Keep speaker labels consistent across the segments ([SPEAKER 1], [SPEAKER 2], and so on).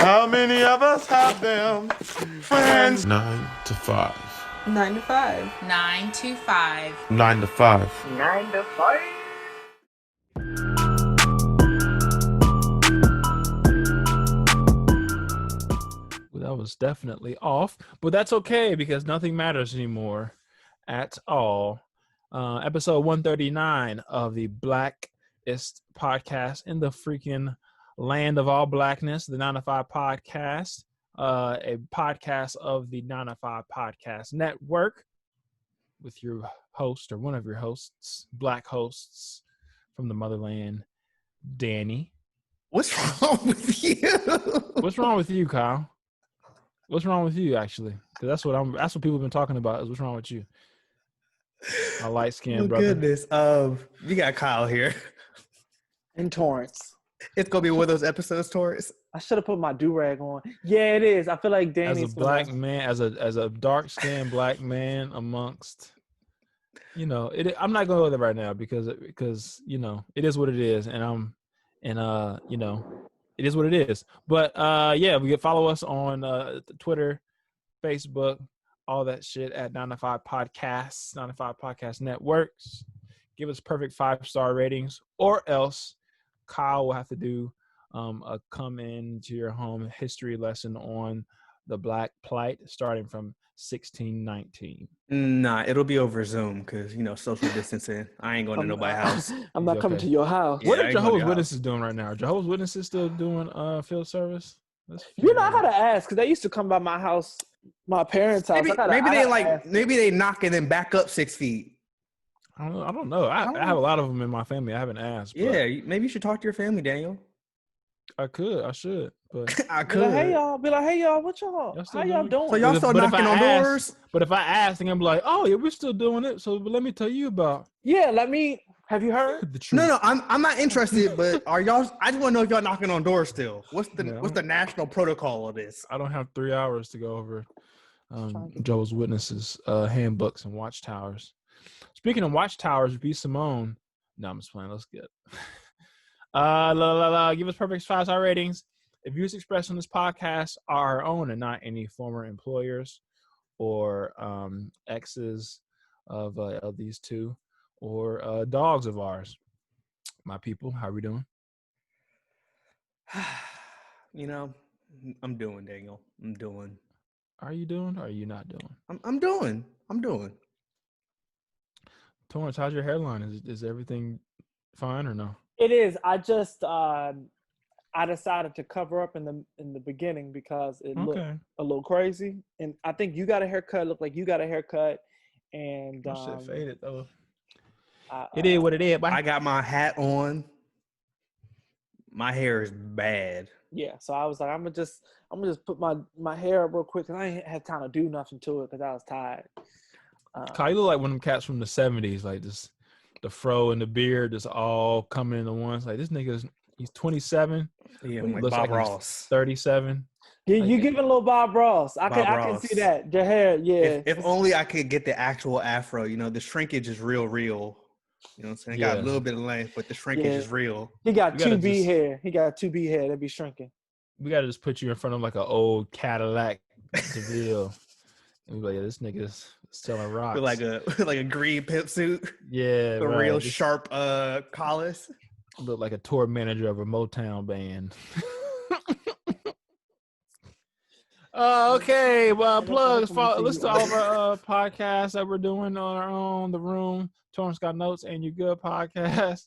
[SPEAKER 1] How many of us have them friends?
[SPEAKER 2] 9 to 5.
[SPEAKER 3] 9 to 5.
[SPEAKER 4] 9 to 5.
[SPEAKER 2] 9 to 5.
[SPEAKER 1] 9 to 5.
[SPEAKER 5] Well, that was definitely off, but that's okay because nothing matters anymore at all. Episode 139 of the Blackest podcast in the freaking land of all blackness, the 9 to 5 podcast, a podcast of the 9 to 5 podcast network with your host or one of your hosts, black hosts from the motherland, Danny.
[SPEAKER 1] What's wrong with you?
[SPEAKER 5] What's wrong with you, Kyle? What's wrong with you, actually? Because that's what people have been talking about is what's wrong with you. My light-skinned brother.
[SPEAKER 1] Goodness. You got Kyle here.
[SPEAKER 3] And Torrance.
[SPEAKER 1] It's going to be one of those episodes, Torrance.
[SPEAKER 3] I should have put my do-rag on. Yeah, it is. I feel like Danny's
[SPEAKER 5] As a black man, as a dark-skinned black man amongst, I'm not going to go there right now because it is what it is, it is what it is. But we can follow us on Twitter, Facebook, all that shit at 9 to 5 Podcasts, 9 to 5 Podcast Networks. Give us perfect 5-star ratings, or else Kyle will have to do a come into your home history lesson on the Black plight starting from 1619.
[SPEAKER 1] Nah, it'll be over Zoom because, social distancing. I ain't going to nobody's house.
[SPEAKER 3] I'm not coming to your house.
[SPEAKER 5] What are Jehovah's Witnesses doing right now? Are Jehovah's Witnesses still doing field service?
[SPEAKER 3] I gotta ask because they used to come by my house, my parents' house.
[SPEAKER 1] Maybe they knock and then back up 6 feet.
[SPEAKER 5] I don't know. I have a lot of them in my family. I haven't asked.
[SPEAKER 1] Yeah, maybe you should talk to your family, Daniel.
[SPEAKER 5] I should, but
[SPEAKER 1] I could.
[SPEAKER 3] Be like, hey y'all, what y'all? How y'all doing?
[SPEAKER 1] So y'all still knocking on doors?
[SPEAKER 5] But if I ask, they're gonna be like, oh yeah, we're still doing it. So let me tell you about.
[SPEAKER 3] Yeah, have you heard?
[SPEAKER 5] The truth.
[SPEAKER 1] No, I'm not interested. But are y'all? I just want to know if y'all knocking on doors still. What's the national protocol of this?
[SPEAKER 5] I don't have 3 hours to go over Jehovah's Witnesses handbooks and watchtowers. Speaking of watchtowers, B. Simone. No, I'm just playing. Let's get. Give us perfect 5-star ratings. The views expressed on this podcast are our own and not any former employers or exes of these two or dogs of ours. My people, how are we doing?
[SPEAKER 1] I'm doing, Daniel. I'm doing.
[SPEAKER 5] Are you doing or are you not doing?
[SPEAKER 1] I'm doing. I'm doing.
[SPEAKER 5] Torrance, how's your hairline? Is everything fine or no?
[SPEAKER 3] It is. I just I decided to cover up in the beginning because it looked a little crazy, and I think you got a haircut. Looked like you got a haircut, and
[SPEAKER 5] shit faded though. It is what it is.
[SPEAKER 1] I got my hat on. My hair is bad.
[SPEAKER 3] Yeah, so I was like, I'm gonna just put my hair up real quick, and I ain't had time to do nothing to it because I was tired.
[SPEAKER 5] Kyle, you look like one of them cats from the 70s, like just the fro and the beard just all coming into once. Like this nigga's he's 27.
[SPEAKER 1] Yeah,
[SPEAKER 5] he
[SPEAKER 1] like
[SPEAKER 5] looks
[SPEAKER 1] Bob
[SPEAKER 5] like
[SPEAKER 1] Ross.
[SPEAKER 5] 37.
[SPEAKER 3] Yeah, you giving a little Bob Ross. I can see that. Your hair, yeah.
[SPEAKER 1] If only I could get the actual afro. The shrinkage is real. You know what I'm saying? Got a little bit of length, but the shrinkage is real.
[SPEAKER 3] He got 2B hair. He got 2B hair that be shrinking.
[SPEAKER 5] We gotta just put you in front of like an old Cadillac DeVille. And we're like, this nigga's selling rocks.
[SPEAKER 1] With like a green pimp suit.
[SPEAKER 5] Yeah.
[SPEAKER 1] The real sharp collars.
[SPEAKER 5] Look like a tour manager of a Motown band. Okay. Well, plugs. Listen to all of our podcasts that we're doing on our own. The Room, Torrance Got Notes, and You Good podcast.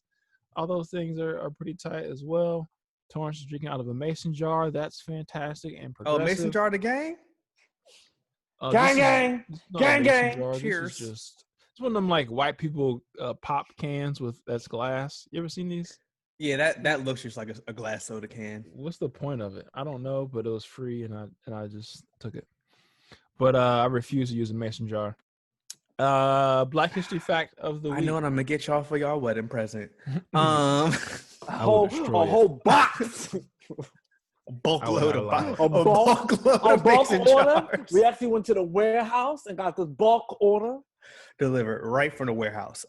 [SPEAKER 5] All those things are pretty tight as well. Torrance is drinking out of a mason jar. That's fantastic and progressive.
[SPEAKER 1] Oh, mason jar the gang?
[SPEAKER 3] Gang.
[SPEAKER 1] Cheers.
[SPEAKER 5] It's one of them like white people pop cans that's glass. You ever seen these?
[SPEAKER 1] Yeah, that looks just like a glass soda can.
[SPEAKER 5] What's the point of it? I don't know, but it was free and I just took it. But I refuse to use a mason jar. Black History Fact of the Week.
[SPEAKER 1] I know what I'm gonna get y'all for y'all wedding present.
[SPEAKER 3] A whole box.
[SPEAKER 1] A bulk load of
[SPEAKER 3] a bulk order. We actually went to the warehouse and got this bulk order
[SPEAKER 1] delivered right from the warehouse.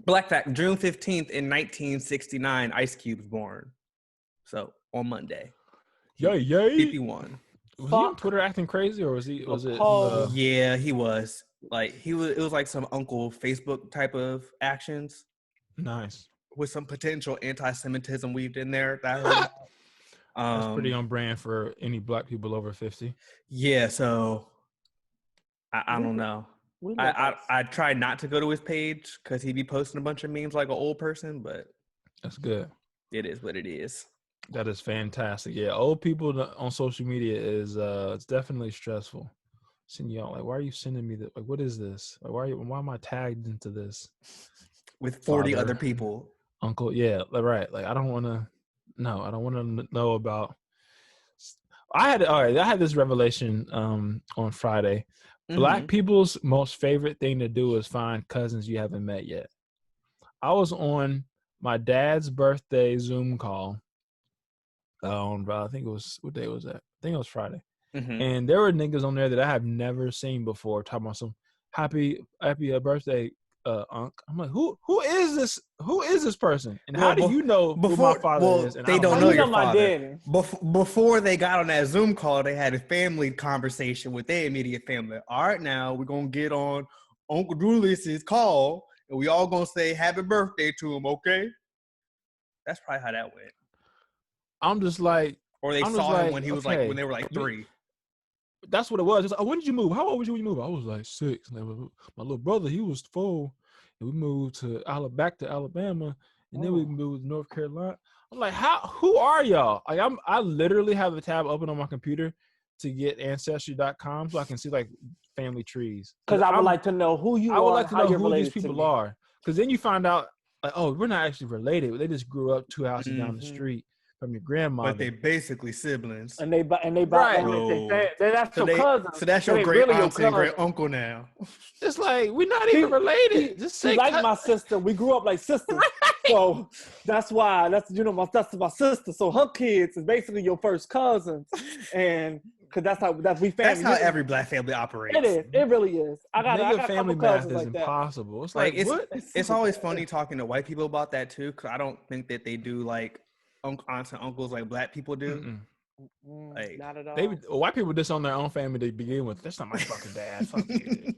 [SPEAKER 1] Black fact: June 15th in 1969, Ice Cube's born. So on Monday.
[SPEAKER 5] Yay.
[SPEAKER 1] 51.
[SPEAKER 5] Was he on Twitter acting crazy, or was it?
[SPEAKER 1] Yeah, he was. Like it was like some Uncle Facebook type of actions.
[SPEAKER 5] Nice.
[SPEAKER 1] With some potential anti-Semitism weaved in there. That I heard.
[SPEAKER 5] That's pretty on brand for any black people over 50.
[SPEAKER 1] Yeah, so I don't know. I tried not to go to his page because he'd be posting a bunch of memes like an old person, but
[SPEAKER 5] that's good.
[SPEAKER 1] It is what it is.
[SPEAKER 5] That is fantastic. Yeah, old people on social media is it's definitely stressful. Send you out like, why are you sending me that? Like, what is this? Like, why am I tagged into this
[SPEAKER 1] with 40 other people?
[SPEAKER 5] Uncle, yeah, right. Like, I don't want to know about. I had this revelation on Friday. Black people's most favorite thing to do is find cousins you haven't met yet. I was on my dad's birthday Zoom call. I think it was, what day was that? I think it was Friday. And there were niggas on there that I have never seen before talking about some happy birthday, Unc. I'm like, who is this? Who is this person? And how do you know who my father is? And
[SPEAKER 1] they don't know your father. Before they got on that Zoom call, they had a family conversation with their immediate family. All right, now we're gonna get on Uncle Julius's call, and we all gonna say happy birthday to him, okay? That's probably how that went.
[SPEAKER 5] I'm just like,
[SPEAKER 1] or they saw him when he was like when they were like 3.
[SPEAKER 5] That's what it was. Like, when did you move? How old was you when you moved? I was like 6. My little brother, he was 4, and we moved back to Alabama, and then we moved to North Carolina. I'm like, who are y'all? Like, I literally have a tab open on my computer to get Ancestry.com so I can see like family trees.
[SPEAKER 3] Because I would like to know who you are.
[SPEAKER 5] I would like to know who these people are. Because then you find out, like, oh, we're not actually related. They just grew up 2 houses down the street from your grandmother.
[SPEAKER 1] But they basically siblings.
[SPEAKER 3] And they
[SPEAKER 1] right.
[SPEAKER 3] That's your cousin.
[SPEAKER 1] So that's your great really auntie and great uncle now.
[SPEAKER 5] It's like, we're not even related. Just say
[SPEAKER 3] like my sister. We grew up like sisters. Right. So that's why that's my sister. So her kids is basically your first cousins. And because that's we family.
[SPEAKER 1] That's how every black family operates.
[SPEAKER 3] It is. It really is. I got
[SPEAKER 5] family math is like impossible. That.
[SPEAKER 1] It's like what? It's always funny talking to white people about that too, because I don't think that they do like aunts and uncles like black people do.
[SPEAKER 3] Like, not at all.
[SPEAKER 5] White people disown their own family to begin with. That's not my fucking dad. Fuck you.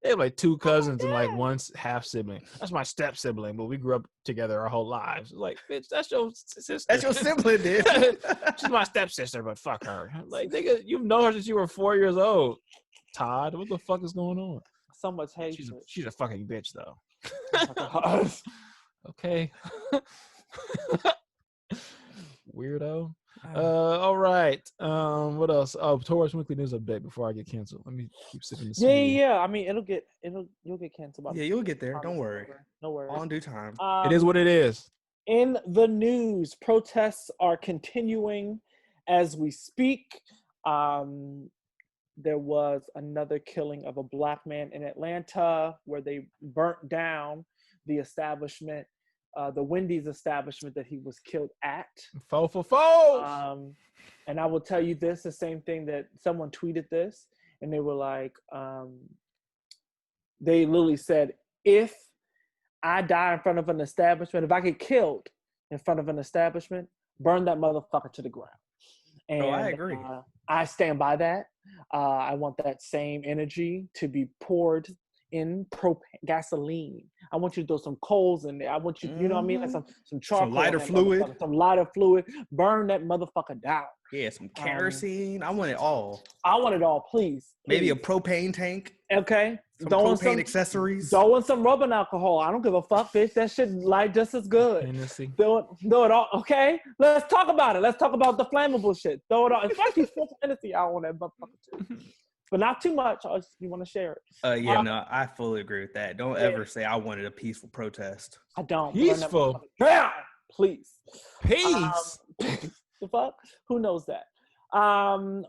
[SPEAKER 5] They have like 2 cousins and like 1 half sibling. That's my step sibling, but we grew up together our whole lives. Like, bitch, that's your sister.
[SPEAKER 1] That's your sibling, dude.
[SPEAKER 5] She's my stepsister, but fuck her. Like, nigga, you've known her since you were 4 years old. Todd, what the fuck is going on?
[SPEAKER 3] So much hate.
[SPEAKER 5] She's a fucking bitch, though. Okay. Weirdo. All right. What else? Oh, Torrance Weekly News update before I get canceled. Let me keep sipping this.
[SPEAKER 3] Yeah. I mean, you'll get canceled.
[SPEAKER 1] Yeah, you'll get there. Don't worry.
[SPEAKER 3] No worries.
[SPEAKER 1] All in due time.
[SPEAKER 5] It is what it is.
[SPEAKER 3] In the news, protests are continuing as we speak. There was another killing of a black man in Atlanta where they burnt down the establishment, the Wendy's establishment that he was killed at.
[SPEAKER 5] Faux.
[SPEAKER 3] And I will tell you this, the same thing that someone tweeted this, and they were like, they literally said, if I die in front of an establishment, if I get killed in front of an establishment, burn that motherfucker to the ground. And
[SPEAKER 1] I agree.
[SPEAKER 3] I stand by that. I want that same energy to be poured in gasoline. I want you to throw some coals in there. I want you, you know what I mean? Like some charcoal.
[SPEAKER 1] Some lighter fluid.
[SPEAKER 3] Some lighter fluid. Burn that motherfucker down.
[SPEAKER 1] Yeah, some kerosene. I want it all.
[SPEAKER 3] I want it all, please.
[SPEAKER 1] Maybe a propane tank.
[SPEAKER 3] Okay.
[SPEAKER 1] Some propane accessories.
[SPEAKER 3] Throwing some rubbing alcohol. I don't give a fuck, bitch. That shit light just as good. Throw it all. Okay. Let's talk about it. Let's talk about the flammable shit. Throw it all. Especially Hennessy out on that motherfucker too. But not too much. You want to share it?
[SPEAKER 1] No, I fully agree with that. Don't ever say I wanted a peaceful protest.
[SPEAKER 3] I don't.
[SPEAKER 5] Peaceful.
[SPEAKER 3] Please.
[SPEAKER 5] Peace.
[SPEAKER 3] The fuck? Who knows that?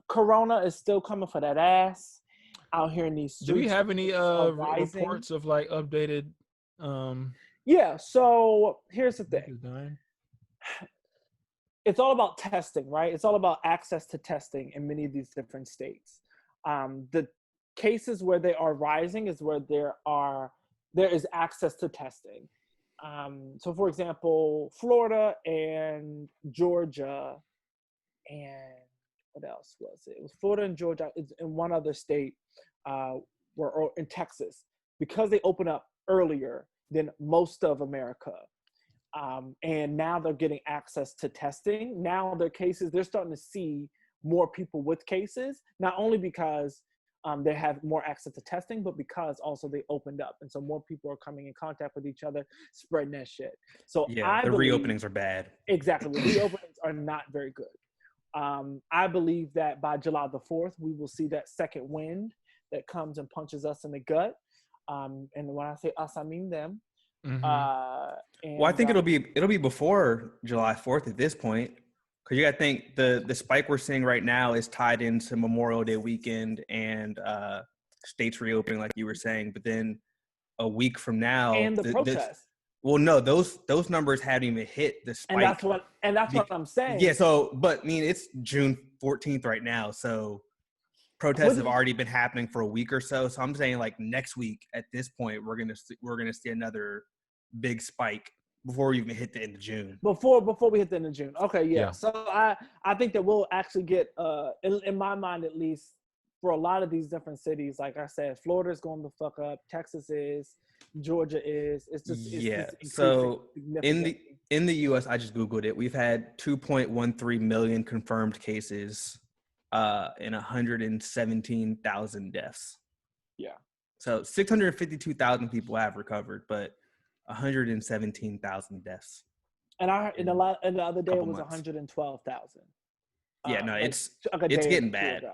[SPEAKER 3] Corona is still coming for that ass out here in these streets.
[SPEAKER 5] Do we have any reports of like updated?
[SPEAKER 3] Yeah. So here's the thing. It's all about testing, right? It's all about access to testing in many of these different states. The cases where they are rising is where there is access to testing. So, for example, Florida and Georgia, and what else was it? It was Florida and Georgia, and one other state were in Texas, because they opened up earlier than most of America. And now they're getting access to testing. Now their cases, they're starting to see more people with cases, not only because they have more access to testing, but because also they opened up. And so more people are coming in contact with each other, spreading that shit. So
[SPEAKER 1] yeah, the reopenings are bad.
[SPEAKER 3] Exactly. The reopenings are not very good. I believe that by July the 4th, we will see that second wind that comes and punches us in the gut. And when I say us, I mean them.
[SPEAKER 5] Mm-hmm.
[SPEAKER 1] Well, I think it'll be before July 4th at this point, because you got to think the spike we're seeing right now is tied into Memorial Day weekend and states reopening, like you were saying. But then a week from now,
[SPEAKER 3] and the protests.
[SPEAKER 1] Well, no, those numbers haven't even hit the spike.
[SPEAKER 3] And that's what I'm saying.
[SPEAKER 1] Yeah. So, but I mean, it's June 14th right now, so protests have already been happening for a week or so. So I'm saying, like, next week at this point, we're gonna see another big spike before we even hit the end of June.
[SPEAKER 3] Before we hit the end of June. Okay, yeah. So I think that we'll actually get, in my mind at least, for a lot of these different cities, like I said, Florida's going the fuck up, Texas is, Georgia is. It's just
[SPEAKER 1] so in the U.S., I just Googled it. We've had 2.13 million confirmed cases and 117,000 deaths.
[SPEAKER 3] Yeah.
[SPEAKER 1] So 652,000 people have recovered, but 117,000 deaths.
[SPEAKER 3] And the other day it was 112,000.
[SPEAKER 1] Yeah, no, it's getting bad.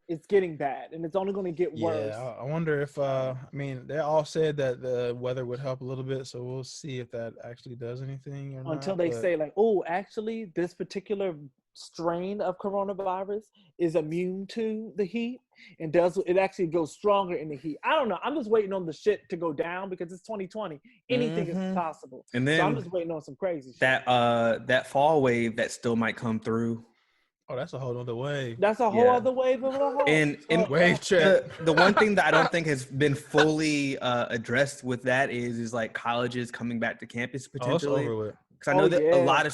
[SPEAKER 3] It's getting bad, and it's only going to get worse.
[SPEAKER 5] Yeah, I wonder if I mean, they all said that the weather would help a little bit, so we'll see if that actually does anything or not.
[SPEAKER 3] Until they say, like, oh, actually, this particular strain of coronavirus is immune to the heat, and it actually goes stronger in the heat. I don't know. I'm just waiting on the shit to go down, because it's 2020. Anything is possible. And then, so I'm just waiting on some crazy shit.
[SPEAKER 1] That fall wave that still might come through.
[SPEAKER 5] Oh, that's a whole other wave.
[SPEAKER 3] That's a whole other wave of a whole.
[SPEAKER 1] And
[SPEAKER 5] wave check.
[SPEAKER 1] The one thing that I don't think has been fully addressed with that is like colleges coming back to campus potentially. Because I know that a lot of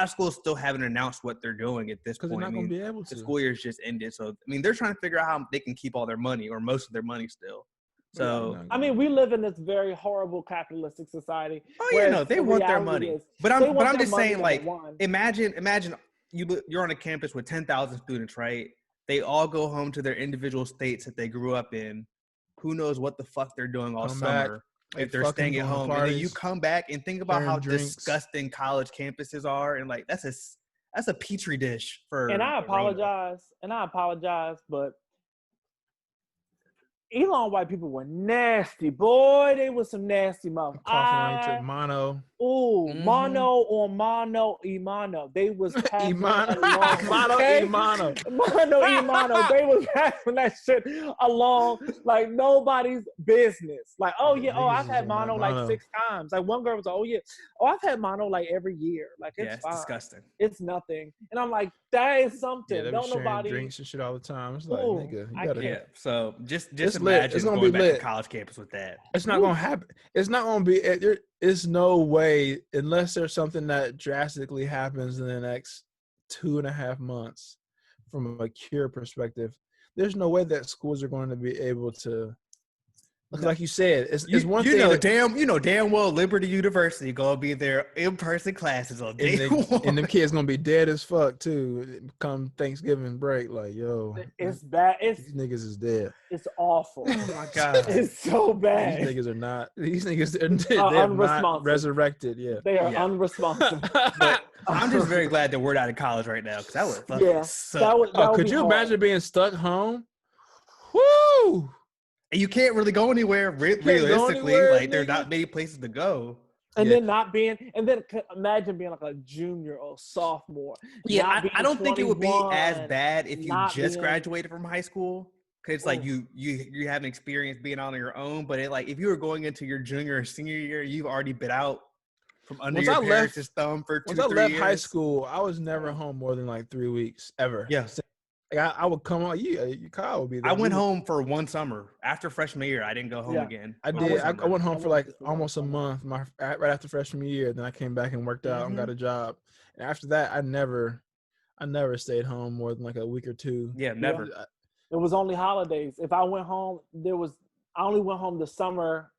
[SPEAKER 1] schools still haven't announced what they're doing at this point.
[SPEAKER 5] They're not going to be able to.
[SPEAKER 1] The school year's just ended, so I mean they're trying to figure out how they can keep all their money or most of their money still. So
[SPEAKER 3] I mean, we live in this very horrible capitalistic society.
[SPEAKER 1] Oh yeah, no, they want their money. But I'm just saying, like, imagine. You're on a campus with 10,000 students, right? They all go home to their individual states that they grew up in. Who knows what the fuck they're doing all summer if they're staying at home. And then you come back and think about how disgusting college campuses are, and like that's a petri dish for.
[SPEAKER 3] And I apologize, but Elon white people were nasty, boy. They were some nasty motherfuckers.
[SPEAKER 5] Mono.
[SPEAKER 3] Ooh, mono on mono, imano. They was passing
[SPEAKER 5] mono, imano.
[SPEAKER 3] They was passing that shit along like nobody's business. Like, oh yeah, I've had mono like 6 times. Like one girl was like, oh yeah, I've had mono like every year. Like it's fine.
[SPEAKER 1] Disgusting.
[SPEAKER 3] It's nothing. And I'm like, that is something.
[SPEAKER 5] Yeah,
[SPEAKER 3] don't nobody
[SPEAKER 5] drinks and shit all the time. It's like, nigga, you gotta.
[SPEAKER 1] So just imagine
[SPEAKER 5] it's gonna
[SPEAKER 1] going
[SPEAKER 5] be
[SPEAKER 1] back
[SPEAKER 5] lit.
[SPEAKER 1] to college campus with that.
[SPEAKER 5] It's not gonna happen. It's not gonna be. There is no way, unless there's something that drastically happens in the next 2.5 months, from a cure perspective. There's no way that schools are going to be able to. Like you said, it's one thing.
[SPEAKER 1] You know damn well Liberty University gonna be there in-person classes on day one.
[SPEAKER 5] And them kids gonna be dead as fuck too. Come Thanksgiving break, like yo,
[SPEAKER 3] it's bad.
[SPEAKER 5] These niggas is dead.
[SPEAKER 3] It's awful.
[SPEAKER 1] Oh my god,
[SPEAKER 3] it's so bad.
[SPEAKER 5] These niggas are not. These niggas they're not resurrected. Yeah,
[SPEAKER 3] they are unresponsive.
[SPEAKER 1] But I'm just very glad that we're not in college right now, because that would fucking suck.
[SPEAKER 5] Could you imagine being stuck home? Woo!
[SPEAKER 1] And you can't really go anywhere realistically. Like there's not many places to go.
[SPEAKER 3] And then imagine being like a junior or sophomore.
[SPEAKER 1] Yeah, I don't think it would be as bad if you just graduated from high school. Cause it's like you haven't experienced being on your own, but if you were going into your junior or senior year, you've already been out from under your parents' thumb for 2-3 years.
[SPEAKER 5] Once I left high school, I was never home more than like 3 weeks ever.
[SPEAKER 1] Yeah.
[SPEAKER 5] Like I would come on. Kyle would be there.
[SPEAKER 1] I went home for one summer after freshman year. I didn't go home again.
[SPEAKER 5] I did. I went home for like almost a month. Right after freshman year. Then I came back and worked out and got a job. And after that, I never stayed home more than like a week or two.
[SPEAKER 1] Yeah, never.
[SPEAKER 3] It was only holidays. If I went home, I only went home the summer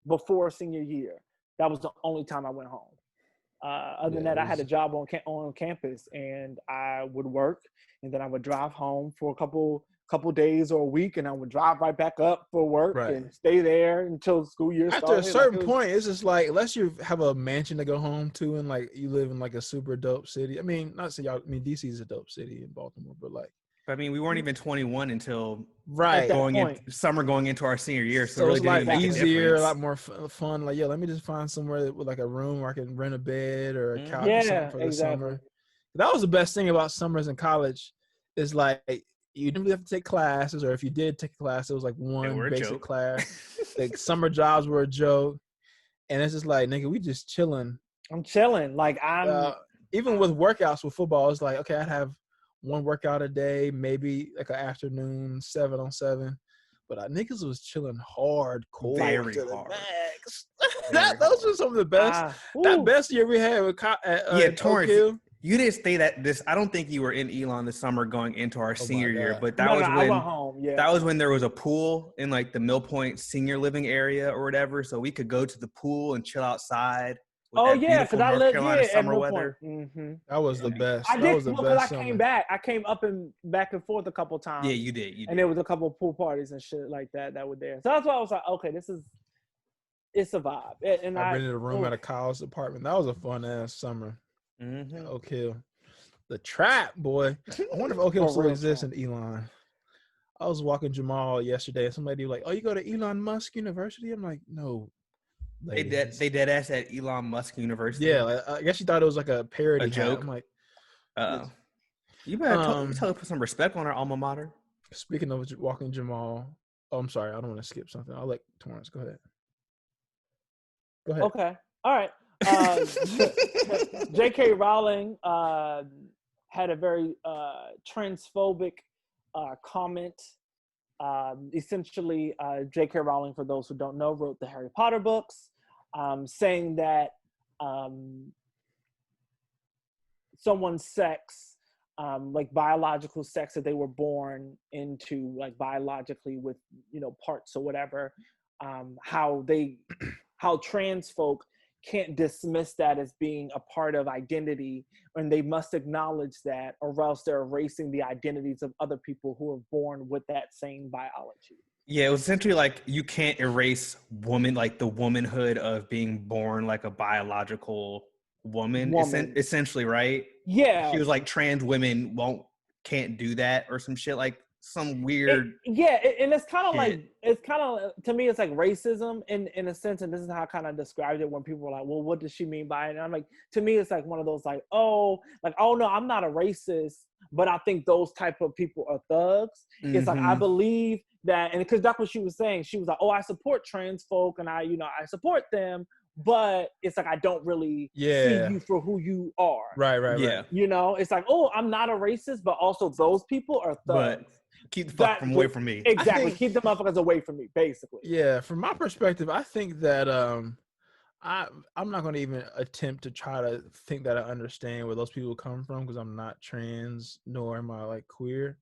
[SPEAKER 3] before senior year. That was the only time I went home. Other than that, I had a job on campus, and I would work, and then I would drive home for a couple days or a week, and I would drive right back up for work and stay there until school year started.
[SPEAKER 5] After a certain point, it's just like, unless you have a mansion to go home to and like you live in like a super dope city. I mean, not to say y'all, I mean, DC is a dope city in Baltimore, but like,
[SPEAKER 1] I mean, we weren't even 21 until summer going into our senior year. So it
[SPEAKER 5] was
[SPEAKER 1] really
[SPEAKER 5] like easier, a lot more fun. Like, let me just find somewhere with like a room where I can rent a bed or a couch or something for the summer. That was the best thing about summers in college is like, you didn't really have to take classes, or if you did take a class, it was like one basic class. Like summer jobs were a joke. And it's just like, nigga, we just chilling.
[SPEAKER 3] I'm chilling. Like
[SPEAKER 5] even with workouts with football, it's like, okay, I'd have one workout a day, maybe like an afternoon 7-on-7, but niggas was chilling hardcore,
[SPEAKER 1] very
[SPEAKER 5] to
[SPEAKER 1] hard.
[SPEAKER 5] The max. Those were some of the best. That best year we had with
[SPEAKER 1] Torrance. You didn't stay I don't think you were in Elon this summer going into our senior year, but that was when
[SPEAKER 3] I went home. Yeah,
[SPEAKER 1] that was when there was a pool in like the Mill Point senior living area or whatever, so we could go to the pool and chill outside.
[SPEAKER 3] Because I lived
[SPEAKER 1] summer weather.
[SPEAKER 5] That was the best.
[SPEAKER 3] I
[SPEAKER 5] that
[SPEAKER 3] did
[SPEAKER 5] was the
[SPEAKER 3] because
[SPEAKER 5] best
[SPEAKER 3] I
[SPEAKER 5] summer.
[SPEAKER 3] came back. I came up and back and forth a couple times.
[SPEAKER 1] Yeah, you did.
[SPEAKER 3] And there was a couple pool parties and shit like that were there. So that's why I was like, okay, it's a vibe. And
[SPEAKER 5] I rented a room at a Kyle's apartment. That was a fun ass summer.
[SPEAKER 1] Mm-hmm.
[SPEAKER 5] Oak Hill, the trap, boy. I wonder if Oak Hill still exists in Elon. I was walking Jamal yesterday, and somebody was like, "Oh, you go to Elon Musk University?" I'm like, "No."
[SPEAKER 1] They dead ass at Elon Musk University.
[SPEAKER 5] Yeah, I guess you thought it was like a parody
[SPEAKER 1] joke.
[SPEAKER 5] I'm like,
[SPEAKER 1] you better put some respect on our alma mater.
[SPEAKER 5] Speaking of walking Jamal, I'm sorry, I don't want to skip something. I'll let Torrance go ahead.
[SPEAKER 3] Okay, all right. J.K. Rowling had a very transphobic comment. Essentially, J.K. Rowling, for those who don't know, wrote the Harry Potter books, saying that someone's sex, like biological sex that they were born into, like biologically with, parts or whatever, how trans folk can't dismiss that as being a part of identity, and they must acknowledge that, or else they're erasing the identities of other people who are born with that same biology.
[SPEAKER 1] Yeah, it was essentially like you can't erase woman, like the womanhood of being born like a biological woman. Essentially, right?
[SPEAKER 3] Yeah.
[SPEAKER 1] She was like, trans women can't do that or some shit, like some weird.
[SPEAKER 3] And it's kind of like, to me, it's like racism in a sense. And this is how I kind of described it when people were like, well, what does she mean by it? And I'm like, to me, it's like one of those like, oh no, I'm not a racist, but I think those type of people are thugs. Mm-hmm. It's like, I believe that, and because that's what she was saying. She was like, oh, I support trans folk and I support them, but it's like, I don't really see you for who you are.
[SPEAKER 5] Right.
[SPEAKER 1] Yeah.
[SPEAKER 3] It's like, oh, I'm not a racist, but also those people are thugs.
[SPEAKER 1] But keep the fuck away from me.
[SPEAKER 3] Exactly. Keep the motherfuckers away from me, basically.
[SPEAKER 5] Yeah. From my perspective, I think that I'm not going to even attempt to try to think that I understand where those people come from, because I'm not trans, nor am I like queer.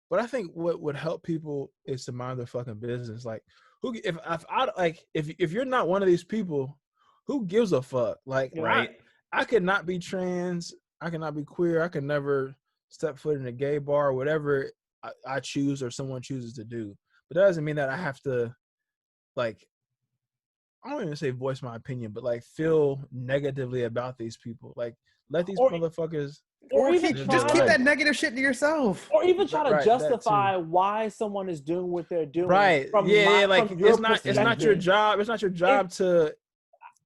[SPEAKER 5] But I think what would help people is to mind their fucking business. Like, if you're not one of these people, who gives a fuck? Like,
[SPEAKER 1] right?
[SPEAKER 5] I could not be trans. I cannot be queer. I can never step foot in a gay bar, or whatever I choose or someone chooses to do. But that doesn't mean that I have to, like, I don't even say voice my opinion, but like feel negatively about these people. Like, let these motherfuckers.
[SPEAKER 3] Or
[SPEAKER 1] even just keep that negative shit to yourself.
[SPEAKER 3] Or even try to justify why someone is doing what they're doing.
[SPEAKER 5] Right. Like, it's not your job. It's not your job to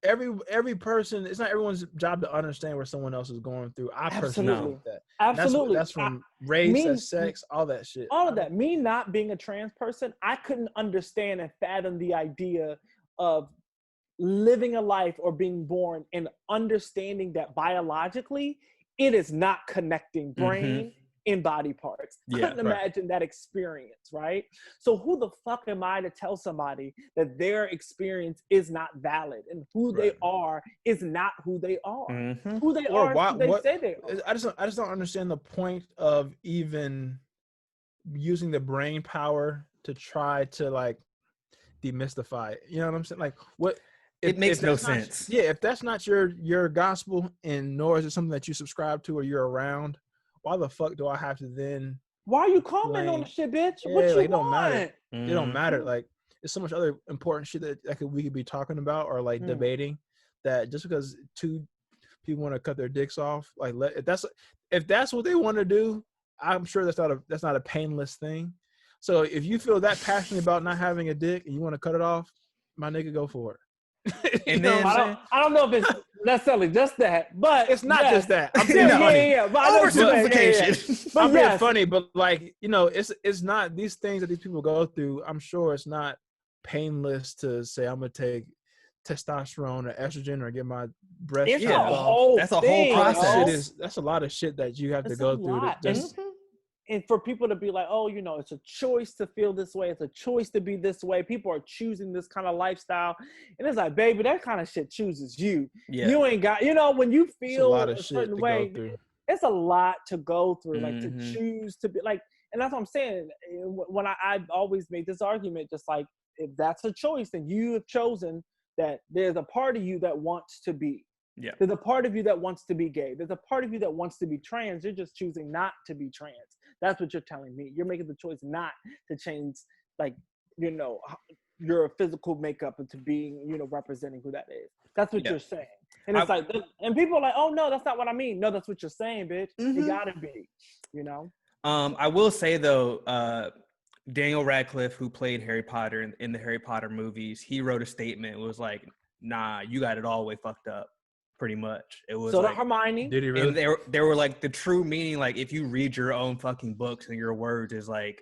[SPEAKER 5] every person. It's not everyone's job to understand what someone else is going through. I personally think that.
[SPEAKER 3] Absolutely.
[SPEAKER 5] That's from race, that's sex, all that shit.
[SPEAKER 3] All of that. Me not being a trans person, I couldn't understand and fathom the idea of living a life or being born and understanding that biologically it is not connecting brain in body parts.
[SPEAKER 1] Yeah,
[SPEAKER 3] Couldn't imagine that experience, right? So who the fuck am I to tell somebody that their experience is not valid and who they are is not who they are?
[SPEAKER 1] Mm-hmm.
[SPEAKER 3] Who they
[SPEAKER 5] Or
[SPEAKER 3] are,
[SPEAKER 5] why,
[SPEAKER 3] who they
[SPEAKER 5] what,
[SPEAKER 3] say they are.
[SPEAKER 5] I just don't understand the point of even using the brain power to try to like demystify it. You know what I'm saying? Like, what?
[SPEAKER 1] It makes no sense.
[SPEAKER 5] If that's not your gospel, and nor is it something that you subscribe to or you're around, why the fuck do I have to then?
[SPEAKER 3] Why are you commenting on the shit, bitch?
[SPEAKER 5] Yeah,
[SPEAKER 3] What you
[SPEAKER 5] like, it
[SPEAKER 3] want?
[SPEAKER 5] don't matter.
[SPEAKER 1] Mm-hmm.
[SPEAKER 5] It don't matter. Like, there's so much other important shit that we could be talking about or like debating. That just because two people want to cut their dicks off, like, if that's what they want to do, I'm sure that's not a painless thing. So if you feel that passionate about not having a dick and you want to cut it off, my nigga, go for it.
[SPEAKER 1] And then
[SPEAKER 3] I don't know if it's necessarily just that, but
[SPEAKER 5] it's not just that. I'm
[SPEAKER 3] being
[SPEAKER 5] being funny.
[SPEAKER 1] Oversimplification.
[SPEAKER 5] I'm being funny, but like, it's not these things that these people go through. I'm sure it's not painless to say I'm gonna take testosterone or estrogen or get my breast.
[SPEAKER 3] It's a whole
[SPEAKER 1] that's a whole process.
[SPEAKER 5] That's a lot of shit that you have to go through.
[SPEAKER 3] And for people to be like, oh, it's a choice to feel this way. It's a choice to be this way. People are choosing this kind of lifestyle. And it's like, baby, that kind of shit chooses you. Yeah. You ain't got, when you feel a certain way, it's a lot to go through, like to choose to be like, and that's what I'm saying. When I've always made this argument, just like, if that's a choice, then you have chosen that there's a part of you that wants to be. Yeah. There's a part of you that wants to be gay. There's a part of you that wants to be trans. You're just choosing not to be trans. That's what you're telling me. You're making the choice not to change, like, your physical makeup into being, representing who that is. That's what you're saying. And it's and people are like, oh, no, that's not what I mean. No, that's what you're saying, bitch. It gotta be,
[SPEAKER 1] I will say, though, Daniel Radcliffe, who played Harry Potter in the Harry Potter movies, he wrote a statement. It was like, nah, you got it all the way fucked up. Pretty much. It was
[SPEAKER 3] so
[SPEAKER 1] like,
[SPEAKER 3] Hermione.
[SPEAKER 5] Did he really?
[SPEAKER 1] And they were like the true meaning, like if you read your own fucking books and your words is like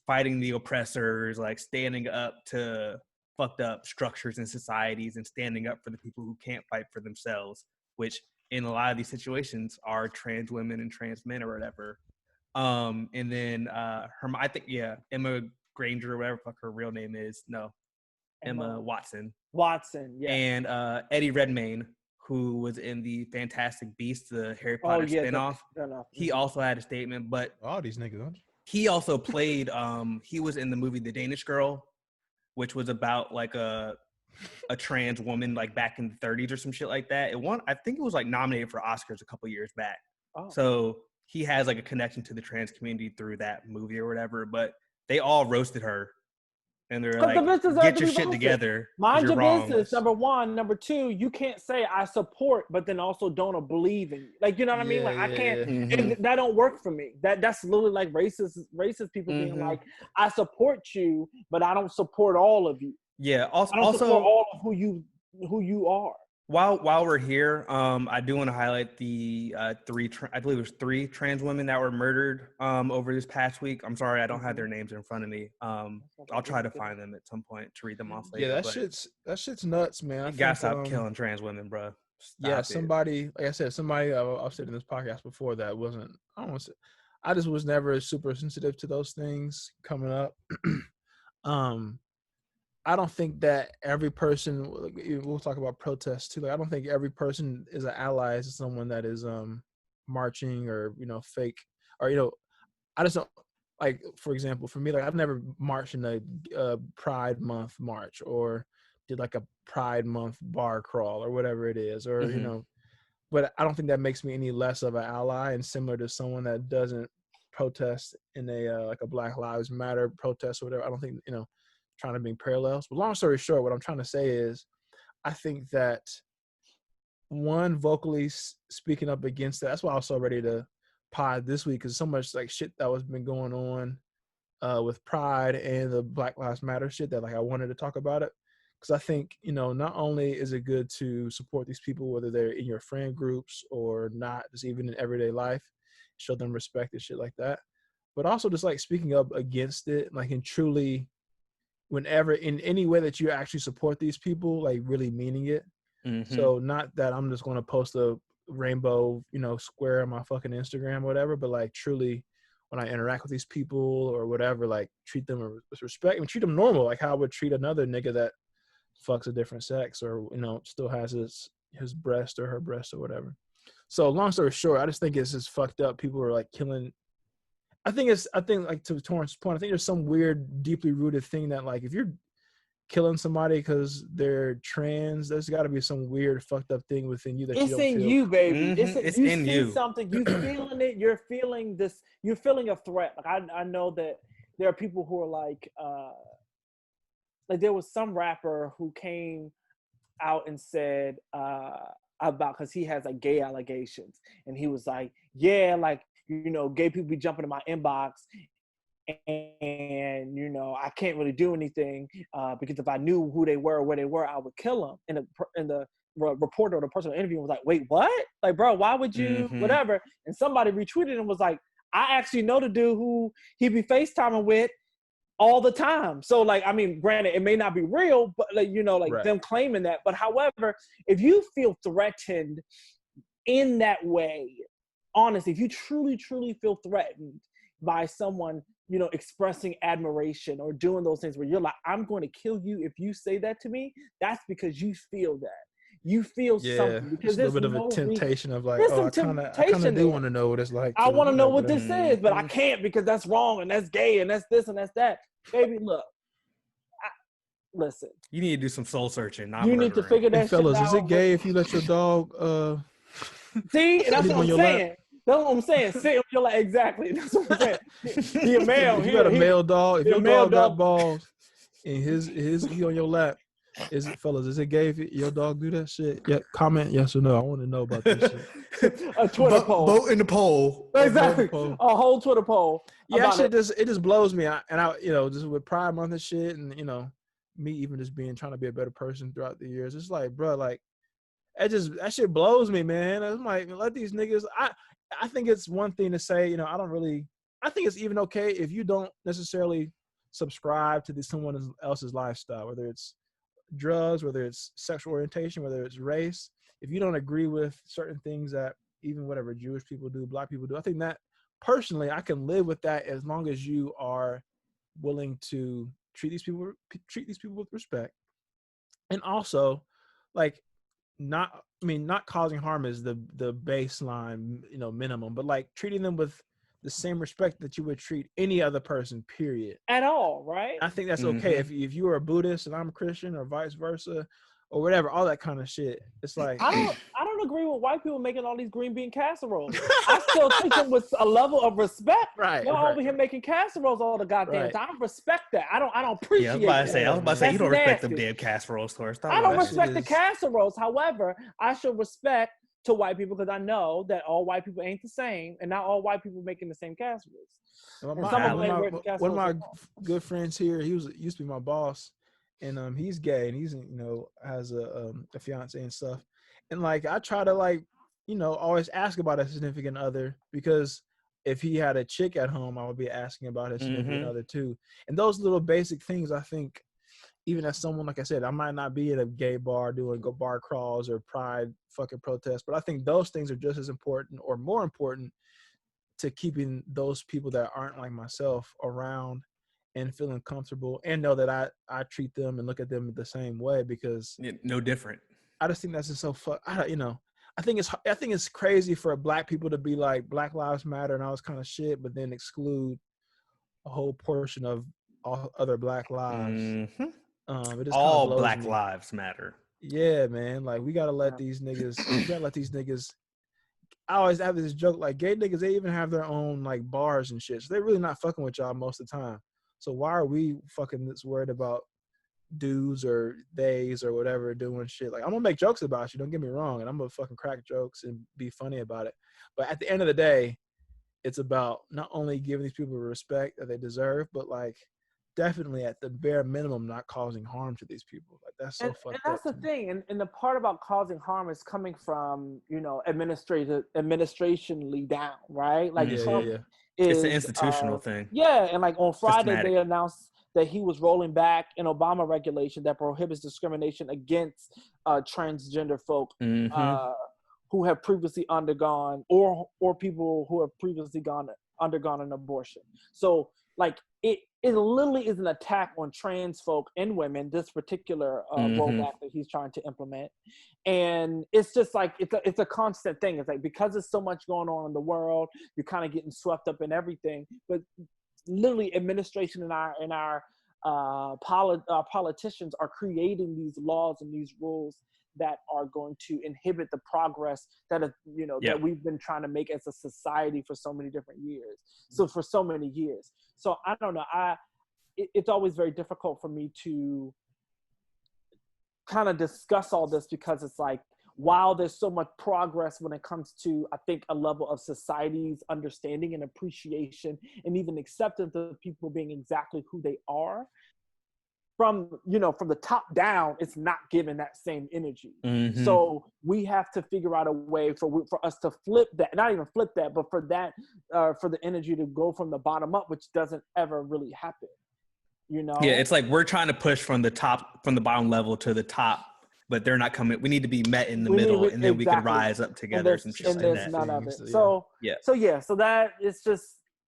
[SPEAKER 1] fighting the oppressors, like standing up to fucked up structures and societies and standing up for the people who can't fight for themselves, which in a lot of these situations are trans women and trans men or whatever. And then I think Emma Granger or whatever fuck her real name is. No. Emma Watson.
[SPEAKER 3] Yeah.
[SPEAKER 1] And Eddie Redmayne, who was in the Fantastic Beasts, the Harry Potter spinoff. He also had a statement, but
[SPEAKER 5] all these niggas, don't you?
[SPEAKER 1] He also played. He was in the movie The Danish Girl, which was about like a trans woman, like back in the 30s or some shit like that. I think it was like nominated for Oscars a couple years back. Oh. So he has like a connection to the trans community through that movie or whatever. But they all roasted her. And they're like, get your shit together.
[SPEAKER 3] Mind your business, number one. Number two, you can't say I support, but then also don't believe in you. Like, you know what I mean? Like, I can't, and that don't work for me. That's literally like racist people being like, I support you, but I don't support all of you.
[SPEAKER 1] Yeah.
[SPEAKER 3] I don't support all of who you are.
[SPEAKER 1] While we're here, I do want to highlight the I believe it was 3 trans women that were murdered over this past week. I'm sorry, I don't have their names in front of me. I'll try to find them at some point to read them off later.
[SPEAKER 5] Yeah, that shit's nuts, man.
[SPEAKER 1] You gotta stop killing trans women, bro.
[SPEAKER 5] Somebody, like I said, I've said in this podcast before that wasn't. I just was never super sensitive to those things coming up. I don't think that every person, we'll talk about protests too. Like, I don't think every person is an ally to someone that is marching or, fake, or, I just don't, like, for example, for me, like, I've never marched in a Pride Month march or did like a Pride Month bar crawl or whatever it is, or, but I don't think that makes me any less of an ally, and similar to someone that doesn't protest in like a Black Lives Matter protest or whatever. I don't think, trying to bring parallels. But long story short, what I'm trying to say is I think that one, vocally speaking up against that. That's why I was so ready to pod this week, because so much like shit that was been going on with Pride and the Black Lives Matter shit that like I wanted to talk about it. Because I think, not only is it good to support these people, whether they're in your friend groups or not, just even in everyday life, show them respect and shit like that. But also just like speaking up against it, like, and truly, whenever in any way that you actually support these people, like really meaning it. So not that I'm just going to post a rainbow, square on my fucking Instagram or whatever, but like truly when I interact with these people or whatever, like treat them with respect and treat them normal, like how I would treat another nigga that fucks a different sex or, still has his breast or her breast or whatever. So long story short, I just think it's just fucked up. People are like killing. I think like to Torrance's point, I think there's some weird, deeply rooted thing that like if you're killing somebody because they're trans, there's got to be some weird, fucked up thing within you that
[SPEAKER 3] it's
[SPEAKER 5] you don't
[SPEAKER 3] in
[SPEAKER 5] feel.
[SPEAKER 3] you, baby.
[SPEAKER 1] Mm-hmm.
[SPEAKER 3] It's
[SPEAKER 1] in
[SPEAKER 3] you see
[SPEAKER 1] you.
[SPEAKER 3] something, you feeling it. You're feeling this. You're feeling a threat. Like I know that there are people who are like there was some rapper who came out and said about because he has like gay allegations, and he was like, yeah, like gay people be jumping in my inbox, and I can't really do anything because if I knew who they were or where they were, I would kill them. And the reporter or the person interviewing was like, wait, what? Like, bro, why would you whatever? And somebody retweeted and was like, I actually know the dude who he be FaceTiming with all the time. So like, I mean, granted, it may not be real, but like, right. Them claiming that. But however, if you feel threatened in that way, honestly, if you truly, truly feel threatened by someone, expressing admiration or doing those things where you're like, I'm going to kill you if you say that to me, that's because you feel that. You feel something. Because
[SPEAKER 5] there's a little bit of a temptation of like, I kind of do want to know what it's like.
[SPEAKER 3] I want to know what this is, but I can't because that's wrong and that's gay and that's this and that's that. Baby, look. Listen.
[SPEAKER 1] You need to do some soul searching.
[SPEAKER 3] You need to figure that shit out.
[SPEAKER 5] Fellas, is it gay if you let your dog
[SPEAKER 3] see? That's what I'm saying. That's what I'm saying. Sit on your lap. Exactly. That's what I'm saying. He a male.
[SPEAKER 5] If you got a male dog, if your dog got balls and he on your lap, is it gay if your dog do that shit? Yeah, comment yes or no. I want to know about this shit.
[SPEAKER 3] A Twitter poll.
[SPEAKER 1] Vote in the poll.
[SPEAKER 3] Exactly. A whole Twitter poll.
[SPEAKER 5] Yeah, shit it just blows me. I just with Pride Month and shit, and me even just trying to be a better person throughout the years. It's like, bro, like that shit blows me, man. I'm like, let these niggas. I think it's one thing to say, I think it's even okay if you don't necessarily subscribe to someone else's lifestyle, whether it's drugs, whether it's sexual orientation, whether it's race. If you don't agree with certain things that even whatever Jewish people do, Black people do, I think that personally I can live with that as long as you are willing to treat these people with respect. And also, like, not causing harm is the baseline, minimum, but like treating them with the same respect that you would treat any other person, period.
[SPEAKER 3] At all, right?
[SPEAKER 5] I think that's okay. If you are a Buddhist and I'm a Christian or vice versa or whatever, all that kind of shit. It's like
[SPEAKER 3] I don't agree with white people making all these green bean casseroles. I still treat them with a level of respect.
[SPEAKER 5] Right.
[SPEAKER 3] Y'all over here making casseroles all the goddamn time. I don't respect that. I don't appreciate
[SPEAKER 1] I was about to say you don't respect them
[SPEAKER 3] nasty.
[SPEAKER 1] damn casseroles, Torrance.
[SPEAKER 3] I don't respect the casseroles. However, I should respect to white people because I know that all white people ain't the same, and not all white people making the same casseroles.
[SPEAKER 5] One of my good friends here, he used to be my boss, and he's gay, and he's has a fiance and stuff, and like I try to like always ask about a significant other, because if he had a chick at home, I would be asking about his significant other too, and those little basic things I think. Even as someone, like I said, I might not be at a gay bar doing bar crawls or pride fucking protests, but I think those things are just as important or more important to keeping those people that aren't like myself around and feeling comfortable and know that I treat them and look at them the same way, because
[SPEAKER 1] no different.
[SPEAKER 5] I just think that's just so I think it's crazy for Black people to be like Black Lives Matter and all this kind of shit, but then exclude a whole portion of all other Black lives.
[SPEAKER 1] All Black lives matter.
[SPEAKER 5] Yeah, man. Like we gotta let these niggas. I always have this joke, like gay niggas, they even have their own like bars and shit. So they're really not fucking with y'all most of the time. So why are we fucking this worried about dudes or theys or whatever doing shit? Like I'm gonna make jokes about you, don't get me wrong, and I'm gonna fucking crack jokes and be funny about it. But at the end of the day, it's about not only giving these people the respect that they deserve, but like definitely at the bare minimum not causing harm to these people. Like that's so fucked up.
[SPEAKER 3] And that's the thing. And the part about causing harm is coming from, administrationally down, right? Like Trump
[SPEAKER 1] it's an institutional thing.
[SPEAKER 3] Yeah, and like on Friday they announced that he was rolling back an Obama regulation that prohibits discrimination against transgender folk who have previously undergone or people who have previously undergone an abortion. So like it literally is an attack on trans folk and women, this particular rollback that he's trying to implement. And it's just like it's a constant thing. It's like because there's so much going on in the world, you're kind of getting swept up in everything. But literally administration and our politicians are creating these laws and these rules that are going to inhibit the progress that that we've been trying to make as a society for so many different years. So for so many years. So I don't know. It's always very difficult for me to kind of discuss all this because it's like, while there's so much progress when it comes to, I think, a level of society's understanding and appreciation and even acceptance of people being exactly who they are, from the top down, it's not given that same energy. So we have to figure out a way for us to flip that, not even flip that, but for that, for the energy to go from the bottom up, which doesn't ever really happen.
[SPEAKER 1] Yeah, it's like we're trying to push from the bottom level to the top, but they're not coming. We need to be met in the middle, and then we can rise up together. Some shit like that.
[SPEAKER 3] There's none of it. So that is just.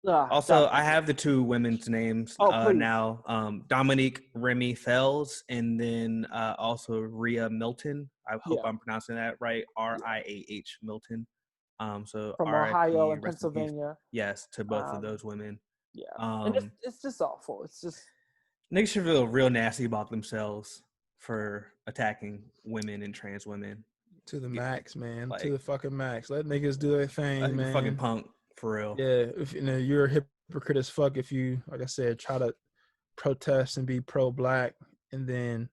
[SPEAKER 1] Also, I have the two women's names now. Dominique Remy Fells, and then also Rhea Milton. I hope I'm pronouncing that right. Riah Milton. So
[SPEAKER 3] from Ohio and Pennsylvania.
[SPEAKER 1] Yes, to both of those women.
[SPEAKER 3] Yeah, and it's just awful. It's just
[SPEAKER 1] niggas should feel real nasty about themselves for attacking women and trans women.
[SPEAKER 5] To the max, man. Like, to the fucking max. Let niggas do their thing, man.
[SPEAKER 1] Fucking punk. For real.
[SPEAKER 5] Yeah, if you're a hypocrite as fuck if you, like I said, try to protest and be pro-black, and then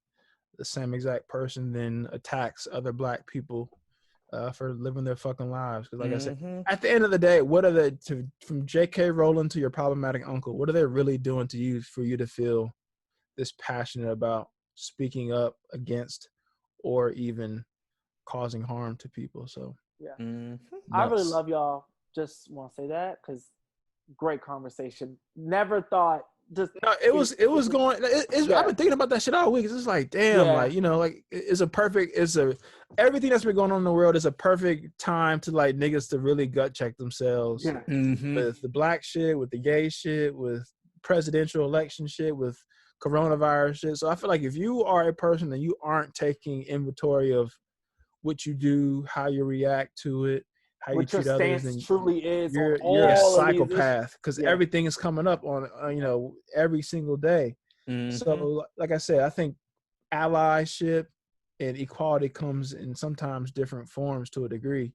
[SPEAKER 5] the same exact person then attacks other black people for living their fucking lives. Because, like I said, at the end of the day, what are they from J.K. Rowling to your problematic uncle? What are they really doing to you for you to feel this passionate about speaking up against or even causing harm to people? So
[SPEAKER 3] I really love y'all. Just want to say that because great conversation. Never thought
[SPEAKER 5] it was going. I've been thinking about that shit all week. It's just like, damn, everything that's been going on in the world is a perfect time to like niggas to really gut check themselves with the black shit, with the gay shit, with presidential election shit, with coronavirus shit. So I feel like if you are a person and you aren't taking inventory of what you do, how you react to it, how you treat others, and
[SPEAKER 3] truly is
[SPEAKER 5] you're a psychopath because everything is coming up on every single day. So like I said, I think allyship and equality comes in sometimes different forms to a degree,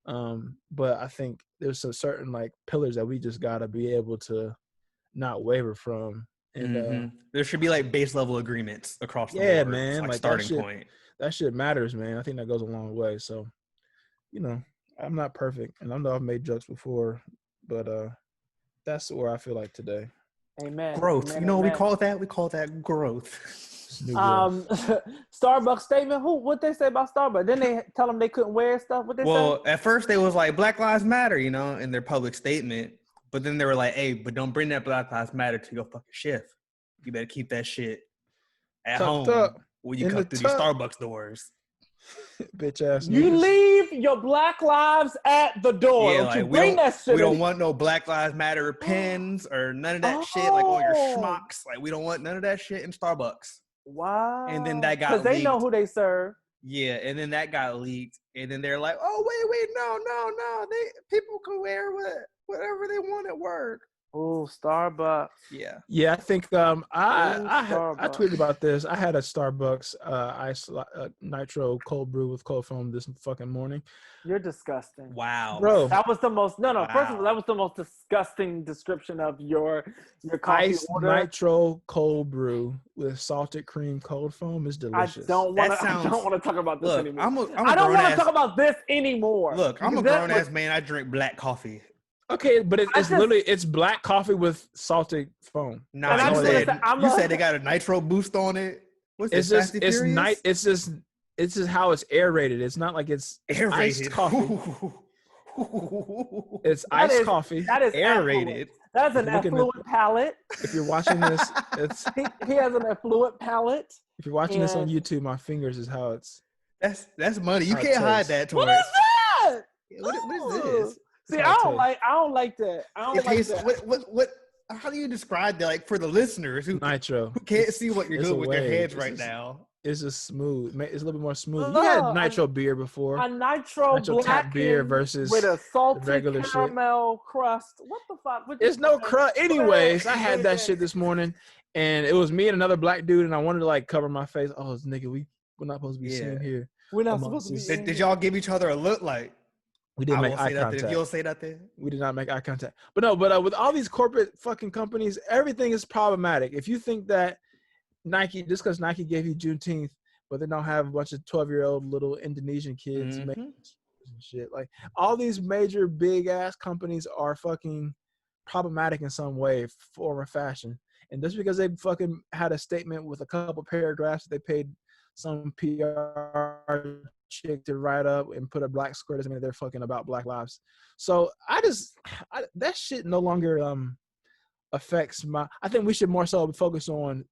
[SPEAKER 5] but I think there's some certain like pillars that we just gotta be able to not waver from, and
[SPEAKER 1] there should be like base level agreements across the board.
[SPEAKER 5] Man,
[SPEAKER 1] like starting point.
[SPEAKER 5] That shit matters, man. I think that goes a long way. So I'm not perfect, and I know I've made jokes before, but that's where I feel like today.
[SPEAKER 3] Amen.
[SPEAKER 1] Growth.
[SPEAKER 3] Amen,
[SPEAKER 1] we call that growth.
[SPEAKER 3] Starbucks statement. What they say about Starbucks? Then they tell them they couldn't wear stuff. What they say?
[SPEAKER 1] Well, at first they was like Black Lives Matter, in their public statement, but then they were like, "Hey, but don't bring that Black Lives Matter to your fucking shift. You better keep that shit at home when you come through these Starbucks doors."
[SPEAKER 5] Bitch ass.
[SPEAKER 3] You leave your Black Lives at the door.
[SPEAKER 1] Yeah,
[SPEAKER 3] don't you bring that shit.
[SPEAKER 1] We don't want no Black Lives Matter pins or none of that shit like on your schmucks. Like we don't want none of that shit in Starbucks.
[SPEAKER 3] Wow.
[SPEAKER 1] And then that got leaked.
[SPEAKER 3] Because they know who they serve.
[SPEAKER 1] Yeah, and then that got leaked, and then they're like, "Oh wait, no, people can wear whatever they want at work."
[SPEAKER 3] Oh, Starbucks.
[SPEAKER 5] Yeah. I think I tweeted about this. I had a Starbucks ice nitro cold brew with cold foam this fucking morning.
[SPEAKER 3] You're disgusting.
[SPEAKER 1] Wow,
[SPEAKER 3] bro. That was the most. No. Wow. First of all, that was the most disgusting description of your coffee
[SPEAKER 5] ice
[SPEAKER 3] order.
[SPEAKER 5] Nitro cold brew with salted cream cold foam is delicious.
[SPEAKER 3] I don't want to talk about this anymore.
[SPEAKER 1] I don't want to
[SPEAKER 3] talk about this anymore.
[SPEAKER 1] Look, I'm a grown ass man. I drink black coffee.
[SPEAKER 5] Okay, but it's black coffee with salted foam.
[SPEAKER 1] Nah, you said they got a nitro boost on it. What's this?
[SPEAKER 5] It's just how it's aerated. It's not like it's
[SPEAKER 1] aerated
[SPEAKER 5] iced coffee. It's iced coffee.
[SPEAKER 3] That is
[SPEAKER 1] aerated.
[SPEAKER 3] That's an affluent palate.
[SPEAKER 5] If you're watching this, it's
[SPEAKER 3] he has an affluent palate.
[SPEAKER 5] If you're watching this on YouTube, my fingers is how it's.
[SPEAKER 1] That's money. You can't hide that.
[SPEAKER 3] What is that?
[SPEAKER 1] What is this?
[SPEAKER 3] See, I don't like that. I don't like that.
[SPEAKER 1] What? How do you describe that? Like for the listeners who
[SPEAKER 5] nitro,
[SPEAKER 1] who can't see what you're doing with their heads right now.
[SPEAKER 5] It's just smooth. It's a little bit more smooth. You had nitro beer before.
[SPEAKER 3] A nitro black
[SPEAKER 5] beer versus
[SPEAKER 3] with a salty
[SPEAKER 5] regular
[SPEAKER 3] caramel crust. What the fuck?
[SPEAKER 5] There's no crust. Anyways, I had that shit this morning, and it was me and another black dude, and I wanted to like cover my face. Oh, nigga, we're not supposed to be sitting here.
[SPEAKER 3] We're not supposed to be.
[SPEAKER 1] Did y'all give each other a look like?
[SPEAKER 5] We didn't make eye contact.
[SPEAKER 1] If you don't say nothing,
[SPEAKER 5] we did not make eye contact. But no, with all these corporate fucking companies, everything is problematic. If you think that Nike, just because Nike gave you Juneteenth, but they don't have a bunch of 12-year-old little Indonesian kids making shit, like all these major big ass companies are fucking problematic in some way, form or fashion. And just because they fucking had a statement with a couple paragraphs that they paid some PR chick to write up and put a black square doesn't mean they're fucking about Black lives. So that shit no longer affects I think we should more so focus on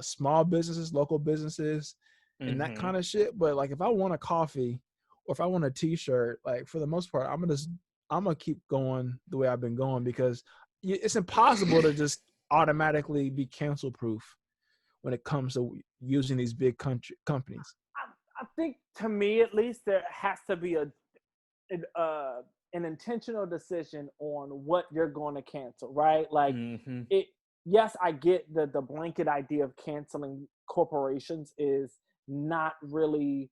[SPEAKER 5] small businesses, local businesses, and that kind of shit. But like if I want a coffee or if I want a t-shirt, like for the most part, I'm gonna keep going the way I've been going, because it's impossible to just automatically be cancel proof when it comes to using these big companies.
[SPEAKER 3] I think, to me at least, there has to be an intentional decision on what you're going to cancel, right? Like yes, I get the blanket idea of canceling corporations is not really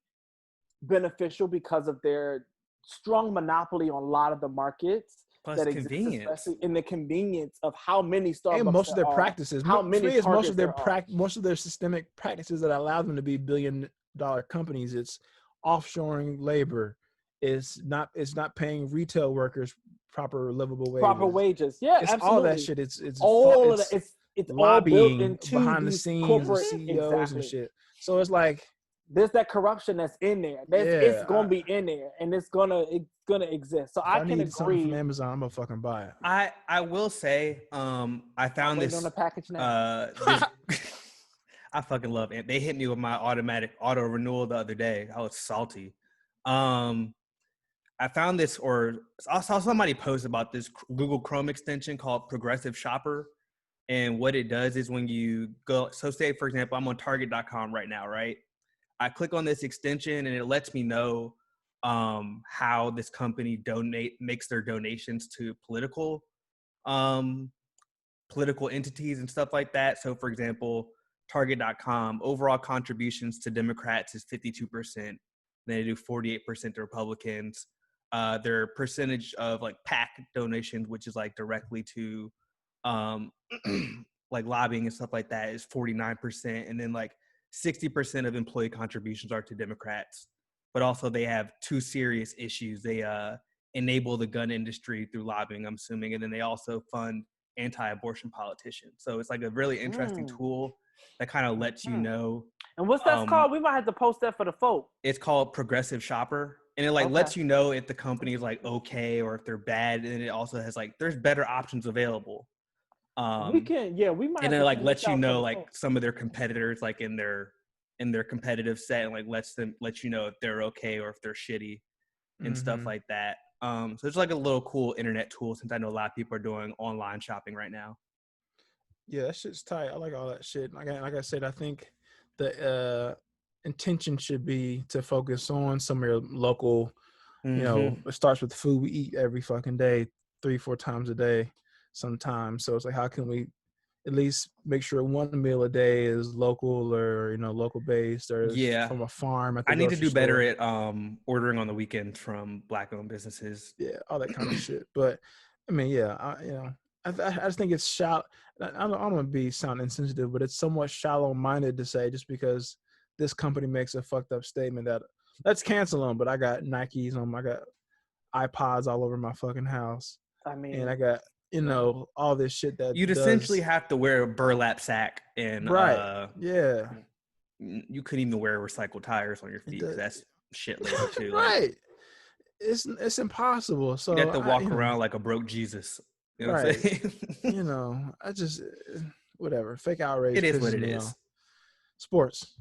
[SPEAKER 3] beneficial because of their strong monopoly on a lot of the markets.
[SPEAKER 1] Plus
[SPEAKER 3] that
[SPEAKER 1] convenience,
[SPEAKER 3] exist, especially in the convenience of how many Starbucks
[SPEAKER 5] and most of their practices.
[SPEAKER 3] How many
[SPEAKER 5] is most of their
[SPEAKER 3] most
[SPEAKER 5] of their systemic practices that allow them to be billion-dollar companies. It's offshoring labor. It's not paying retail workers proper livable wages.
[SPEAKER 3] Yeah,
[SPEAKER 5] it's
[SPEAKER 3] absolutely.
[SPEAKER 5] All that shit. It's
[SPEAKER 3] all of that. It's
[SPEAKER 5] lobbying
[SPEAKER 3] all built into
[SPEAKER 5] behind the scenes, the CEOs and shit. So it's like
[SPEAKER 3] there's that corruption that's in there. It's gonna be in there, and it's gonna exist. So I can agree.
[SPEAKER 5] Something from Amazon, I'm gonna fucking buy it.
[SPEAKER 1] I will say, I found this
[SPEAKER 3] on the package now.
[SPEAKER 1] I fucking love it. They hit me with my automatic auto renewal the other day. I was salty. I found this, or I saw somebody post about this Google Chrome extension called Progressive Shopper. And what it does is when you go, so say, for example, I'm on Target.com right now, right? I click on this extension and it lets me know how this company makes their donations to political entities and stuff like that. So, for example, Target.com, overall contributions to Democrats is 52%. Then they do 48% to Republicans. Their percentage of like PAC donations, which is like directly to like lobbying and stuff like that, is 49%. And then like 60% of employee contributions are to Democrats. But also they have two serious issues. They enable the gun industry through lobbying, I'm assuming. And then they also fund anti-abortion politicians. So it's like a really interesting tool that kind of lets you know.
[SPEAKER 3] And what's that called? We might have to post that for the folk.
[SPEAKER 1] It's called Progressive Shopper. And it like lets you know if the company is like okay or if they're bad. And it also has like, there's better options available.
[SPEAKER 3] We might.
[SPEAKER 1] And then like lets you know like some of their competitors like in their competitive set, and like lets you know if they're okay or if they're shitty and stuff like that. So it's like a little cool internet tool, since I know a lot of people are doing online shopping right now.
[SPEAKER 5] Yeah, that shit's tight. I like all that shit. Like I said, I think the intention should be to focus on some of your local, you know, it starts with the food we eat every fucking day, 3-4 times a day sometimes. So it's like, how can we at least make sure one meal a day is local, or, you know, local based, or from a farm.
[SPEAKER 1] I need to do better at ordering on the weekends from Black owned businesses.
[SPEAKER 5] Yeah, all that kind of shit. But I mean, I just think it's shallow. I don't want to sound insensitive, but it's somewhat shallow-minded to say just because this company makes a fucked up statement that let's cancel them. But I got Nikes on, I got iPods all over my fucking house.
[SPEAKER 3] I mean,
[SPEAKER 5] and I got, you know, all this shit that
[SPEAKER 1] you'd essentially have to wear a burlap sack and you couldn't even wear recycled tires on your feet because that's shit labor too.
[SPEAKER 5] Right. It's impossible. So
[SPEAKER 1] you have to walk around like a broke Jesus. You know what I'm saying?
[SPEAKER 5] You know, I just whatever. Fake outrage.
[SPEAKER 1] It is what it is.
[SPEAKER 5] Sports.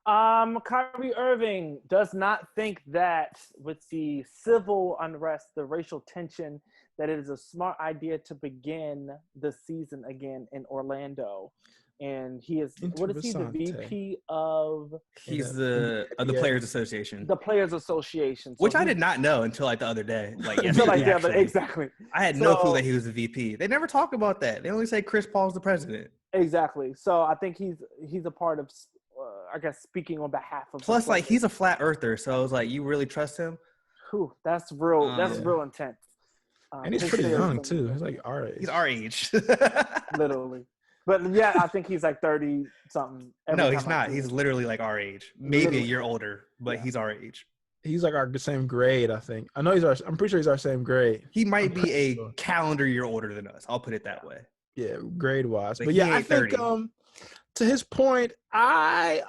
[SPEAKER 3] Kyrie Irving does not think that with the civil unrest, the racial tension, that it is a smart idea to begin the season again in Orlando. And he is, what is he, the VP of?
[SPEAKER 1] He's the Players Association.
[SPEAKER 3] The Players Association. So
[SPEAKER 1] which I did not know until like the other day. Like
[SPEAKER 3] until like
[SPEAKER 1] yesterday,
[SPEAKER 3] but exactly.
[SPEAKER 1] I had no clue that he was the VP. They never talk about that. They only say Chris Paul's the president.
[SPEAKER 3] Exactly. So I think he's a part of, I guess, speaking on behalf of.
[SPEAKER 1] Plus, like, he's a flat earther, so I was like, you really trust him?
[SPEAKER 3] Whew, that's real. That's real intense.
[SPEAKER 5] And he's pretty young too. He's like our age.
[SPEAKER 1] He's our age.
[SPEAKER 3] Literally. But yeah, I think he's like 30 something.
[SPEAKER 1] No, he's not. He's literally like our age. Maybe a year older, but he's our age.
[SPEAKER 5] He's like our same grade, I think. I know I'm pretty sure he's our same grade.
[SPEAKER 1] He might be a calendar year older than us. I'll put it that way.
[SPEAKER 5] Yeah, grade wise. But yeah, I think to his point, I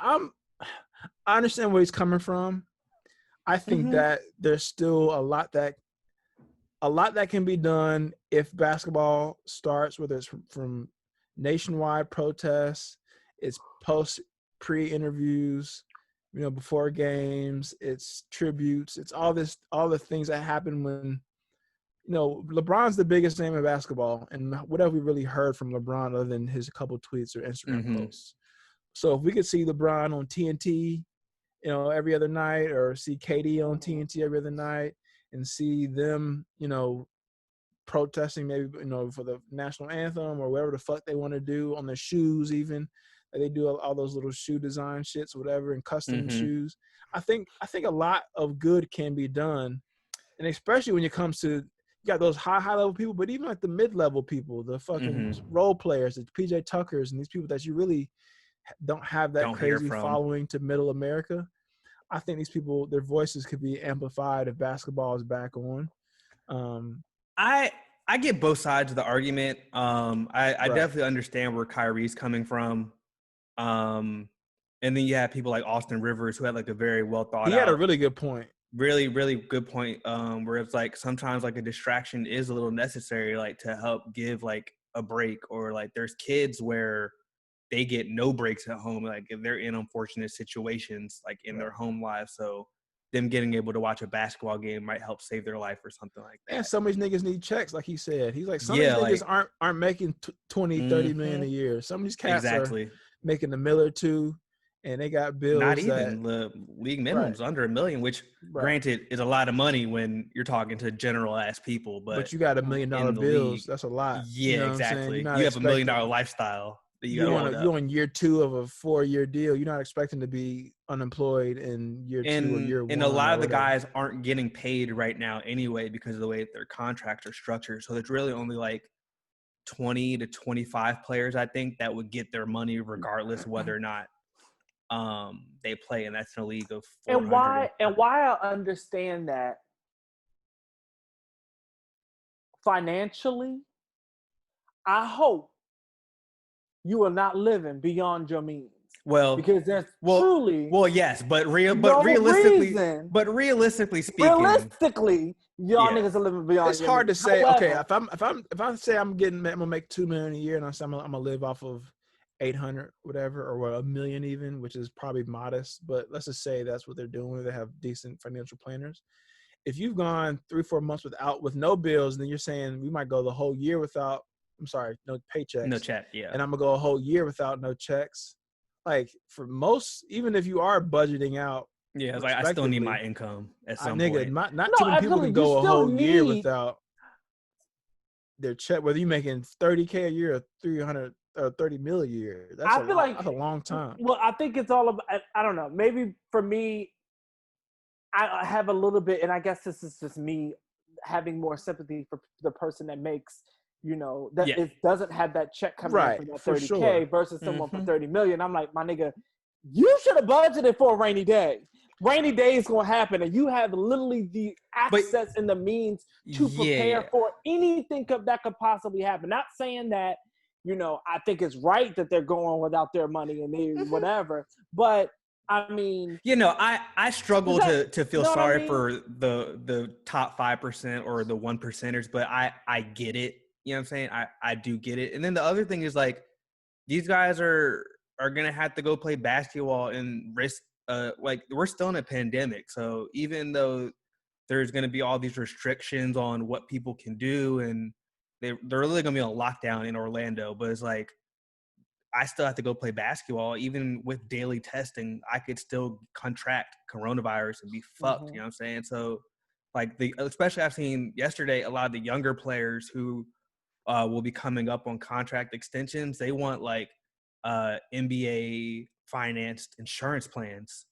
[SPEAKER 5] understand where he's coming from. I think that there's still a lot that can be done if basketball starts, whether it's from nationwide protests, it's pre-interviews, before games, it's tributes, it's all the things that happen when, LeBron's the biggest name in basketball, and what have we really heard from LeBron other than his couple tweets or Instagram posts? So if we could see LeBron on TNT, every other night, or see KD on TNT every other night, and see them, protesting maybe, for the national anthem or whatever the fuck they want to do on their shoes, even they do all those little shoe design shits, whatever, and custom shoes. I think a lot of good can be done, and especially when it comes to, you got those high level people, but even like the mid level people, the fucking role players, the PJ Tuckers, and these people that you really don't have that crazy following to middle America. I think these people, their voices could be amplified if basketball is back on.
[SPEAKER 1] I get both sides of the argument. I definitely understand where Kyrie's coming from. And then you have people like Austin Rivers, who had like a very well thought out.
[SPEAKER 5] He had a really good point.
[SPEAKER 1] Really, really good point. Where it's like sometimes like a distraction is a little necessary, like to help give like a break, or like there's kids where they get no breaks at home, like if they're in unfortunate situations like in their home lives. So them getting able to watch a basketball game might help save their life or something like that.
[SPEAKER 5] And some of these niggas need checks, like he said. He's like, some of these niggas aren't making 20, 30 million a year. Some of these cats are making $1 million or $2 million, and they got bills.
[SPEAKER 1] Not even the league minimum's under $1 million, which granted is a lot of money when you're talking to general ass people. But
[SPEAKER 5] you got $1 million bills. League, that's a lot.
[SPEAKER 1] Yeah, exactly. You have $1 million lifestyle.
[SPEAKER 5] You're on year 2 of a 4-year deal. You're not expecting to be unemployed in year 2 or year 1.
[SPEAKER 1] And a lot of the guys aren't getting paid right now anyway because of the way that their contracts are structured. So there's really only like 20 to 25 players, I think, that would get their money regardless of whether or not they play. And that's in a league of 400.
[SPEAKER 3] And why I understand that financially, I hope you are not living beyond your means.
[SPEAKER 1] Well,
[SPEAKER 3] because there's truly
[SPEAKER 1] yes, but realistically speaking,
[SPEAKER 3] y'all niggas are living beyond.
[SPEAKER 5] It's hard to say. However, okay, if I say I'm gonna make $2 million a year, and I say I'm gonna live off of 800, whatever, or $1 million even, which is probably modest. But let's just say that's what they're doing. They have decent financial planners. If you've gone 3-4 months with no bills, then you're saying we might go the whole year without. I'm sorry, no paychecks.
[SPEAKER 1] No check, yeah.
[SPEAKER 5] And I'm going to go a whole year without no checks. Like, for most, even if you are budgeting out.
[SPEAKER 1] Yeah, like I still need my income at some point.
[SPEAKER 5] Not too many people can go a whole year without their check, whether you're making $30K a year or 300 or 30 mil a year. That's a long time.
[SPEAKER 3] Well, I think it's all about, I don't know, maybe for me, I have a little bit, and I guess this is just me having more sympathy for the person that makes, it doesn't have that check coming in for that 30K versus someone for 30 million. I'm like, my nigga, you should have budgeted for a rainy day. Rainy day is going to happen, and you have literally the access and the means to prepare for anything that could possibly happen. Not saying that, I think it's right that they're going without their money and they whatever, but I mean,
[SPEAKER 1] I struggle to feel sorry for the top 5% or the 1%ers, but I get it. You know what I'm saying? I do get it. And then the other thing is like, these guys are are gonna have to go play basketball and risk. Like we're still in a pandemic, so even though there's gonna be all these restrictions on what people can do, and they're really gonna be on lockdown in Orlando, but it's like I still have to go play basketball. Even with daily testing, I could still contract coronavirus and be fucked. You know what I'm saying? So, like especially I've seen yesterday a lot of the younger players who will be coming up on contract extensions. They want like NBA financed insurance plans,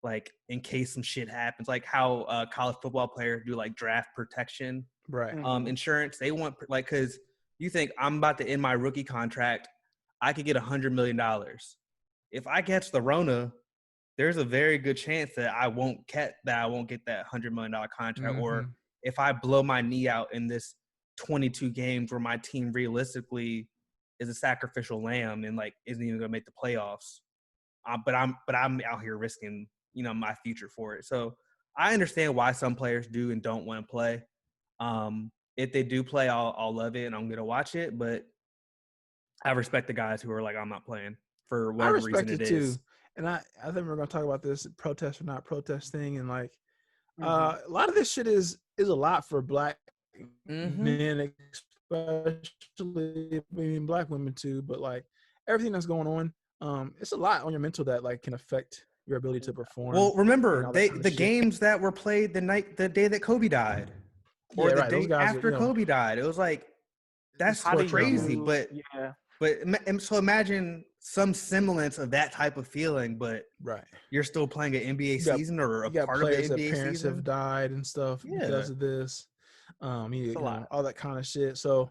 [SPEAKER 1] like in case some shit happens, like how college football players do like draft protection insurance. They want like, because you think I'm about to end my rookie contract, I could get $100 million. If I catch the Rona, there's a very good chance that I won't get that $100 million contract. Or if I blow my knee out in this 22 games where my team realistically is a sacrificial lamb and like isn't even gonna make the playoffs, but I'm out here risking my future for it. So I understand why some players do and don't want to play. If they do play, I'll love it and I'm gonna watch it. But I respect the guys who are like, I'm not playing for whatever reason it is.
[SPEAKER 5] Too. And I think we're gonna talk about this protest or not protest thing, and like a lot of this shit is a lot for Black men, especially Black women too. But like everything that's going on, it's a lot on your mental that like can affect your ability to perform.
[SPEAKER 1] Well, remember the games that were played the day that Kobe died, or the day after Kobe died. It was like that's crazy, but so imagine some semblance of that type of feeling, but you're still playing an NBA season or a part of the NBA season.
[SPEAKER 5] Parents have died and stuff because of this. All that kind of shit. So,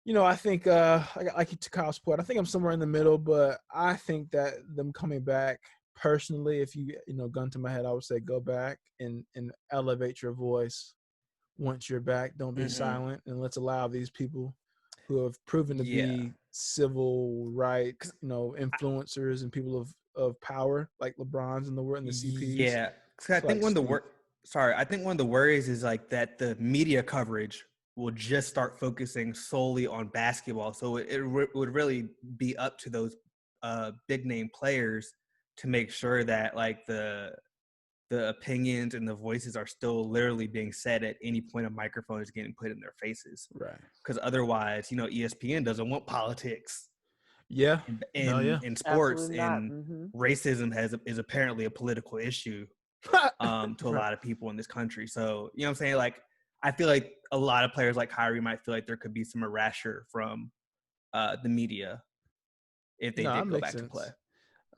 [SPEAKER 5] I think like to Kyle's point, I think I'm somewhere in the middle, but I think that them coming back personally, if you gun to my head, I would say go back and elevate your voice once you're back. Don't be silent, and let's allow these people who have proven to be civil rights, influencers and people of power, like LeBron's in the world and the CPs.
[SPEAKER 1] Yeah, I think one of the worries is like that the media coverage will just start focusing solely on basketball. So it would really be up to those big name players to make sure that like the opinions and the voices are still literally being said at any point a microphone is getting put in their faces.
[SPEAKER 5] Right.
[SPEAKER 1] Because otherwise, ESPN doesn't want politics.
[SPEAKER 5] Yeah.
[SPEAKER 1] In sports, and racism is apparently a political issue to a lot of people in this country. So, you know what I'm saying? Like, I feel like a lot of players like Kyrie might feel like there could be some erasure from the media if they did go back to play.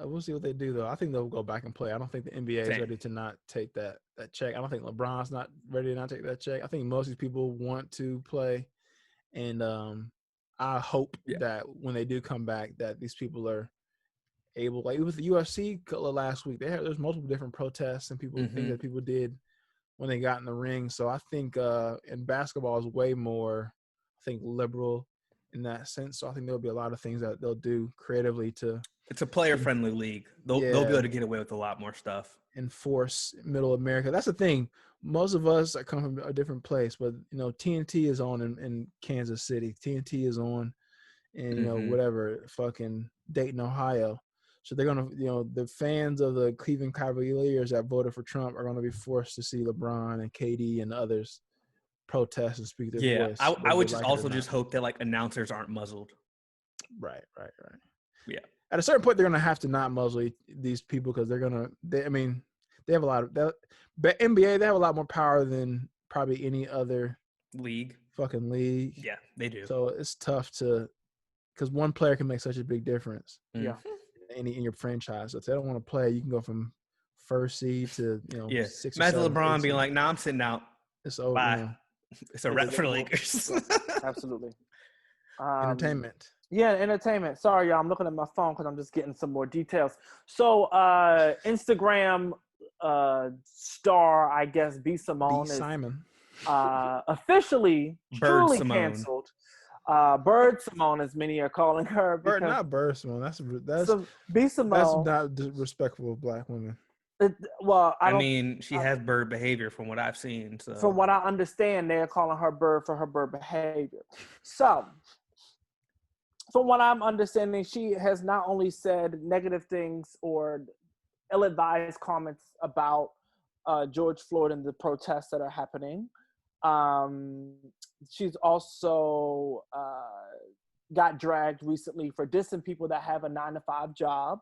[SPEAKER 5] We'll see what they do, though. I think they'll go back and play. I don't think the NBA is ready to not take that check. I don't think LeBron's not ready to not take that check. I think most of these people want to play, and I hope that when they do come back, that these people are able. Like with the UFC last week, there's multiple different protests and people think that people did when they got in the ring. So I think in basketball is way more, liberal in that sense. So I think there'll be a lot of things that they'll do creatively to.
[SPEAKER 1] It's a player-friendly league. They'll be able to get away with a lot more stuff.
[SPEAKER 5] Enforce Middle America. That's the thing. Most of us are come from a different place, but TNT is on in Kansas City. TNT is on in whatever fucking Dayton, Ohio. So they're gonna, the fans of the Cleveland Cavaliers that voted for Trump are gonna be forced to see LeBron and KD and others protest and speak their voice.
[SPEAKER 1] I would just hope that like announcers aren't muzzled.
[SPEAKER 5] Right.
[SPEAKER 1] Yeah.
[SPEAKER 5] At a certain point, they're gonna have to not muzzle these people because they have a lot of that. But NBA, they have a lot more power than probably any other league.
[SPEAKER 1] Yeah, they do.
[SPEAKER 5] So it's tough because one player can make such a big difference.
[SPEAKER 3] Yeah.
[SPEAKER 5] In your franchise. So if they don't want to play, you can go from first seed to 6.
[SPEAKER 1] Imagine LeBron being like, "Nah, I'm sitting out.
[SPEAKER 5] It's over.
[SPEAKER 1] Bye." It's a wrap for the Lakers.
[SPEAKER 3] Absolutely.
[SPEAKER 5] Entertainment.
[SPEAKER 3] Yeah, entertainment. Sorry, y'all. I'm looking at my phone because I'm just getting some more details. So, Instagram star, I guess, B. Simone is officially truly canceled. Bird Simone, as many are calling her.
[SPEAKER 5] Not Bird Simone. That's
[SPEAKER 3] B. Simone.
[SPEAKER 5] That's not disrespectful of Black women.
[SPEAKER 1] She has bird behavior from what I've seen. So
[SPEAKER 3] from what I understand, they're calling her bird for her bird behavior. So from what I'm understanding, she has not only said negative things or ill-advised comments about George Floyd and the protests that are happening. She's also got dragged recently for dissing people that have a 9-to-5 job.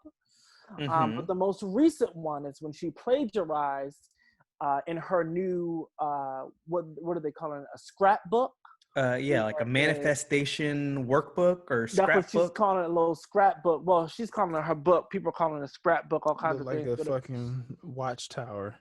[SPEAKER 3] But the most recent one is when she plagiarized in her new, what do they call it? A scrapbook?
[SPEAKER 1] Like a manifestation workbook or scrapbook.
[SPEAKER 3] That's what she's calling it, a little scrapbook. Well, she's calling it her book. People are calling it a scrapbook, all kinds of things.
[SPEAKER 5] Like a fucking watchtower.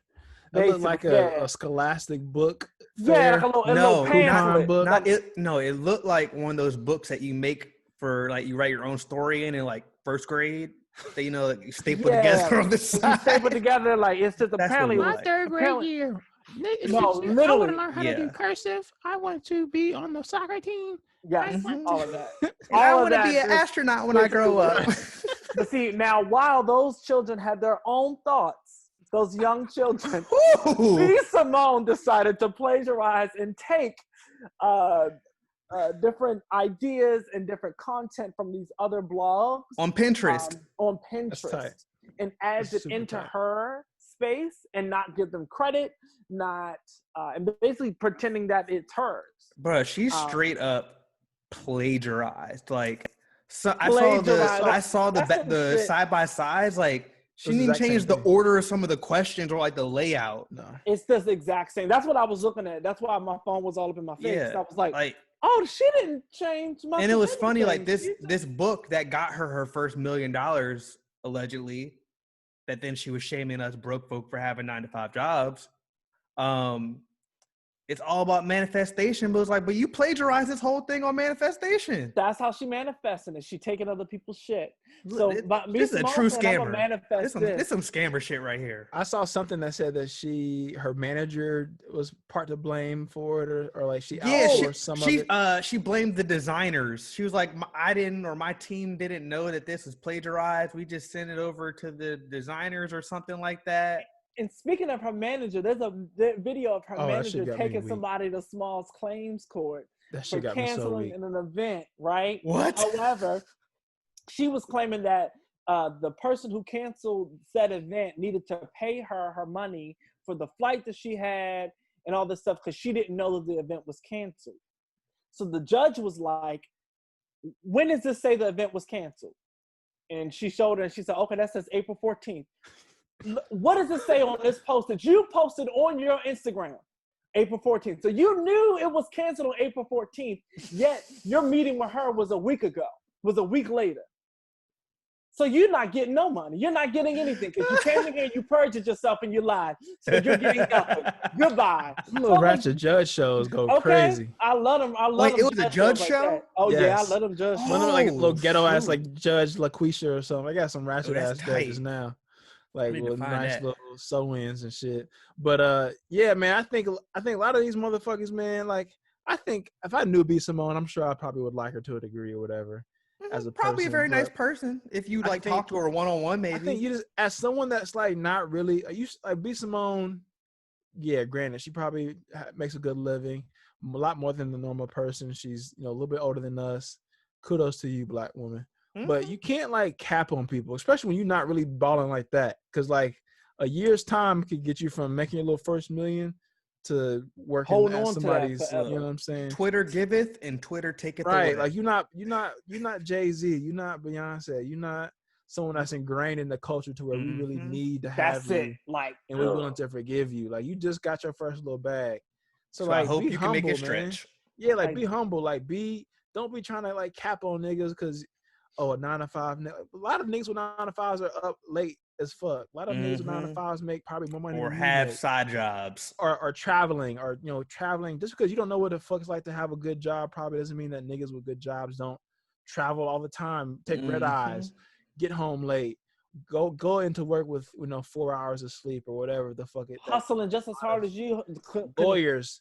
[SPEAKER 5] It looked like a scholastic book.
[SPEAKER 3] Yeah, like a little pamphlet.
[SPEAKER 5] Book.
[SPEAKER 1] It looked like one of those books that you make for, like, you write your own story in like first grade. That, you know, like, you staple together on the side.
[SPEAKER 3] You staple together, like, it's just apparently
[SPEAKER 5] my third grade year.
[SPEAKER 3] No, literally.
[SPEAKER 5] I want to learn how to do cursive. I want to be on the soccer team.
[SPEAKER 3] Yes, all of that.
[SPEAKER 1] I want to be an astronaut when I grow up.
[SPEAKER 3] But see, now, while those children had their own thoughts, those young children, B. Simone decided to plagiarize and take different ideas and different content from these other blogs
[SPEAKER 1] on Pinterest.
[SPEAKER 3] And adds it into her space and not give them credit, and basically pretending that it's hers.
[SPEAKER 1] Bro, she's straight up plagiarized. Like, so I saw the side by sides. Like, she didn't even change the order of some of the questions or like the layout.
[SPEAKER 5] No,
[SPEAKER 3] it's just the exact same. That's what I was looking at. That's why my phone was all up in my face.
[SPEAKER 1] Yeah,
[SPEAKER 3] I was like, oh, she didn't change much.
[SPEAKER 1] And it was funny, like this book that got her first $1 million allegedly, that then she was shaming us broke folk for having 9-to-5 jobs. It's all about manifestation, but it's like, but you plagiarized this whole thing on manifestation.
[SPEAKER 3] That's how she manifesting it. She taking other people's shit. So
[SPEAKER 1] this is a true scammer. This some scammer shit right here.
[SPEAKER 5] I saw something that said that her manager was part to blame for it, or like she blamed the designers. She was like, my team didn't know that this was plagiarized. We just sent it over to the designers or something like that.
[SPEAKER 3] And speaking of her manager, there's a video of her manager taking somebody to Smalls Claims Court for canceling an event, right?
[SPEAKER 1] What?
[SPEAKER 3] However, she was claiming that the person who canceled said event needed to pay her money for the flight that she had and all this stuff because she didn't know that the event was canceled. So the judge was like, when does this say the event was canceled? And she showed her and she said, okay, that says April 14th. What does it say on this post that you posted on your Instagram? April 14th. So you knew it was canceled on April 14th, yet your meeting with her was a week later. So you're not getting no money. You're not getting anything because you came in here, you perjured yourself, and you lied. So you're getting nothing. Goodbye.
[SPEAKER 5] Little ratchet judge shows go crazy.
[SPEAKER 3] I love them.
[SPEAKER 1] Wait, it was a judge show?
[SPEAKER 3] Like oh, yes. Yeah, I let them judge.
[SPEAKER 5] One of them, like, little ghetto-ass, like, Judge LaQuisha or something. I got some ratchet-ass judges now. Like with nice little sew-ins and shit. But yeah, man, I think a lot of these motherfuckers, man, like, I think if I knew B. Simone, I'm sure I probably would like her to a degree or whatever. As a
[SPEAKER 1] probably
[SPEAKER 5] person,
[SPEAKER 1] a very nice person if you like talk to her one-on-one, maybe.
[SPEAKER 5] I think you just, as someone that's like not really, like B. Simone, yeah, granted, she probably makes a good living, a lot more than the normal person. She's, a little bit older than us. Kudos to you, Black woman. But you can't like cap on people, especially when you're not really balling like that. Because like a year's time could get you from making your little first million to working at somebody's. You know what I'm saying?
[SPEAKER 1] Twitter giveth and Twitter taketh away.
[SPEAKER 5] Right, like you're not Jay-Z, you're not Beyonce, you're not someone that's ingrained in the culture to where we really need to have you.
[SPEAKER 3] Like,
[SPEAKER 5] and we're willing to forgive you. Like you just got your first little bag. So
[SPEAKER 1] like,
[SPEAKER 5] I hope
[SPEAKER 1] you
[SPEAKER 5] can
[SPEAKER 1] humble,
[SPEAKER 5] make it
[SPEAKER 1] stretch.
[SPEAKER 5] Man. Yeah, like be humble. Like don't be trying to like cap on niggas because. Oh, a 9-to-5. A lot of niggas with 9-to-5s are up late as fuck. A lot of niggas with 9-to-5s make probably more money
[SPEAKER 1] or
[SPEAKER 5] than
[SPEAKER 1] have
[SPEAKER 5] make.
[SPEAKER 1] Side jobs
[SPEAKER 5] or traveling or traveling. Just because you don't know what the fuck it's like to have a good job probably doesn't mean that niggas with good jobs don't travel all the time, take red eyes, get home late, go into work with 4 hours of sleep or whatever the fuck it.
[SPEAKER 3] Hustling just as hard as you.
[SPEAKER 5] Lawyers.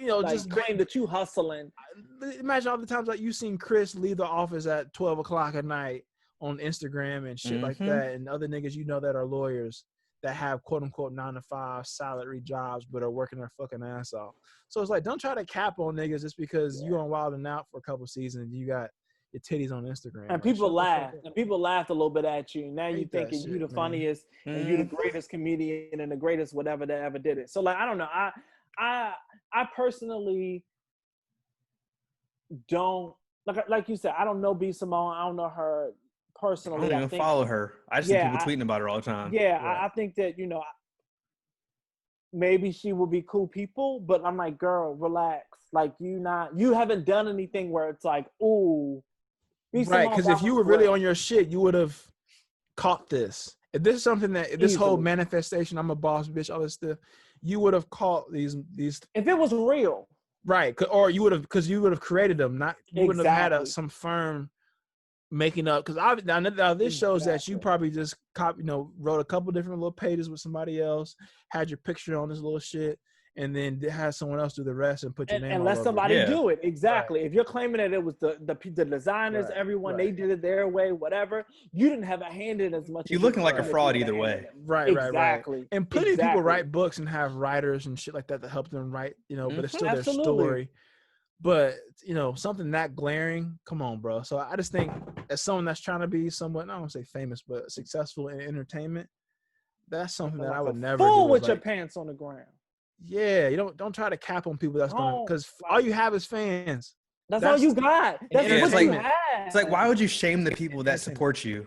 [SPEAKER 3] Like,
[SPEAKER 5] just
[SPEAKER 3] claim that you hustling.
[SPEAKER 5] Imagine all the times like you seen Chris leave the office at 12 o'clock at night on Instagram and shit like that, and other niggas that are lawyers that have quote unquote 9-to-5 salary jobs but are working their fucking ass off. So it's like, don't try to cap on niggas just because you on Wild 'N Out for a couple seasons. You got your titties on Instagram.
[SPEAKER 3] And people laughed. And people laughed a little bit at you. Now you thinking you the funniest and you the greatest comedian and the greatest whatever that ever did it. So like I don't know. I personally don't like you said, I don't know B. Simone. I don't know her personally.
[SPEAKER 1] I don't even follow her. I just see people tweeting about her all the time.
[SPEAKER 3] Yeah, I think that, you know, maybe she will be cool people, but I'm like, girl, relax. Like you haven't done anything where it's like, ooh.
[SPEAKER 5] Right, because if you were really on your shit, you would have caught this. If this is something that this whole manifestation, I'm a boss bitch, all this stuff, you would have caught these.
[SPEAKER 3] If it was real.
[SPEAKER 5] Right, or you would have, because you would have created them, not you wouldn't have had some firm making up. Because now this shows that you probably just wrote a couple different little pages with somebody else, had your picture on this little shit, and then had someone else do the rest and put your name.
[SPEAKER 3] And let somebody do it. Exactly. Right. If you're claiming that it was the designers, everyone they did it their way, whatever, you didn't have a hand in as much.
[SPEAKER 1] You're looking like a fraud either way.
[SPEAKER 5] Right. Exactly. Right. And plenty of people write books and have writers and shit like that help them write. But it's still their story. But something that glaring, come on, bro. So I just think as someone that's trying to be somewhat, I don't want to say famous, but successful in entertainment, that's something that I would never do.
[SPEAKER 3] With your pants on the ground.
[SPEAKER 5] Yeah, you don't try to cap on people because all you have is fans.
[SPEAKER 3] That's all you got. That's what you have.
[SPEAKER 1] It's like, why would you shame the people that support you?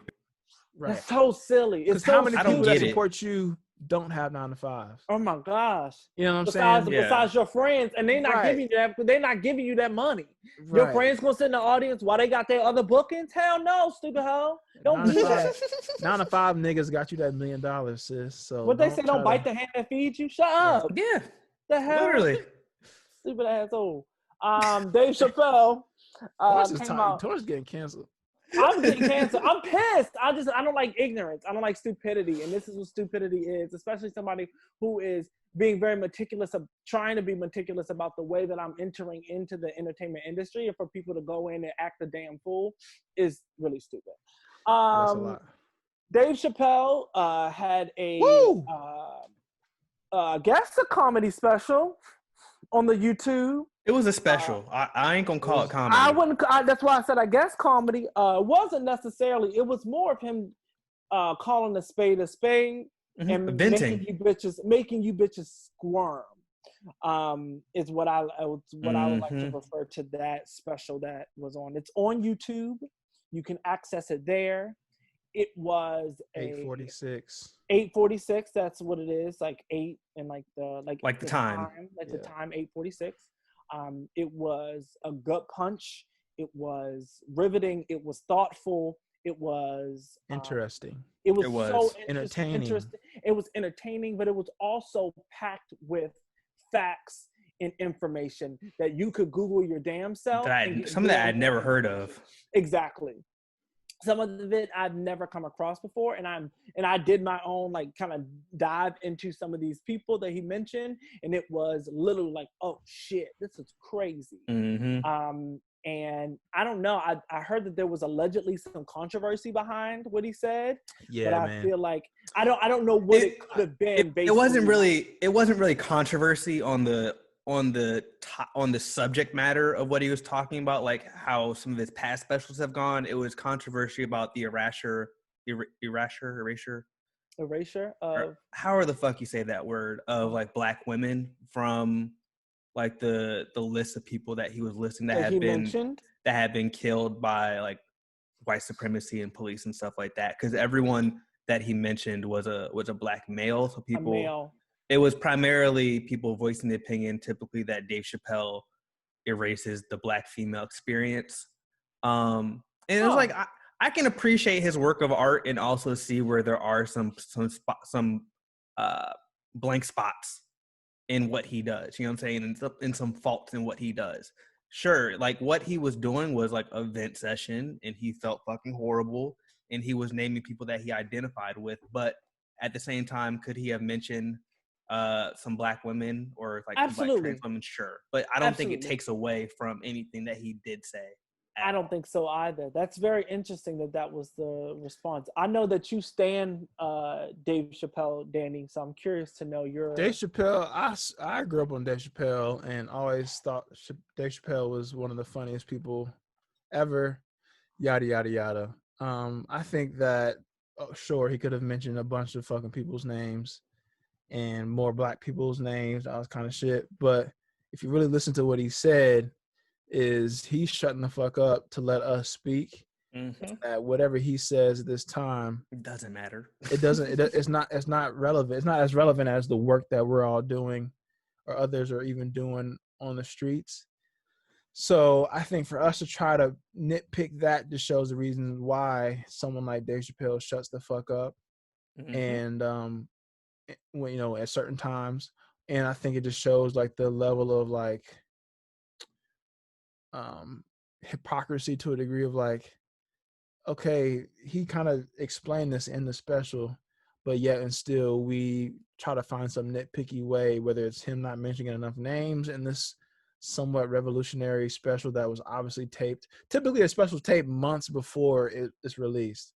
[SPEAKER 3] Right. That's so silly.
[SPEAKER 5] Because how many people that support you don't have 9 to 5s?
[SPEAKER 3] Oh my gosh!
[SPEAKER 5] You know what I'm saying?
[SPEAKER 3] Besides your friends, and they're not giving you that. They're not giving you that money. Right. Your friends gonna sit in the audience while they got their other bookings? Hell no, stupid hoe! Don't do that.
[SPEAKER 5] 9 to 5 niggas got you that $1 million, sis. So
[SPEAKER 3] what they say? Don't bite the hand that feeds you. Shut up.
[SPEAKER 1] Yeah.
[SPEAKER 3] The hell?
[SPEAKER 1] Literally.
[SPEAKER 3] Stupid asshole. Dave Chappelle came out.
[SPEAKER 5] Torrance getting canceled.
[SPEAKER 3] I'm getting canceled. I'm pissed. I don't like ignorance. I don't like stupidity. And this is what stupidity is, especially somebody who is being very meticulous, trying to be meticulous about the way that I'm entering into the entertainment industry. And for people to go in and act a damn fool is really stupid.
[SPEAKER 5] That's a lot.
[SPEAKER 3] Dave Chappelle had a guess a comedy special on the YouTube.
[SPEAKER 1] It was a special. I ain't gonna call it comedy.
[SPEAKER 3] I wouldn't. That's why I said I guess comedy. Wasn't necessarily. It was more of him calling a spade and
[SPEAKER 1] venting.
[SPEAKER 3] making you bitches squirm. Is what I would like to refer to that special that was on. It's on YouTube. You can access it there. It was
[SPEAKER 5] 8:46.
[SPEAKER 3] 8:46. That's what it is. Like 8 and like the
[SPEAKER 1] time.
[SPEAKER 3] The time 8:46. It was a gut punch. It was riveting. It was thoughtful. It was
[SPEAKER 5] interesting.
[SPEAKER 3] It was so
[SPEAKER 5] entertaining.
[SPEAKER 3] It was entertaining, but it was also packed with facts and information that you could Google your damn self.
[SPEAKER 1] Some of that I'd never heard of.
[SPEAKER 3] Exactly. Some of it I've never come across before, and I did my own kind of dive into some of these people that he mentioned, and it was literally like, oh shit, this is crazy. And I don't know, I heard that there was allegedly some controversy behind what he said. Yeah, but I feel like I don't know what it could have been.
[SPEAKER 1] It wasn't really controversy on the subject matter of what he was talking about, like how some of his past specials have gone. It was controversy about the erasure
[SPEAKER 3] of
[SPEAKER 1] however the fuck you say that word, of like black women from like the list of people that he was listing that had been killed by like white supremacy and police and stuff like that. Because everyone that he mentioned was a black male, so people. It was primarily people voicing the opinion, typically, that Dave Chappelle erases the black female experience. And it was like, I can appreciate his work of art and also see where there are some blank spots in what he does. You know what I'm saying? And some faults in what he does. Sure, like what he was doing was like a vent session, and he felt fucking horrible, and he was naming people that he identified with. But at the same time, could he have mentioned some black women or like black trans women? Sure, but I don't think it takes away from anything that he did say.
[SPEAKER 3] I don't think so either. That's very interesting that was the response. I know that you stand Dave Chappelle, Danny, so I'm curious to know your...
[SPEAKER 5] Dave Chappelle, I grew up on Dave Chappelle and always thought Dave Chappelle was one of the funniest people ever. yada yada yada. I think that sure he could have mentioned a bunch of fucking people's names and more black people's names, all this kind of shit. But if you really listen to what he said, is he's shutting the fuck up to let us speak. That whatever he says at this time,
[SPEAKER 1] it doesn't matter.
[SPEAKER 5] It's not relevant. It's not as relevant as the work that we're all doing, or others are even doing on the streets. So I think for us to try to nitpick that just shows the reasons why someone like Dave Chappelle shuts the fuck up, and when, you know, at certain times, and I think it just shows like the level of like hypocrisy to a degree of like, okay, he kind of explained this in the special, but yet and still we try to find some nitpicky way, whether it's him not mentioning enough names in this somewhat revolutionary special that was obviously taped. Typically a special taped months before it's released.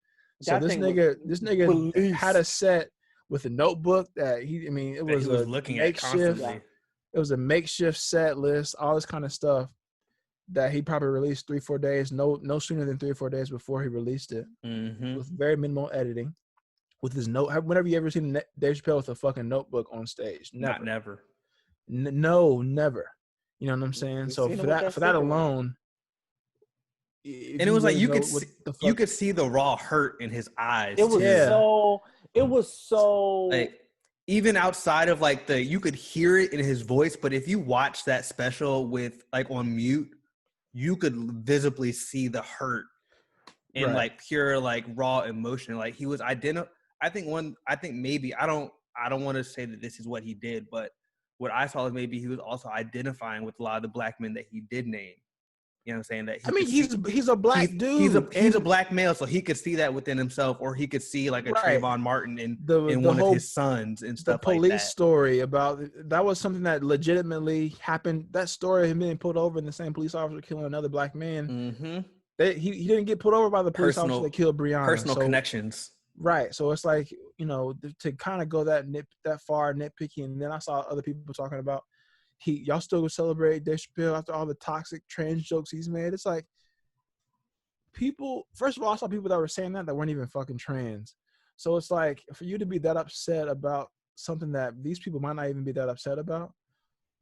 [SPEAKER 5] So this nigga had a set with a notebook that it was a
[SPEAKER 1] looking
[SPEAKER 5] makeshift.
[SPEAKER 1] At constantly.
[SPEAKER 5] It was a makeshift set list, all this kind of stuff that he probably released 3-4 days, no sooner than 3 or 4 days before he released it, with very minimal editing, with his note. Whenever you ever seen Dave Chappelle with a fucking notebook on stage? Never.
[SPEAKER 1] Never.
[SPEAKER 5] No, never. You know what I'm saying? So for that alone,
[SPEAKER 1] and it was like you could see the raw hurt in his eyes.
[SPEAKER 3] It was so
[SPEAKER 1] like, even outside of like you could hear it in his voice, but if you watch that special with like on mute, you could visibly see the hurt and like pure like raw emotion. Like he was I think maybe I don't want to say that this is what he did, but what I saw is maybe he was also identifying with a lot of the black men that he did name. You know what I'm saying? That
[SPEAKER 5] he's a black dude.
[SPEAKER 1] He's a black male, so he could see that within himself, or he could see like a Trayvon Martin in one of his sons and stuff like that.
[SPEAKER 5] The police story about that was something that legitimately happened. That story of him being pulled over and the same police officer killing another black man. He didn't get pulled over by the police officer that killed Breonna.
[SPEAKER 1] Personal connections.
[SPEAKER 5] Right. So it's like, you know, to kind of go that far nitpicky, and then I saw other people talking about y'all still gonna celebrate Dave Chappelle after all the toxic trans jokes he's made. It's like first of all, I saw people that were saying that weren't even fucking trans. So it's like for you to be that upset about something that these people might not even be that upset about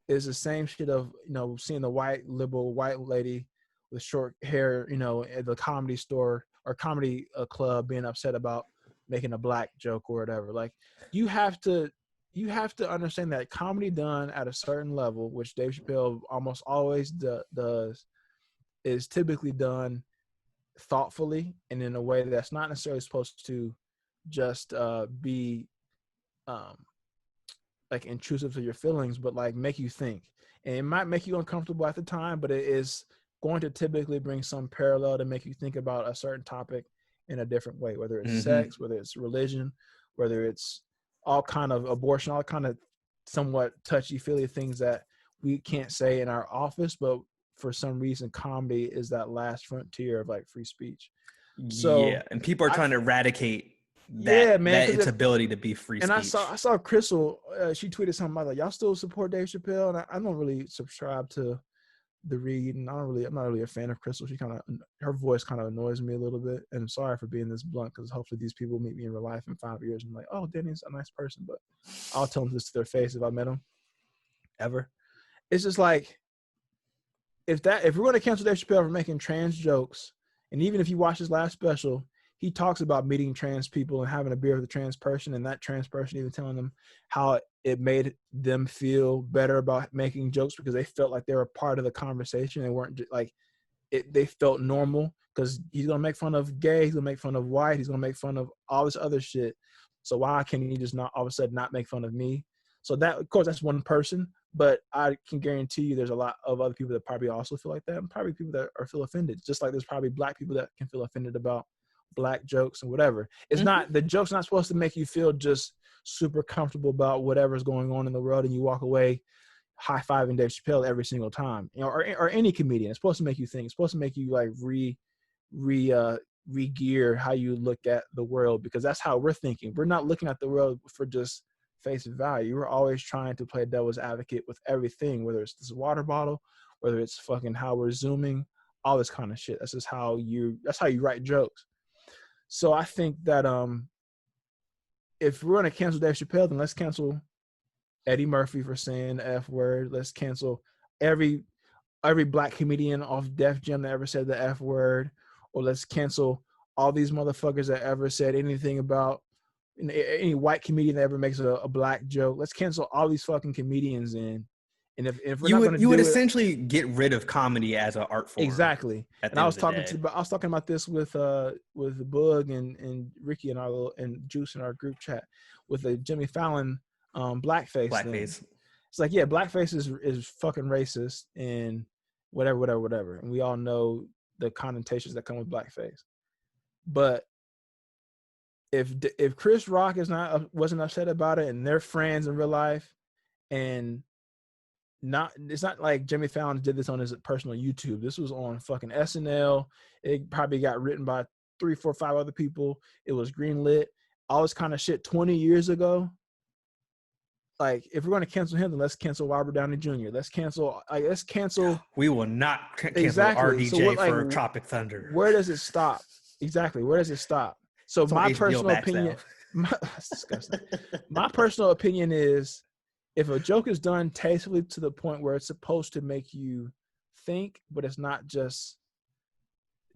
[SPEAKER 5] is the same shit of, you know, seeing the liberal white lady with short hair, you know, at the comedy store or comedy club being upset about making a black joke or whatever. Like you have to understand that comedy done at a certain level, which Dave Chappelle almost always does, is typically done thoughtfully and in a way that's not necessarily supposed to just be like intrusive to your feelings, but like make you think. And it might make you uncomfortable at the time, but it is going to typically bring some parallel to make you think about a certain topic in a different way, whether it's sex, whether it's religion, whether it's all kind of abortion, all kind of somewhat touchy-feely things that we can't say in our office, but for some reason comedy is that last frontier of like free speech. So
[SPEAKER 1] yeah, and people are trying to eradicate that its ability to be free speech.
[SPEAKER 5] And I saw Crystal, she tweeted something about like, y'all still support Dave Chappelle? And I don't really subscribe to the read, and I'm not really a fan of Crystal. Her voice kind of annoys me a little bit, and I'm sorry for being this blunt, because hopefully these people meet me in real life in 5 years and I'm like, oh, Danny's a nice person, but I'll tell them this to their face if I met them ever. It's just like, if we're going to cancel Dave Chappelle for making trans jokes, and even if you watch his last special, he talks about meeting trans people and having a beer with a trans person, and that trans person even telling them how it made them feel better about making jokes because they felt like they were part of the conversation. They weren't like they felt normal, because he's gonna make fun of gay, he's gonna make fun of white, he's gonna make fun of all this other shit. So why can he just not all of a sudden not make fun of me? So that, of course, that's one person, but I can guarantee you there's a lot of other people that probably also feel like that, and probably people that feel offended, just like there's probably black people that can feel offended about black jokes and whatever. It's not, the joke's not supposed to make you feel just super comfortable about whatever's going on in the world and you walk away high-fiving Dave Chappelle every single time, you know, or any comedian. It's supposed to make you think. It's supposed to make you like re-gear how you look at the world, because that's how we're thinking. We're not looking at the world for just face value. We're always trying to play devil's advocate with everything, whether it's this water bottle, whether it's fucking how we're zooming, all this kind of shit. That's just how you write jokes. So I think that if we're gonna cancel Dave Chappelle, then let's cancel Eddie Murphy for saying the F word. Let's cancel every black comedian off Def Jam that ever said the F word, or let's cancel all these motherfuckers that ever said anything about any white comedian that ever makes a black joke. Let's cancel all these fucking comedians in. And if we're
[SPEAKER 1] you would essentially get rid of comedy as an art form.
[SPEAKER 5] Exactly. And I was talking about this with Boog and Ricky and Juice in our group chat with the Jimmy Fallon blackface thing. It's like, yeah, blackface is fucking racist and whatever. And we all know the connotations that come with blackface. But if Chris Rock wasn't upset about it and they're friends in real life, and it's not like Jimmy Fallon did this on his personal YouTube. This was on fucking SNL. It probably got written by 3, 4, 5 other people. It was greenlit. All this kind of shit 20 years ago. Like, if we're going to cancel him, then let's cancel Robert Downey Jr. Let's cancel.
[SPEAKER 1] We will not cancel
[SPEAKER 5] exactly.
[SPEAKER 1] RDJ for Tropic Thunder.
[SPEAKER 5] Where does it stop? Exactly. Where does it stop? So
[SPEAKER 1] it's
[SPEAKER 5] my personal opinion. That's disgusting. My personal opinion is, if a joke is done tastefully to the point where it's supposed to make you think, but it's not just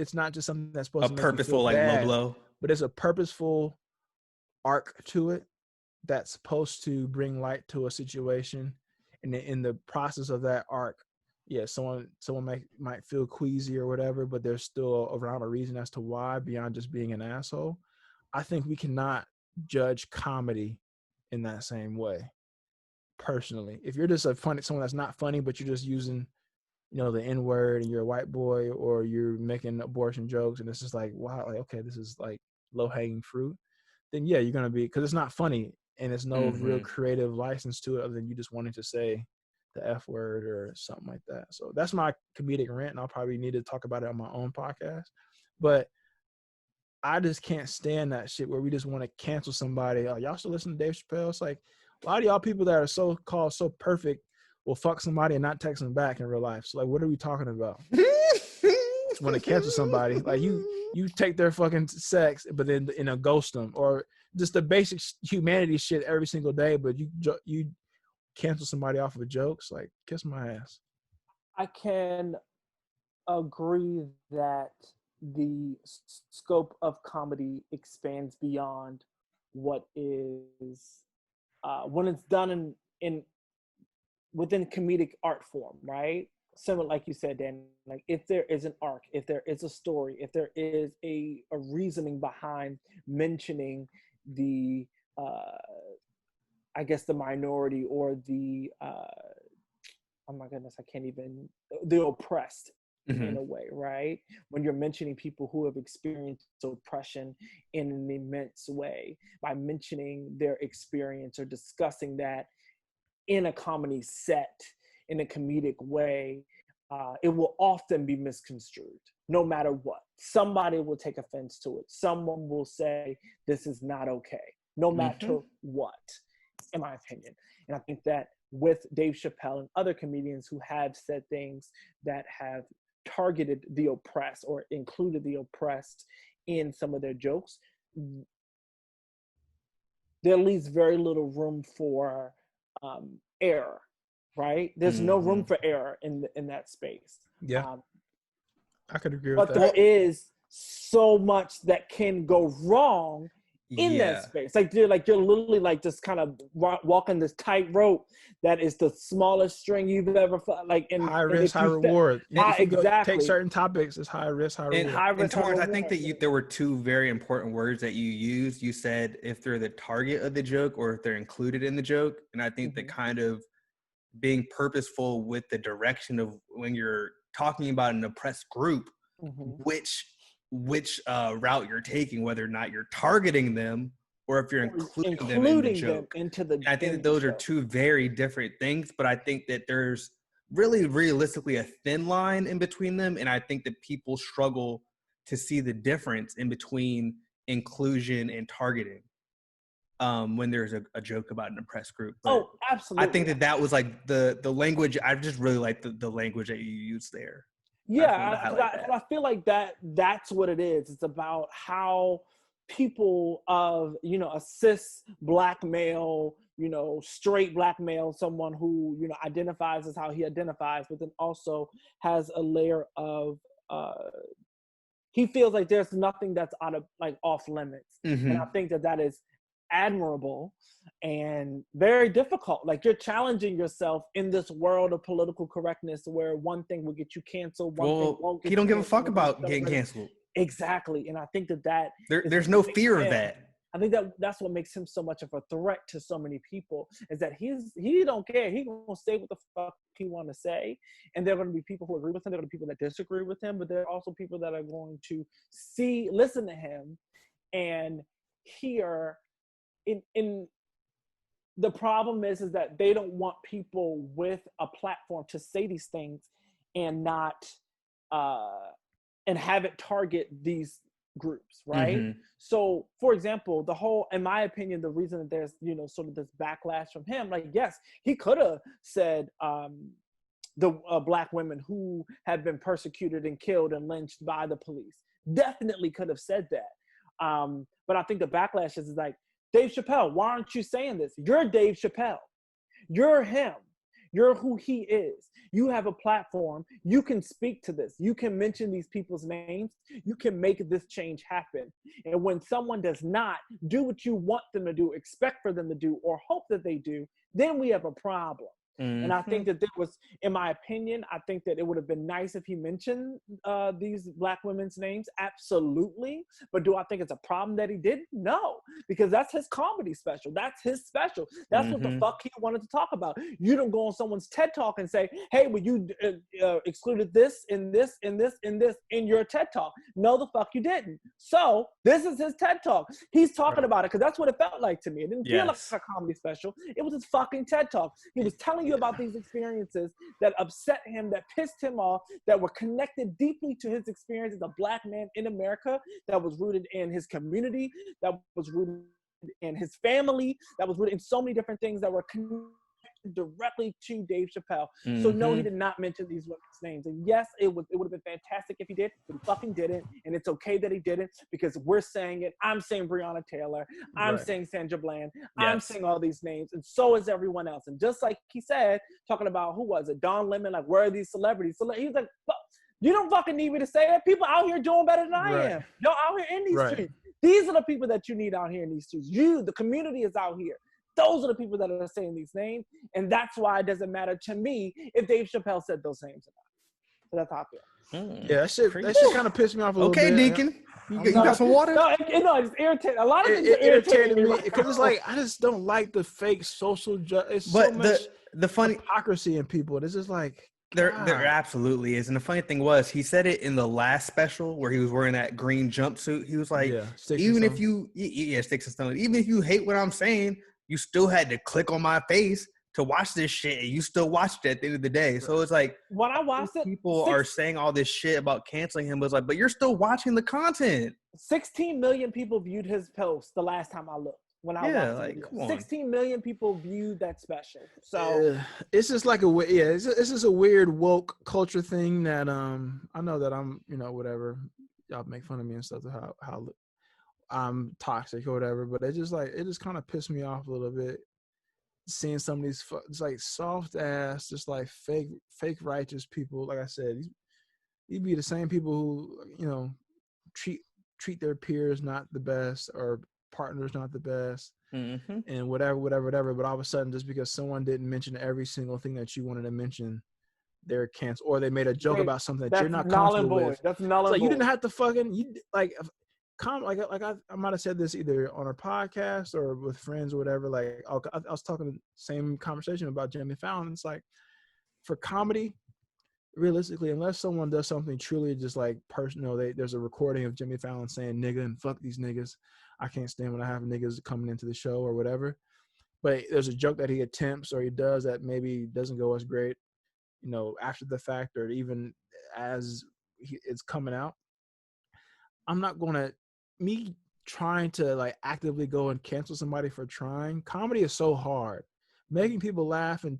[SPEAKER 5] something that's supposed to make
[SPEAKER 1] purposeful
[SPEAKER 5] you feel bad,
[SPEAKER 1] low blow,
[SPEAKER 5] but it's a purposeful arc to it that's supposed to bring light to a situation. And in the process of that arc, yeah, someone might feel queasy or whatever, but there's still around a reason as to why, beyond just being an asshole. I think we cannot judge comedy in that same way. Personally, if you're just someone that's not funny, but you're just using, the N-word, and you're a white boy, or you're making abortion jokes, and it's just like, wow, like, okay, this is like low-hanging fruit, then yeah, you're gonna be, because it's not funny and it's no real creative license to it other than you just wanting to say the F word or something like that. So that's my comedic rant, and I'll probably need to talk about it on my own podcast. But I just can't stand that shit where we just want to cancel somebody. Oh, y'all still listen to Dave Chappelle? It's like, a lot of y'all people that are so-called so perfect will fuck somebody and not text them back in real life. So, like, what are we talking about? Want to cancel somebody. Like, you take their fucking sex, but then, ghost them. Or just the basic humanity shit every single day, but you cancel somebody off of jokes. Like, kiss my ass.
[SPEAKER 3] I can agree that the scope of comedy expands beyond what is when it's done within comedic art form, right? Similar, like you said, Dan, like if there is an arc, if there is a story, if there is a reasoning behind mentioning the, I guess the minority or the, oh my goodness, the oppressed in a way, right? When you're mentioning people who have experienced oppression in an immense way, by mentioning their experience or discussing that in a comedy set, in a comedic way, it will often be misconstrued, no matter what. Somebody will take offense to it. Someone will say, this is not okay, no matter what, in my opinion. And I think that with Dave Chappelle and other comedians who have said things that have targeted the oppressed or included the oppressed in some of their jokes, there leaves very little room for error, right? There's no room for error in that space.
[SPEAKER 5] Yeah, I could agree with that.
[SPEAKER 3] But there is so much that can go wrong in that space. Like you're literally like just kind of walking this tightrope that is the smallest string you've ever felt. Like in
[SPEAKER 5] high risk, high reward.
[SPEAKER 3] Exactly.
[SPEAKER 5] Take certain topics, it's high risk, high reward.
[SPEAKER 1] And Torrance, I think that there were two very important words that you used. You said if they're the target of the joke or if they're included in the joke. And I think that kind of being purposeful with the direction of when you're talking about an oppressed group, which route you're taking, whether or not you're targeting them or if you're including them in the joke. I think that those are two very different things, but I think that there's really realistically a thin line in between them. And I think that people struggle to see the difference in between inclusion and targeting when there's a joke about an oppressed group. But
[SPEAKER 3] absolutely.
[SPEAKER 1] I think that was like the language. I just really like the language that you used there.
[SPEAKER 3] Yeah, I feel like that's what it is. It's about how people of, a cis black male, straight black male, someone who, identifies as how he identifies, but then also has a layer of, he feels like there's nothing that's off limits.
[SPEAKER 1] Mm-hmm.
[SPEAKER 3] And I think that is admirable and very difficult. Like, you're challenging yourself in this world of political correctness where one thing will get you canceled, one thing won't get
[SPEAKER 1] you. Don't give a
[SPEAKER 3] canceled,
[SPEAKER 1] fuck about getting canceled.
[SPEAKER 3] Exactly. And I think that
[SPEAKER 1] there's no fear of that.
[SPEAKER 3] I think that's what makes him so much of a threat to so many people, is that he don't care. He gonna say what the fuck he want to say, and there are going to be people who agree with him. There are going to be people that disagree with him, but there are also people that are going to listen to him, and hear. In the problem is that they don't want people with a platform to say these things and not and have it target these groups, right?
[SPEAKER 1] Mm-hmm.
[SPEAKER 3] So, for example, in my opinion, the reason that there's sort of this backlash from him, like, yes, he could have said the black women who had been persecuted and killed and lynched by the police, definitely could have said that, but I think the backlash is like, Dave Chappelle, why aren't you saying this? You're Dave Chappelle. You're him. You're who he is. You have a platform. You can speak to this. You can mention these people's names. You can make this change happen. And when someone does not do what you want them to do, expect for them to do, or hope that they do, then we have a problem. Mm-hmm. And I think that in my opinion, I think that it would have been nice if he mentioned these black women's names. Absolutely. But do I think it's a problem that he didn't? No, because that's his comedy special. That's his special. That's what the fuck he wanted to talk about. You don't go on someone's TED Talk and say, hey, well, you excluded this and this and this and this in your TED Talk. No, the fuck you didn't. So this is his TED Talk. He's talking about it because that's what it felt like to me. It didn't feel like a comedy special. It was his fucking TED Talk. He was telling you about these experiences that upset him, that pissed him off, that were connected deeply to his experience as a black man in America, that was rooted in his community, that was rooted in his family, that was rooted in so many different things that were connected directly to Dave Chappelle. Mm-hmm. So no, he did not mention these women's names. And yes, it would have been fantastic if he did, but he fucking didn't. And it's okay that he didn't, because we're saying it. I'm saying Breonna Taylor. I'm saying Sandra Bland. Yes. I'm saying all these names, and so is everyone else. And just like he said, talking about, who was it? Don Lemon, like, where are these celebrities? So he's like, you don't fucking need me to say it. People out here doing better than I am. Y'all out here in these streets. These are the people that you need out here in these streets. The community is out here. Those are the people that are saying these names. And that's why it doesn't matter to me if Dave Chappelle said those names or not. So that's how I feel.
[SPEAKER 5] Yeah, that shit kind of pissed me off a little bit.
[SPEAKER 1] Okay, Deacon. You got some water?
[SPEAKER 3] No, it's irritating. A lot of things
[SPEAKER 5] irritated me because it's like, I just don't like the fake social justice. It's so much
[SPEAKER 1] the funny
[SPEAKER 5] hypocrisy in people. It's just like,
[SPEAKER 1] there absolutely is. And the funny thing was, he said it in the last special where he was wearing that green jumpsuit. He was like, even if you, sticks and stones, even if you hate what I'm saying, you still had to click on my face to watch this shit, and you still watched it at the end of the day. So it's like,
[SPEAKER 3] when I watched it,
[SPEAKER 1] people are saying all this shit about canceling him, but it's like, but you're still watching the content.
[SPEAKER 3] 16 million people viewed his post the last time I looked. When I watched it, 16 million people viewed that special. So
[SPEAKER 5] it's just like it's just a weird woke culture thing that I know that I'm, whatever, y'all make fun of me and stuff, how I'm toxic or whatever, but it just kind of pissed me off a little bit, seeing some of these it's like soft ass, just like fake righteous people. Like I said, these be the same people who, treat their peers not the best, or partners not the best, and whatever. But all of a sudden, just because someone didn't mention every single thing that you wanted to mention, they're canceled, or they made a joke about something that you're not comfortable with.
[SPEAKER 3] That's null and void.
[SPEAKER 5] Like, you didn't have to fucking I might have said this either on our podcast or with friends or whatever. Like, I was talking the same conversation about Jimmy Fallon. It's like, for comedy, realistically, unless someone does something truly just like personal, there's a recording of Jimmy Fallon saying nigga and fuck these niggas. I can't stand when I have niggas coming into the show or whatever. But there's a joke that he attempts or he does that maybe doesn't go as great, after the fact, or even as it's coming out. I'm not going to, me trying to like actively go and cancel somebody for trying. Comedy is so hard. Making people laugh and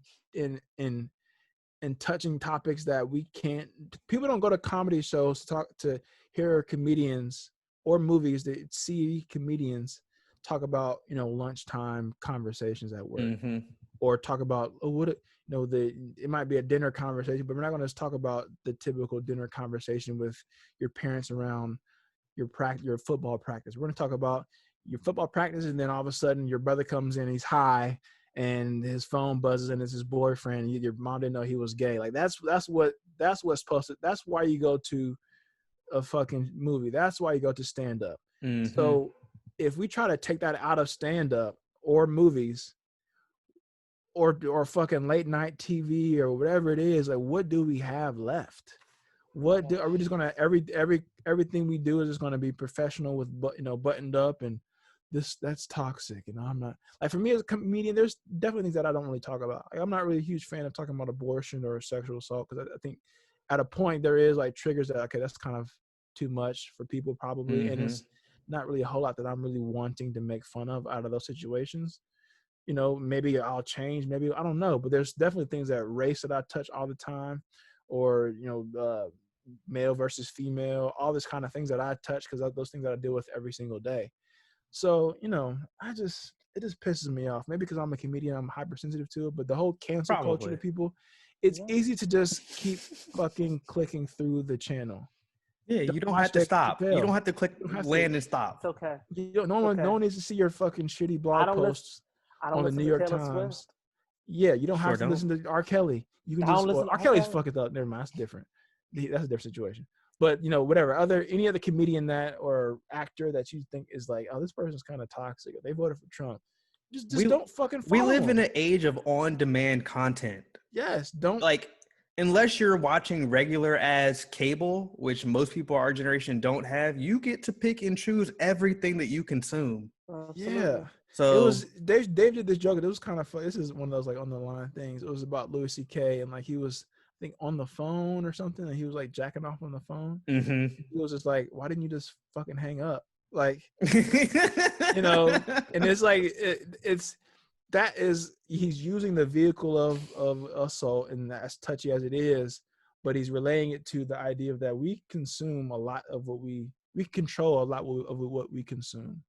[SPEAKER 5] and touching topics that we can't. People don't go to comedy shows to hear comedians or movies that see comedians talk about lunchtime conversations at work, or talk about it might be a dinner conversation, but we're not going to talk about the typical dinner conversation with your parents around your football practice. We're going to talk about your football practice, and then all of a sudden your brother comes in, he's high, and his phone buzzes, and it's his boyfriend. And your mom didn't know he was gay. Like that's what's supposed to. That's why you go to a fucking movie. That's why you go to stand up. So if we try to take that out of stand up or movies, or fucking late night TV or whatever it is, like what do we have left? Are we just gonna everything we do is just gonna be professional with buttoned up, and that's toxic? And I'm not, like, for me as a comedian, there's definitely things that I don't really talk about. Like, I'm not really a huge fan of talking about abortion or sexual assault, because I think at a point there is like triggers that, okay, that's kind of too much for people probably, and it's not really a whole lot that I'm really wanting to make fun of out of those situations. Maybe I'll change, maybe, I don't know, but there's definitely things that race that I touch all the time, or male versus female, all this kind of things that I touch, because those things that I deal with every single day. So it just pisses me off. Maybe because I'm a comedian, I'm hypersensitive to it, but the whole cancel culture to people, it's easy to just keep fucking clicking through the channel.
[SPEAKER 1] Yeah, you don't have to stop. You don't have to click land and stop.
[SPEAKER 3] It's okay.
[SPEAKER 5] No one needs to see your fucking shitty blog posts on the New York Times. Yeah, you don't have to listen to R. Kelly. You can just R. Kelly's fucking up. Never mind, that's different. That's a different situation. But whatever, any other comedian that or actor that you think is like, oh, this person's kind of toxic, or they voted for Trump, just don't fucking follow
[SPEAKER 1] We live
[SPEAKER 5] them.
[SPEAKER 1] in an age of on-demand content.
[SPEAKER 5] Yes, don't,
[SPEAKER 1] like, unless you're watching regular as cable, which most people our generation don't have, you get to pick and choose everything that you consume.
[SPEAKER 5] Yeah.
[SPEAKER 1] So
[SPEAKER 5] it was Dave did this joke. It was kind of fun. This is one of those like on the line things. It was about Louis C.K. and like he was, I think, on the phone or something, and he was like jacking off on the phone. He was just like, why didn't you just fucking hang up? Like, and it's like he's using the vehicle of assault, and as touchy as it is, but he's relaying it to the idea of that we consume a lot of what we control a lot of what we consume.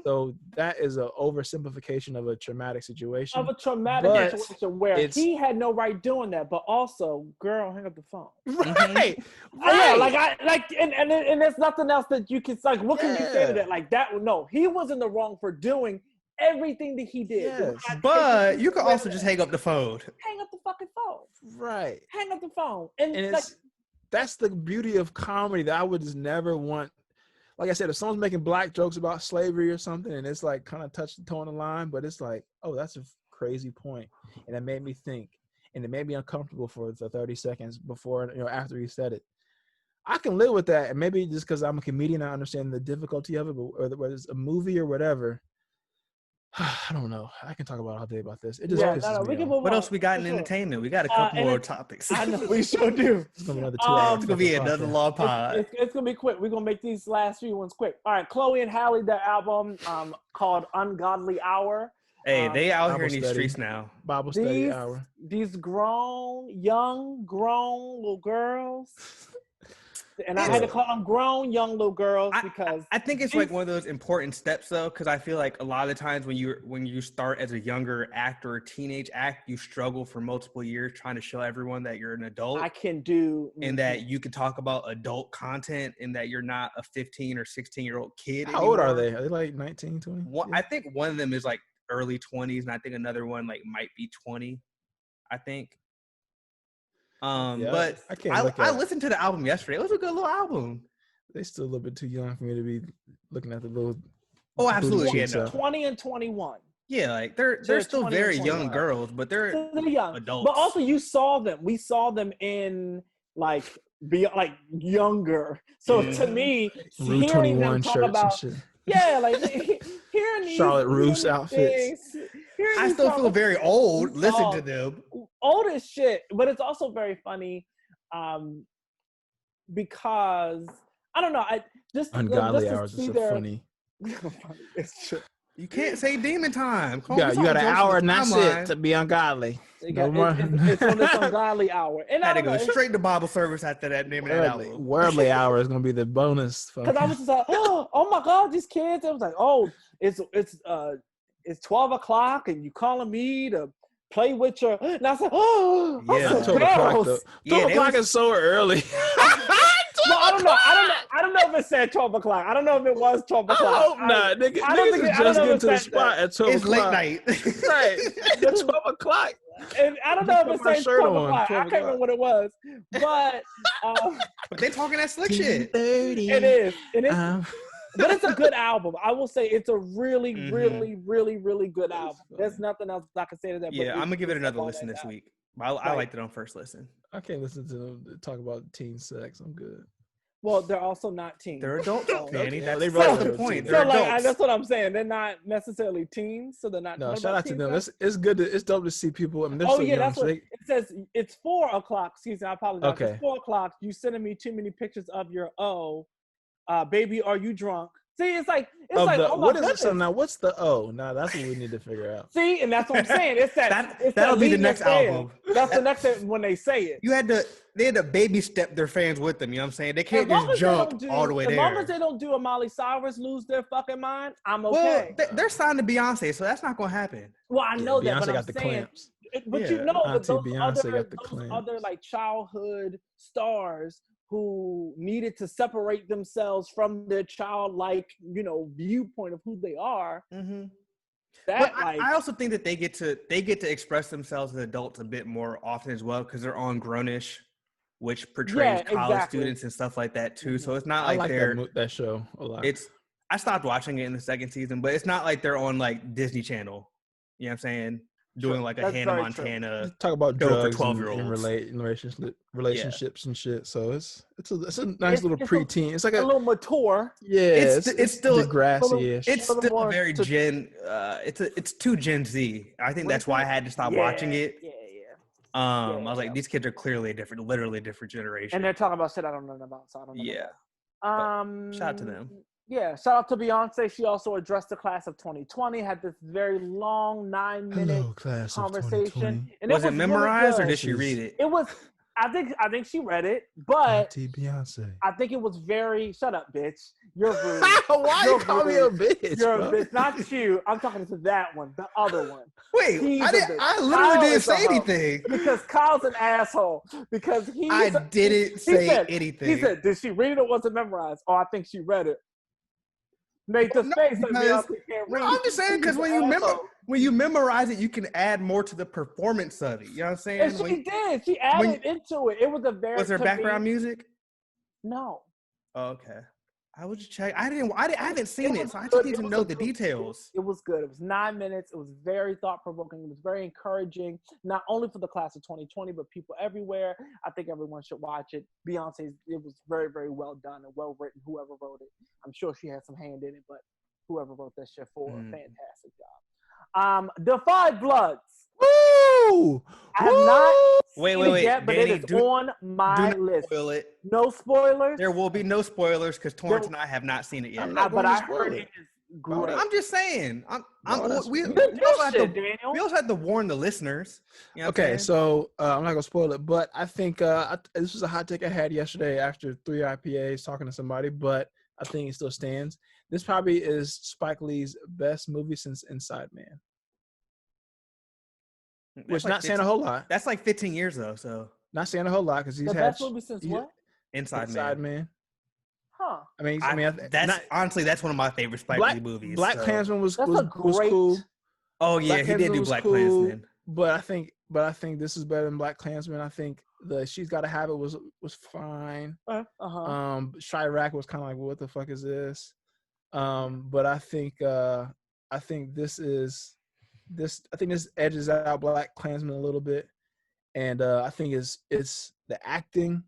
[SPEAKER 5] So that is an oversimplification of a traumatic situation.
[SPEAKER 3] Where he had no right doing that, but also, girl, hang up the phone.
[SPEAKER 5] Right.
[SPEAKER 3] And there's nothing else that you can, like, what can you say to that? Like that, no, he was in the wrong for doing everything that he did.
[SPEAKER 5] Yes.
[SPEAKER 1] But you could also just hang up the phone.
[SPEAKER 3] Hang up the fucking phone.
[SPEAKER 5] Right.
[SPEAKER 3] Hang up the phone.
[SPEAKER 5] And that's the beauty of comedy that I would just never want. Like I said, if someone's making black jokes about slavery or something, and it's like kind of touch the toe on the line, but it's like, oh, that's a crazy point. And it made me think, and it made me uncomfortable for the 30 seconds before, after he said it. I can live with that. And maybe just because I'm a comedian, I understand the difficulty of it, but whether it's a movie or whatever, I don't know. I can talk about all day about this. It just pisses me off.
[SPEAKER 1] What else we got in entertainment? We got a couple more topics.
[SPEAKER 3] I know we sure do.
[SPEAKER 5] It's gonna be another 2 hours.
[SPEAKER 1] It's gonna be another long pod.
[SPEAKER 3] It's gonna be quick. We're gonna make these last few ones quick. All right, Chloe and Halle, their album called Ungodly Hour.
[SPEAKER 1] Hey, they out here in
[SPEAKER 5] Bible
[SPEAKER 1] these
[SPEAKER 5] study.
[SPEAKER 1] streets now.
[SPEAKER 5] Bible study hour.
[SPEAKER 3] These young grown little girls. And I had to call them grown young little girls because
[SPEAKER 1] I think it's like one of those important steps though, because I feel like a lot of the times when you start as a younger actor or teenage act, you struggle for multiple years trying to show everyone that you're an adult.
[SPEAKER 3] I can do,
[SPEAKER 1] and that you can talk about adult content, and that you're not a 15 or 16-year-old kid.
[SPEAKER 5] How old are they? Are they like 19, 20?
[SPEAKER 1] I think one of them is like early 20s, and I think another one like might be 20. I think. But I listened to the album yesterday. It was a good little album.
[SPEAKER 5] They're still a little bit too young for me to be looking at the little.
[SPEAKER 1] Oh, absolutely.
[SPEAKER 3] 20 and 21.
[SPEAKER 1] Yeah, like they're still very young girls, but they're
[SPEAKER 3] young
[SPEAKER 1] adults.
[SPEAKER 3] But also, you saw them. We saw them in like younger. So to me,
[SPEAKER 5] Rue
[SPEAKER 3] hearing them talk about
[SPEAKER 5] shit.
[SPEAKER 3] Yeah, like hearing these
[SPEAKER 5] Charlotte Russe outfits.
[SPEAKER 1] I still feel very old listening to them.
[SPEAKER 3] Old as shit, but it's also very funny because I don't know.
[SPEAKER 5] Ungodly Hours is so funny.
[SPEAKER 3] It's true.
[SPEAKER 1] You can't say demon time.
[SPEAKER 5] You got an hour and that's it to be ungodly.
[SPEAKER 3] It's on this ungodly hour. And
[SPEAKER 1] I had to go straight to Bible service after that name of that album.
[SPEAKER 5] Worldly hour is gonna be the bonus.
[SPEAKER 3] Because I was just like, oh my God, these kids. It was like, oh, it's 12 o'clock and you calling me to play with your. And I said, oh,
[SPEAKER 5] yeah, 12 o'clock. 12 o'clock is so early.
[SPEAKER 3] No, I don't know. I don't know if it said 12 o'clock. I don't know if it was 12 o'clock.
[SPEAKER 5] I hope not. Niggas just get to the spot at 12
[SPEAKER 1] it's
[SPEAKER 5] o'clock.
[SPEAKER 1] It's late night.
[SPEAKER 5] Right. 12 o'clock.
[SPEAKER 3] And I don't know if it said 12 o'clock. I can't remember what it was. But
[SPEAKER 1] they're talking that slick shit.
[SPEAKER 3] It is. But it's a good album. I will say it's a really, really, really, really good album. There's nothing else I can say to that.
[SPEAKER 1] Yeah, I'm going to give it another listen this week. I liked it on first listen.
[SPEAKER 5] I can't listen to them talk about teen sex. I'm good.
[SPEAKER 3] Well, they're also not teens.
[SPEAKER 1] They're adults, Danny. That's
[SPEAKER 5] the
[SPEAKER 1] point.
[SPEAKER 3] So like, that's what I'm saying. They're not necessarily teens, so they're not.
[SPEAKER 5] No, shout out to them. It's good. It's dope to see people. I mean, they're so young,
[SPEAKER 3] that's what it says. It's 4 o'clock. Excuse me, I apologize.
[SPEAKER 5] Okay.
[SPEAKER 3] It's 4 o'clock. You sending me too many pictures of your baby. Are you drunk? See, it's like oh my
[SPEAKER 5] what is
[SPEAKER 3] goodness.
[SPEAKER 5] it? So now, what's the O? Now that's what we need to figure out.
[SPEAKER 3] See, and that's what I'm saying. It's
[SPEAKER 1] that'll be the next album.
[SPEAKER 3] That's the next thing when they say it.
[SPEAKER 1] They had to baby step their fans with them. You know what I'm saying? They can't just jump all the way there.
[SPEAKER 3] As long as they don't do a Miley Cyrus lose their fucking mind, I'm okay.
[SPEAKER 1] Well, they're signed to Beyonce, so that's not gonna happen.
[SPEAKER 3] Well, I know that,
[SPEAKER 5] Beyonce
[SPEAKER 3] but
[SPEAKER 5] got
[SPEAKER 3] I'm
[SPEAKER 5] the
[SPEAKER 3] saying,
[SPEAKER 5] clamps.
[SPEAKER 3] But you know that those
[SPEAKER 5] Beyonce
[SPEAKER 3] other like childhood stars who needed to separate themselves from their childlike, viewpoint of who they are.
[SPEAKER 1] Mm-hmm. But I also think that they get to express themselves as adults a bit more often as well because they're on Grownish, which portrays college students and stuff like that too. So it's not like they're
[SPEAKER 5] that show a lot.
[SPEAKER 1] I stopped watching it in the second season, but it's not like they're on like Disney Channel. You know what I'm saying? Doing like a Hannah Montana
[SPEAKER 5] talk about drugs
[SPEAKER 1] for 12-year-olds
[SPEAKER 5] and relationships and shit. So it's a nice little preteen. It's like a
[SPEAKER 3] little mature.
[SPEAKER 5] Yeah,
[SPEAKER 1] it's still
[SPEAKER 5] Degrassi-ish.
[SPEAKER 1] It's still very Gen. It's too Gen Z. I think that's why I had to stop watching it.
[SPEAKER 3] Yeah.
[SPEAKER 1] I was like, these kids are clearly literally a different generation.
[SPEAKER 3] And they're talking about shit I don't know about, so I don't know.
[SPEAKER 1] Yeah. Shout out to them.
[SPEAKER 3] Yeah, shout out to Beyonce. She also addressed the class of 2020, had this very long 9-minute conversation.
[SPEAKER 1] And was it memorized or did she read it?
[SPEAKER 3] It was, I think she read it, but
[SPEAKER 5] Beyonce.
[SPEAKER 3] I think it was very, shut up, bitch. You're rude.
[SPEAKER 5] Why you call me a bitch?
[SPEAKER 3] You're a bitch. Not you. I'm talking to that one, the other one.
[SPEAKER 1] Wait, I literally didn't say anything.
[SPEAKER 3] Because Kyle's an asshole. Because
[SPEAKER 1] I didn't say anything.
[SPEAKER 3] He said, did she read it or was it memorized? Oh, I think she read it. Made the face.
[SPEAKER 1] I'm just saying because when you memorize it, you can add more to the performance of it. You know what I'm saying?
[SPEAKER 3] And she did. She added into it. It was
[SPEAKER 1] Was there background music?
[SPEAKER 3] No.
[SPEAKER 1] Oh, okay. I was just checking. I haven't seen it, so I just need to know the details.
[SPEAKER 3] It was good. It was 9 minutes. It was very thought-provoking. It was very encouraging, not only for the class of 2020, but people everywhere. I think everyone should watch it. Beyonce's, it was very, very well done and well written, whoever wrote it. I'm sure she had some hand in it, but whoever wrote that shit for a fantastic job. The Five Bloods.
[SPEAKER 5] Woo!
[SPEAKER 3] I have not
[SPEAKER 1] seen
[SPEAKER 3] it yet, but Danny, it is on my list.
[SPEAKER 1] Spoil it.
[SPEAKER 3] No spoilers?
[SPEAKER 1] There will be no spoilers because Torrance and I have not seen it yet.
[SPEAKER 3] But I heard it is great.
[SPEAKER 1] I'm just saying. We also have to warn the listeners. You know
[SPEAKER 5] okay, so I'm not going to spoil it, but I think this was a hot take I had yesterday after 3 IPAs talking to somebody, but I think it still stands. This probably is Spike Lee's best movie since Inside Man. Which not saying a whole lot.
[SPEAKER 1] That's like 15 years though, so
[SPEAKER 5] not saying a whole lot because he's
[SPEAKER 3] the
[SPEAKER 5] had
[SPEAKER 3] best movie since what?
[SPEAKER 1] Inside Man.
[SPEAKER 3] Huh?
[SPEAKER 5] I mean,
[SPEAKER 1] honestly that's one of my favorite Spike Lee movies.
[SPEAKER 5] BlacKkKlansman was cool.
[SPEAKER 1] Oh yeah, he did do BlacKkKlansman.
[SPEAKER 5] But I think this is better than BlacKkKlansman. I think the She's Gotta Have It was fine. Chirac was kind of like, what the fuck is this? But I think this edges out BlacKkKlansman a little bit, and I think it's the acting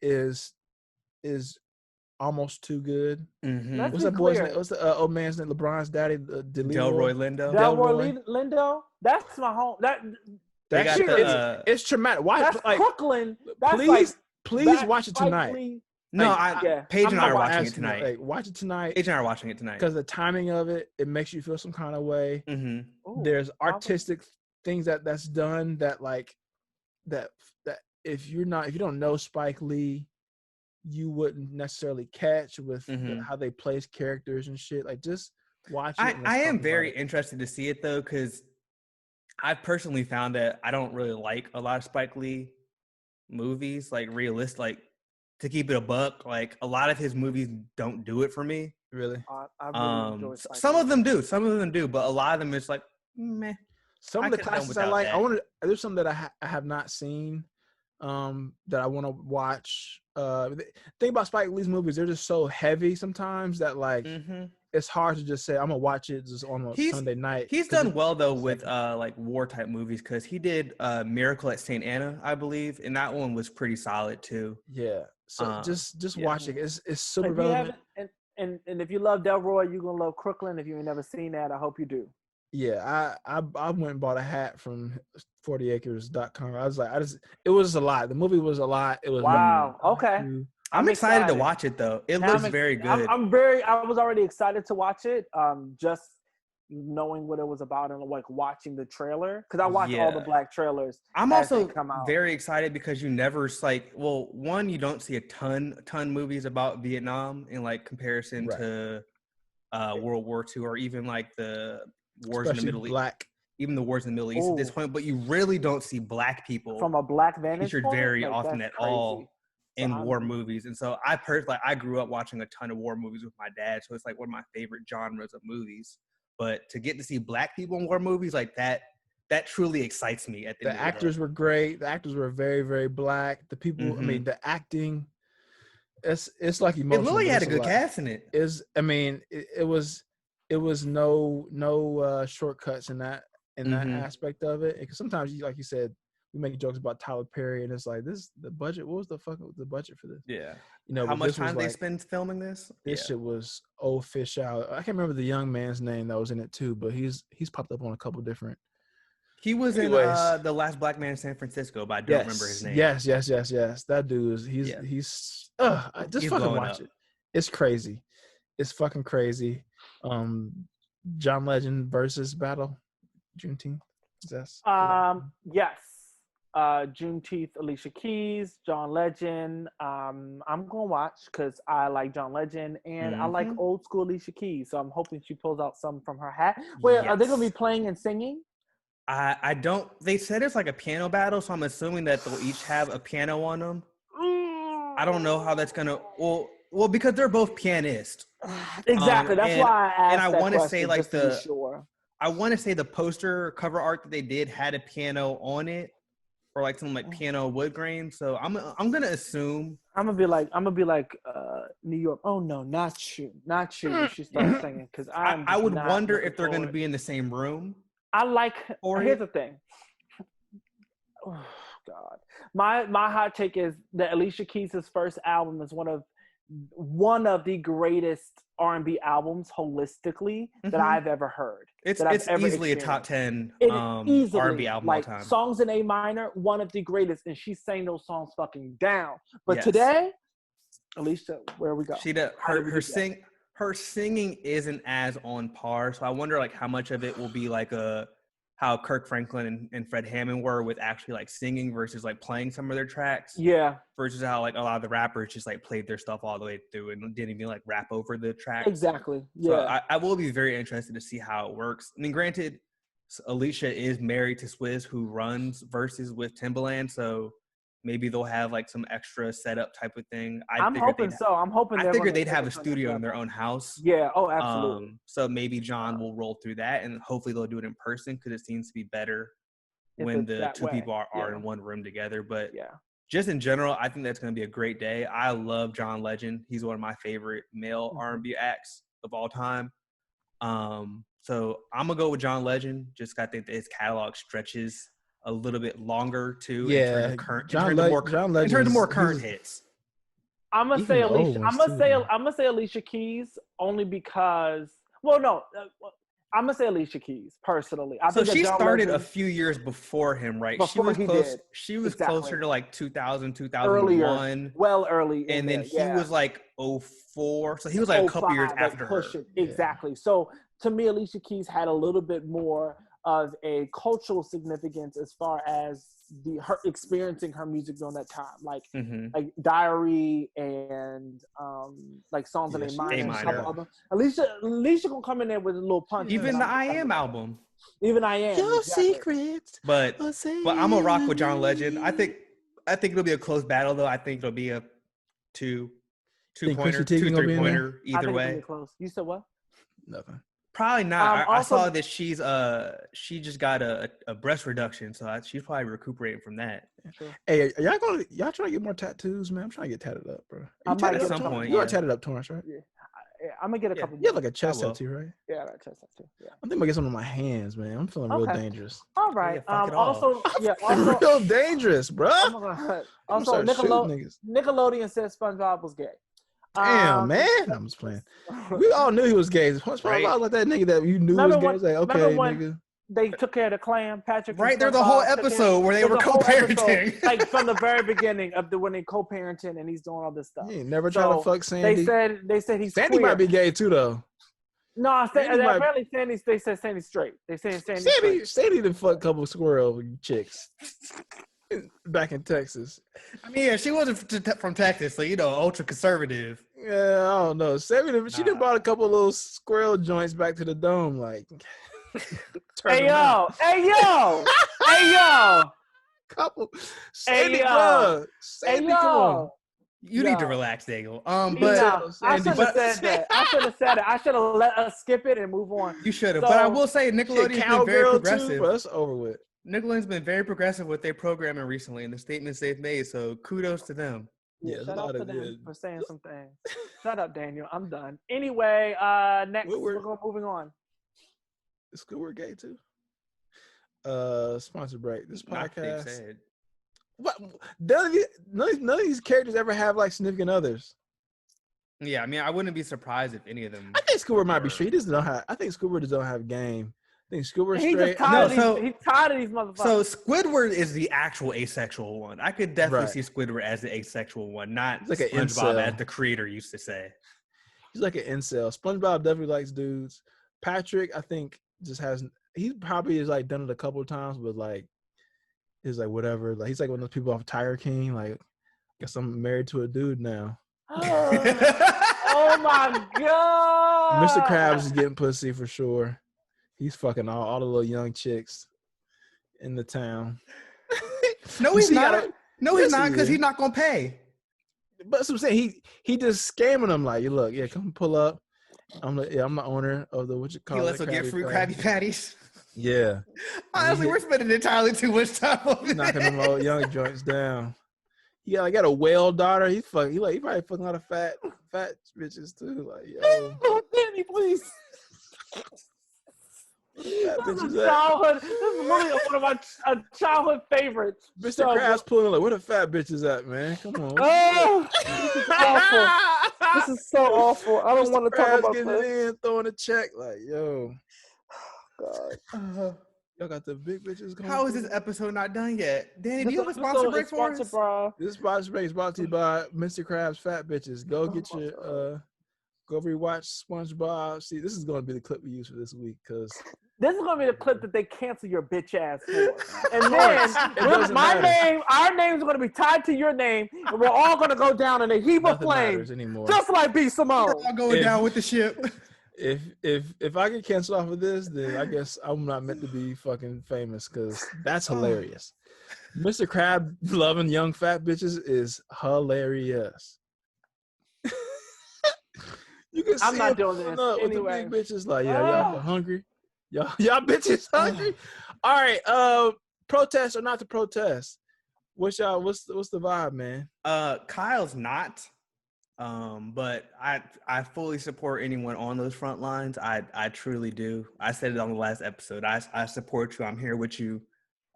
[SPEAKER 5] is almost too good.
[SPEAKER 1] Mm-hmm.
[SPEAKER 5] What's that boy's name? What's the old man's name? LeBron's daddy,
[SPEAKER 1] Delroy Lindo.
[SPEAKER 3] Delroy Lindo. That's my home.
[SPEAKER 5] It's traumatic. Why?
[SPEAKER 3] That's like Crooklyn.
[SPEAKER 5] Please watch it tonight.
[SPEAKER 1] No, Paige and I are watching it
[SPEAKER 5] asking you,
[SPEAKER 1] tonight.
[SPEAKER 5] like, watch it tonight.
[SPEAKER 1] Paige and I are watching it tonight.
[SPEAKER 5] Because the timing of it, it makes you feel some kind of way.
[SPEAKER 1] Mm-hmm.
[SPEAKER 5] There's artistic things that's done that like that if you don't know Spike Lee, you wouldn't necessarily catch with how they place characters and shit. Like, just watch it.
[SPEAKER 1] I am very interested to see it though, because I've personally found that I don't really like a lot of Spike Lee movies, like realistic, like to keep it a buck. Like a lot of his movies don't do it for me.
[SPEAKER 5] Really?
[SPEAKER 3] I really enjoy Spike
[SPEAKER 1] some
[SPEAKER 3] Lee.
[SPEAKER 1] of them do, but a lot of them it's like meh.
[SPEAKER 5] Some of the classics I like. There's some that I have not seen that I want to watch. The thing about Spike Lee's movies, they're just so heavy sometimes that like it's hard to just say I'm gonna watch it just on a Sunday night.
[SPEAKER 1] He's done well though with like war type movies, because he did Miracle at St. Anna, I believe, and that one was pretty solid too.
[SPEAKER 5] Yeah. So just watch it. It's super relevant.
[SPEAKER 3] And if you love Delroy, you're gonna love Crooklyn. If you ain't never seen that, I hope you do.
[SPEAKER 5] Yeah, I went and bought a hat from 40acres.com. I was like, it was a lot. The movie was a lot. It was
[SPEAKER 3] wow. Okay.
[SPEAKER 1] I'm excited to watch it though. It looks very good.
[SPEAKER 3] I was already excited to watch it. Just knowing what it was about and like watching the trailer, because I watched all the Black trailers.
[SPEAKER 1] I'm also very excited because you never one, you don't see a ton movies about Vietnam in like comparison to World War II, or even like the wars in the Middle East. Even the wars in the Middle East at this point, but you really don't see Black people
[SPEAKER 3] from a Black vantage
[SPEAKER 1] featured
[SPEAKER 3] point?
[SPEAKER 1] very
[SPEAKER 3] like,
[SPEAKER 1] often at all in war movies. And so I grew up watching a ton of war movies with my dad, so it's like one of my favorite genres of movies. But to get to see Black people in war movies like that truly excites me. At the
[SPEAKER 5] actors were great. The actors were very, very Black. The people, I mean, the acting, it's like emotional.
[SPEAKER 1] It really had a good cast in it.
[SPEAKER 5] It was no shortcuts in that aspect of it. Because sometimes, like you said, we make jokes about Tyler Perry, and it's like the budget. What was the budget for this?
[SPEAKER 1] Yeah,
[SPEAKER 5] how
[SPEAKER 1] much time they spend filming this?
[SPEAKER 5] This shit was fish out. I can't remember the young man's name that was in it too, but he's popped up on a couple different.
[SPEAKER 1] He was in The Last Black Man in San Francisco, but I don't remember his name.
[SPEAKER 5] Yes. That dude he's just fucking watch it. It's crazy. It's fucking crazy. John Legend versus Battle Juneteenth.
[SPEAKER 3] Yes. Juneteenth, Alicia Keys, John Legend. I'm gonna watch because I like John Legend and I like old school Alicia Keys. So I'm hoping she pulls out some from her hat. Wait, are they gonna be playing and singing?
[SPEAKER 1] I don't. They said it's like a piano battle, so I'm assuming that they'll each have a piano on them. I don't know how that's gonna. Well, because they're both pianists.
[SPEAKER 3] Exactly. That's why I asked. And I
[SPEAKER 1] want to say like I want to say the poster cover art that they did had a piano on it, or like some like piano wood grain. So I'm gonna assume.
[SPEAKER 3] I'm gonna be like New York. Oh no, not you. She starts singing because
[SPEAKER 1] I would wonder if they're gonna be in the same room.
[SPEAKER 3] Here's the thing. Oh God, my hot take is that Alicia Keys' first album is one of the greatest R&B albums holistically that I've ever heard.
[SPEAKER 1] It's easily a top 10 R&B album all time.
[SPEAKER 3] Songs in A minor, one of the greatest, and she sang those songs fucking down. But today, Alicia, where we go?
[SPEAKER 1] Her singing isn't as on par, so I wonder like how much of it will be like how Kirk Franklin and Fred Hammond were with actually like singing versus like playing some of their tracks.
[SPEAKER 3] Yeah.
[SPEAKER 1] Versus how like a lot of the rappers just like played their stuff all the way through and didn't even like rap over the track.
[SPEAKER 3] Exactly. Yeah.
[SPEAKER 1] So I will be very interested to see how it works. I mean, granted, Alicia is married to Swizz, who runs Versus with Timbaland, so maybe they'll have like some extra setup type of thing.
[SPEAKER 3] I'm hoping so.
[SPEAKER 1] I figured they'd have a studio in their own house.
[SPEAKER 3] Yeah. Oh, absolutely.
[SPEAKER 1] So maybe John will roll through that, and hopefully they'll do it in person because it seems to be better when the two people are in one room together. But just in general, I think that's going to be a great day. I love John Legend. He's one of my favorite male R&B acts of all time. So I'm gonna go with John Legend. Just I think that his catalog stretches a little bit longer too.
[SPEAKER 5] Yeah,
[SPEAKER 1] in terms of more current hits.
[SPEAKER 3] I'm gonna say Alicia. I'm gonna say Alicia Keys only because. Well, no, I'm gonna say Alicia Keys personally. I
[SPEAKER 1] So
[SPEAKER 3] think
[SPEAKER 1] she
[SPEAKER 3] John
[SPEAKER 1] started
[SPEAKER 3] Legend,
[SPEAKER 1] a few years before him, right? She
[SPEAKER 3] before
[SPEAKER 1] was
[SPEAKER 3] he
[SPEAKER 1] close.
[SPEAKER 3] did.
[SPEAKER 1] She was
[SPEAKER 3] Exactly.
[SPEAKER 1] closer to like 2000,
[SPEAKER 3] Earlier,
[SPEAKER 1] 2001.
[SPEAKER 3] well early,
[SPEAKER 1] And then
[SPEAKER 3] there,
[SPEAKER 1] he was like 04. So he was like a couple years
[SPEAKER 3] like
[SPEAKER 1] after
[SPEAKER 3] push
[SPEAKER 1] her.
[SPEAKER 3] it. Exactly. So to me, Alicia Keys had a little bit more of a cultural significance as far as her experiencing her music during that time, like Diary and like Songs in A minor and a couple other. Alicia gonna come in there with a little punch.
[SPEAKER 1] Even the I Am album.
[SPEAKER 3] Even I Am.
[SPEAKER 5] Your
[SPEAKER 3] exactly.
[SPEAKER 5] secrets.
[SPEAKER 1] But I'm gonna rock with John Legend. I think it'll be a close battle though. I think it'll be a two pointer, 2-3 pointer either way.
[SPEAKER 3] It'll be close. You said what?
[SPEAKER 5] Nothing.
[SPEAKER 1] Probably not. I
[SPEAKER 3] also,
[SPEAKER 1] saw that she just got a breast reduction, so she's probably recuperating from that.
[SPEAKER 3] Sure.
[SPEAKER 5] Hey, y'all trying to get more tattoos, man? I'm trying to get tatted up, bro.
[SPEAKER 1] I might at some point.
[SPEAKER 5] You are tatted up, Torrance, right?
[SPEAKER 3] Yeah. I'm gonna get a couple.
[SPEAKER 5] You have like a chest tattoo, right?
[SPEAKER 3] Yeah, I got a chest tattoo. Yeah.
[SPEAKER 5] I'm thinking about get some on my hands, man. I'm feeling real dangerous.
[SPEAKER 3] All right.
[SPEAKER 1] Also,
[SPEAKER 5] real dangerous, bro.
[SPEAKER 3] Also, Nickelodeon said SpongeBob was gay.
[SPEAKER 5] Damn, man. I'm just playing. We all knew he was gay. SpongeBob like that nigga that you knew was gay. It's like, okay, nigga.
[SPEAKER 3] They took care of the clan, Patrick.
[SPEAKER 1] Right, there's a whole episode where they were co-parenting.
[SPEAKER 3] Like from the very beginning of when they co-parenting and he's doing all this stuff.
[SPEAKER 5] He ain't never tried to fuck Sandy.
[SPEAKER 3] They said he's
[SPEAKER 5] Sandy
[SPEAKER 3] queer.
[SPEAKER 5] might be gay too, though.
[SPEAKER 3] No, apparently they said Sandy's straight. They said
[SPEAKER 5] Sandy done fuck a couple of squirrel chicks back in Texas.
[SPEAKER 1] I mean, yeah, she wasn't from Texas, so ultra conservative.
[SPEAKER 5] Yeah, I don't know. She done brought a couple of little squirrel joints back to the dome, like.
[SPEAKER 3] Hey yo!
[SPEAKER 5] Couple. Sandy, bro. Sandy, come on.
[SPEAKER 1] You need to relax, Daniel.
[SPEAKER 3] I should have said that. I should have let us skip it and move on.
[SPEAKER 1] You should have. But I will say Nickelodeon's been very progressive.
[SPEAKER 5] Too, that's over with.
[SPEAKER 1] Nickelodeon's been very progressive with their programming recently and the statements they've made. So kudos to them.
[SPEAKER 3] Yeah, shout out to them for saying some things. Shut up, Daniel. I'm done. Anyway, next we're moving on.
[SPEAKER 5] Is Squidward gay too? Sponsor break. This podcast. What? None of these characters ever have like significant others.
[SPEAKER 1] Yeah, I mean, I wouldn't be surprised if any of them.
[SPEAKER 5] I think Squidward might be straight. I think Squidward just don't have game. I think Squidward's straight.
[SPEAKER 3] He's tired of these motherfuckers.
[SPEAKER 1] So Squidward is the actual asexual one. I could definitely see Squidward as the asexual one, not like SpongeBob as the creator used to say.
[SPEAKER 5] He's like an incel. SpongeBob definitely likes dudes. Patrick, I think, he probably is like done it a couple of times, but like is like whatever. Like he's like one of those people off Tiger King. Like, guess I'm married to a dude now.
[SPEAKER 3] Oh my god!
[SPEAKER 5] Mr. Krabs is getting pussy for sure. He's fucking all the little young chicks in the town.
[SPEAKER 1] No, he's not. No, he's not, because he's not gonna pay.
[SPEAKER 5] But that's what I'm saying. He just scamming them like, look, yeah, come pull up. I'm the owner of the
[SPEAKER 1] He lets us get free Krabby Patties.
[SPEAKER 5] Yeah.
[SPEAKER 1] Honestly, we're spending entirely too much time on this.
[SPEAKER 5] Knocking them old young joints down. Yeah, I got a whale daughter. He probably fucking a lot of fat bitches too. Like, yo,
[SPEAKER 3] Danny, please.
[SPEAKER 5] This is
[SPEAKER 3] really one of my childhood favorites.
[SPEAKER 5] Mr. Krabs pulling like, where the fat bitches at, man? Come on.
[SPEAKER 3] Oh, this is awful. This is so awful. I don't want to talk about
[SPEAKER 5] getting
[SPEAKER 3] this.
[SPEAKER 5] it in, throwing a check, like, yo.
[SPEAKER 3] God.
[SPEAKER 5] Y'all got the big bitches going.
[SPEAKER 1] How is this episode not done yet? Danny, do you have a sponsor break for us?
[SPEAKER 5] This sponsor break is brought to you by Mr. Krabs Fat Bitches. Go get your go rewatch SpongeBob. See, this is going to be the clip we use for this week because
[SPEAKER 3] this is going to be the clip that they cancel your bitch ass for. And then our names are going to be tied to your name, and we're all going to go down in a heap of flames, just like B. Simone.
[SPEAKER 1] We're all going down with the ship.
[SPEAKER 5] If I get canceled off of this, then I guess I'm not meant to be fucking famous because that's hilarious. Mr. Krab loving young fat bitches is hilarious. You can see
[SPEAKER 3] I'm not doing this anyway.
[SPEAKER 5] With the big bitches like, yeah, y'all hungry. Y'all bitches hungry. All right, protest or not to protest? What's the vibe, man?
[SPEAKER 1] Kyle's not. But I fully support anyone on those front lines. I truly do. I said it on the last episode. I support you. I'm here with you.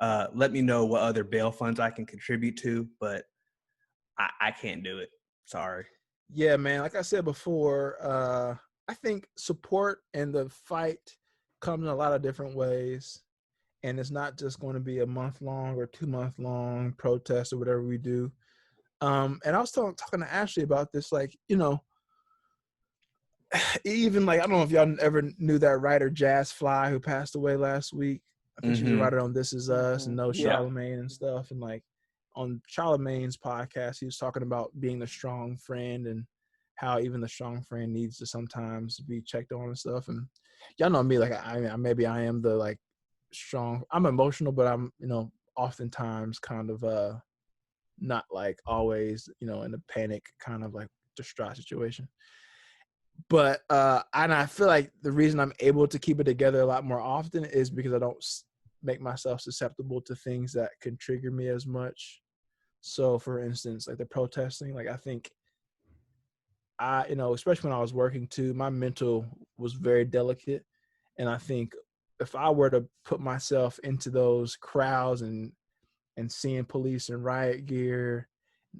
[SPEAKER 1] Let me know what other bail funds I can contribute to, but I can't do it. Sorry.
[SPEAKER 5] Yeah, man. Like I said before, I think support and the fight comes in a lot of different ways. And it's not just going to be a month-long or 2-month-long protest or whatever we do. And I was talking to Ashley about this, like, you know, even like, I don't know if y'all ever knew that writer Jazz Fly who passed away last week. I think she was a writer on This Is Us and No Charlemagne and stuff. And like on Charlemagne's podcast, he was talking about being the strong friend and how even the strong friend needs to sometimes be checked on and stuff. And y'all know me, like maybe I am the like strong. I'm emotional, but I'm, you know, oftentimes kind of not like always, you know, in a panic kind of like distraught situation. But and I feel like the reason I'm able to keep it together a lot more often is because I don't make myself susceptible to things that can trigger me as much. So for instance, like the protesting, like I think you know, especially when I was working too, my mental was very delicate. And I think if I were to put myself into those crowds and seeing police and riot gear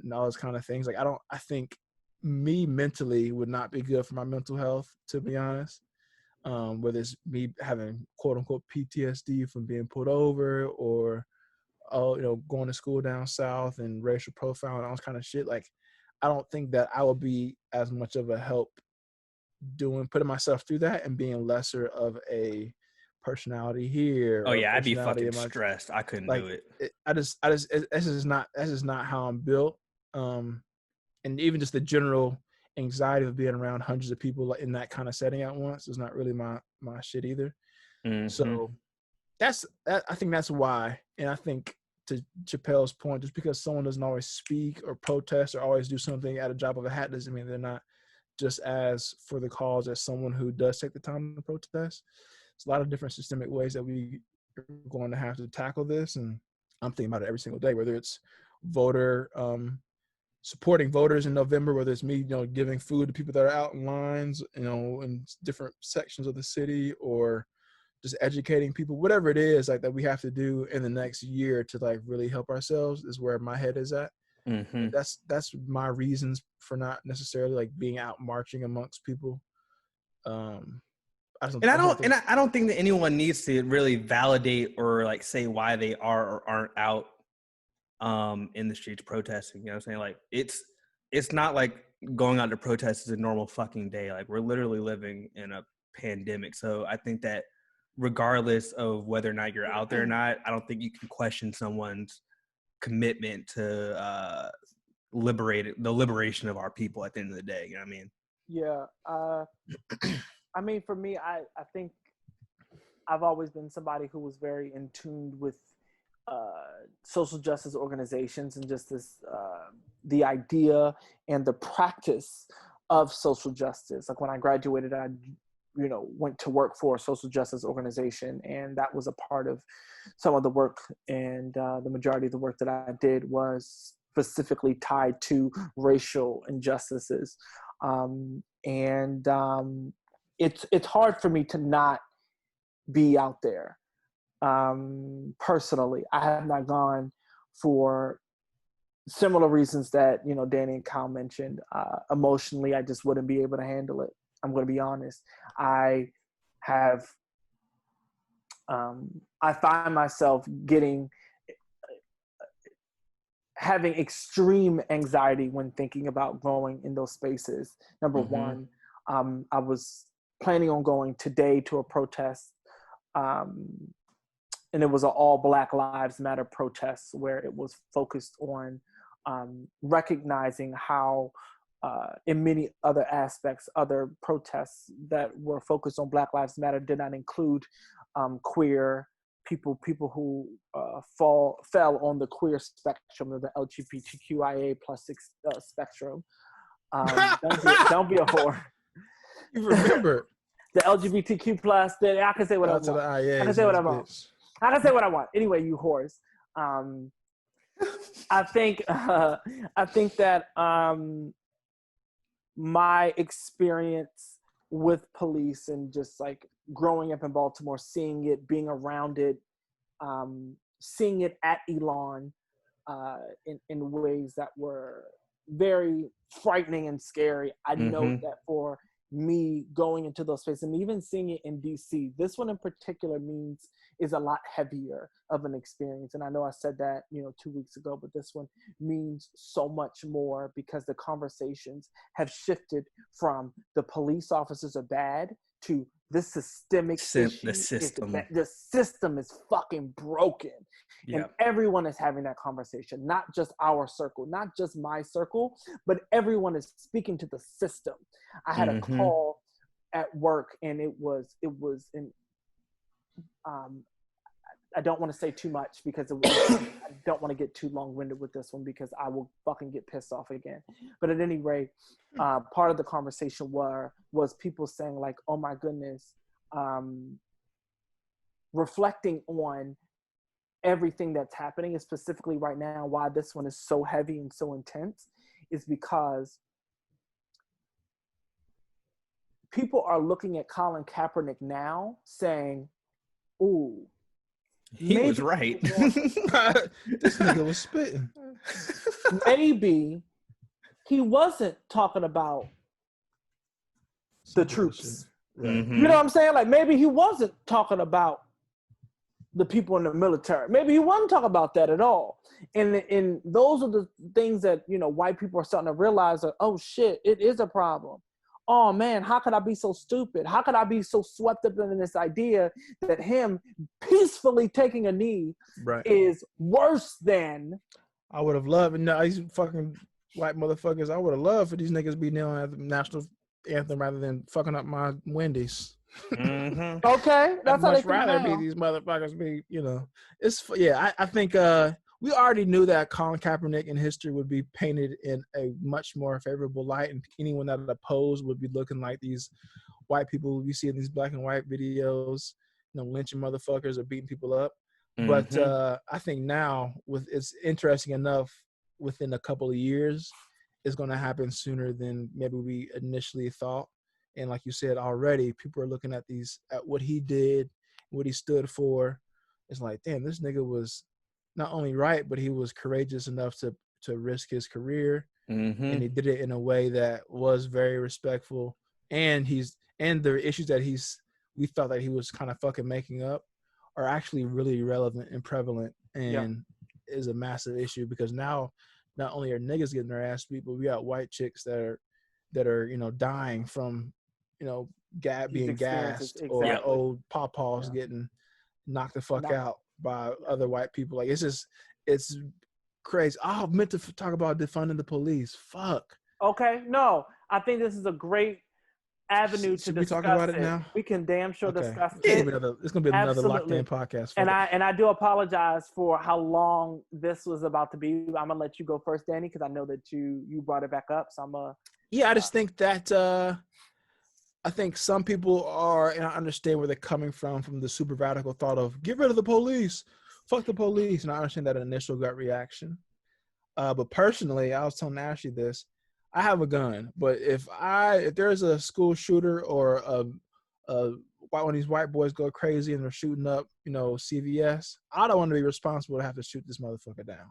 [SPEAKER 5] and all those kind of things, like I think me mentally would not be good for my mental health, to be honest. Whether it's me having quote unquote PTSD from being pulled over or, you know, going to school down south and racial profiling and all this kind of shit. Like, I don't think that I would be as much of a help putting myself through that and being lesser of a personality here.
[SPEAKER 1] Oh yeah, I'd be fucking stressed. I couldn't do it.
[SPEAKER 5] This is not how I'm built. And even just the general anxiety of being around hundreds of people in that kind of setting at once is not really my shit either. So I think that's why. And I think to Chappelle's point, just because someone doesn't always speak or protest or always do something at a drop of a hat doesn't mean they're not just as for the cause as someone who does take the time to protest. There's a lot of different systemic ways that we are going to have to tackle this. And I'm thinking about it every single day, whether it's supporting voters in November, whether it's me, you know, giving food to people that are out in lines, you know, in different sections of the city, or just educating people, whatever it is like that we have to do in the next year to like really help ourselves is where my head is at. That's my reasons for not necessarily like being out marching amongst people. I
[SPEAKER 1] don't think that anyone needs to really validate or like say why they are or aren't out in the streets protesting. You know what I'm saying? Like it's not like going out to protest is a normal fucking day. Like we're literally living in a pandemic. So I think that regardless of whether or not you're out there or not, I don't think you can question someone's commitment to the liberation of our people at the end of the day. You know what I mean?
[SPEAKER 3] Yeah. I mean, for me, I think I've always been somebody who was very in tune with social justice organizations and just this, the idea and the practice of social justice. Like when I graduated, I, you know, went to work for a social justice organization, and that was a part of some of the work. And the majority of the work that I did was specifically tied to racial injustices. It's hard for me to not be out there. Personally, I have not gone for similar reasons that, you know, Danny and Kyle mentioned. Emotionally, I just wouldn't be able to handle it. I'm going to be honest. I find myself having extreme anxiety when thinking about going in those spaces. Number one, I was planning on going today to a protest, and it was an all Black Lives Matter protest where it was focused on recognizing how in many other aspects, other protests that were focused on Black Lives Matter did not include queer people who fell on the queer spectrum of the LGBTQIA plus spectrum. Don't be a whore.
[SPEAKER 5] You remember
[SPEAKER 3] the LGBTQ plus. I can say what I want. I can say what I want. I can say what I want. Anyway, you whores. I think that my experience with police and just like growing up in Baltimore, seeing it, being around it, seeing it at Elon in ways that were very frightening and scary. I know that for me going into those spaces and even seeing it in DC. This one in particular is a lot heavier of an experience. And I know I said that, 2 weeks ago, but this one means so much more because the conversations have shifted from the police officers are bad to this systemic issue.
[SPEAKER 1] The system.
[SPEAKER 3] The system is fucking broken.
[SPEAKER 1] Yep.
[SPEAKER 3] And everyone is having that conversation, not just our circle, not just my circle, but everyone is speaking to the system. I had a call at work, and it was in, I don't want to say too much because I don't want to get too long-winded with this one because I will fucking get pissed off again. But at any rate, part of the conversation was people saying like, oh my goodness, reflecting on everything that's happening, and specifically right now, why this one is so heavy and so intense is because people are looking at Colin Kaepernick now saying, ooh,
[SPEAKER 1] he was right.
[SPEAKER 5] This nigga was spitting.
[SPEAKER 3] Maybe he wasn't talking about the troops.
[SPEAKER 1] Mm-hmm.
[SPEAKER 3] You know what I'm saying? Like maybe he wasn't talking about the people in the military. Maybe he wasn't talking about that at all. And those are the things that, white people are starting to realize that, oh shit, it is a problem. Oh man, how could I be so stupid? How could I be so swept up in this idea that him peacefully taking a knee is worse than...
[SPEAKER 5] I would have loved, these fucking white motherfuckers, I would have loved for these niggas be kneeling at the national anthem rather than fucking up my Wendy's.
[SPEAKER 3] Mm-hmm. Okay, that's how they think
[SPEAKER 5] rather
[SPEAKER 3] now.
[SPEAKER 5] be these motherfuckers be, I think we already knew that Colin Kaepernick in history would be painted in a much more favorable light, and anyone that opposed would be looking like these white people you see in these black and white videos, lynching motherfuckers or beating people up. Mm-hmm. But I think now it's interesting enough within a couple of years, it's going to happen sooner than maybe we initially thought. And like you said already, people are looking at what he did, what he stood for. It's like, damn, this nigga was not only right, but he was courageous enough to risk his career. Mm-hmm. And he did it in a way that was very respectful. And the issues that we thought that he was kind of fucking making up are actually really relevant and prevalent, and is a massive issue because now not only are niggas getting their ass beat, but we got white chicks that are dying from being gassed, or old pawpaws getting knocked the fuck out by other white people. Like it's crazy. I meant to talk about defunding the police. Fuck.
[SPEAKER 3] Okay, no, I think this is a great avenue to discuss.
[SPEAKER 5] We talk about it now?
[SPEAKER 3] We can damn sure discuss it.
[SPEAKER 5] It's gonna be another locked in podcast.
[SPEAKER 3] And I do apologize for how long this was about to be. I'm gonna let you go first, Danny, because I know that you brought it back up. So I'm
[SPEAKER 5] I just think that I think some people are, and I understand where they're coming from the super radical thought of get rid of the police, fuck the police, and I understand that initial gut reaction. But personally, I was telling Ashley this. I have a gun, but if there's a school shooter or one of these white boys go crazy and they're shooting up, CVS, I don't want to be responsible to have to shoot this motherfucker down.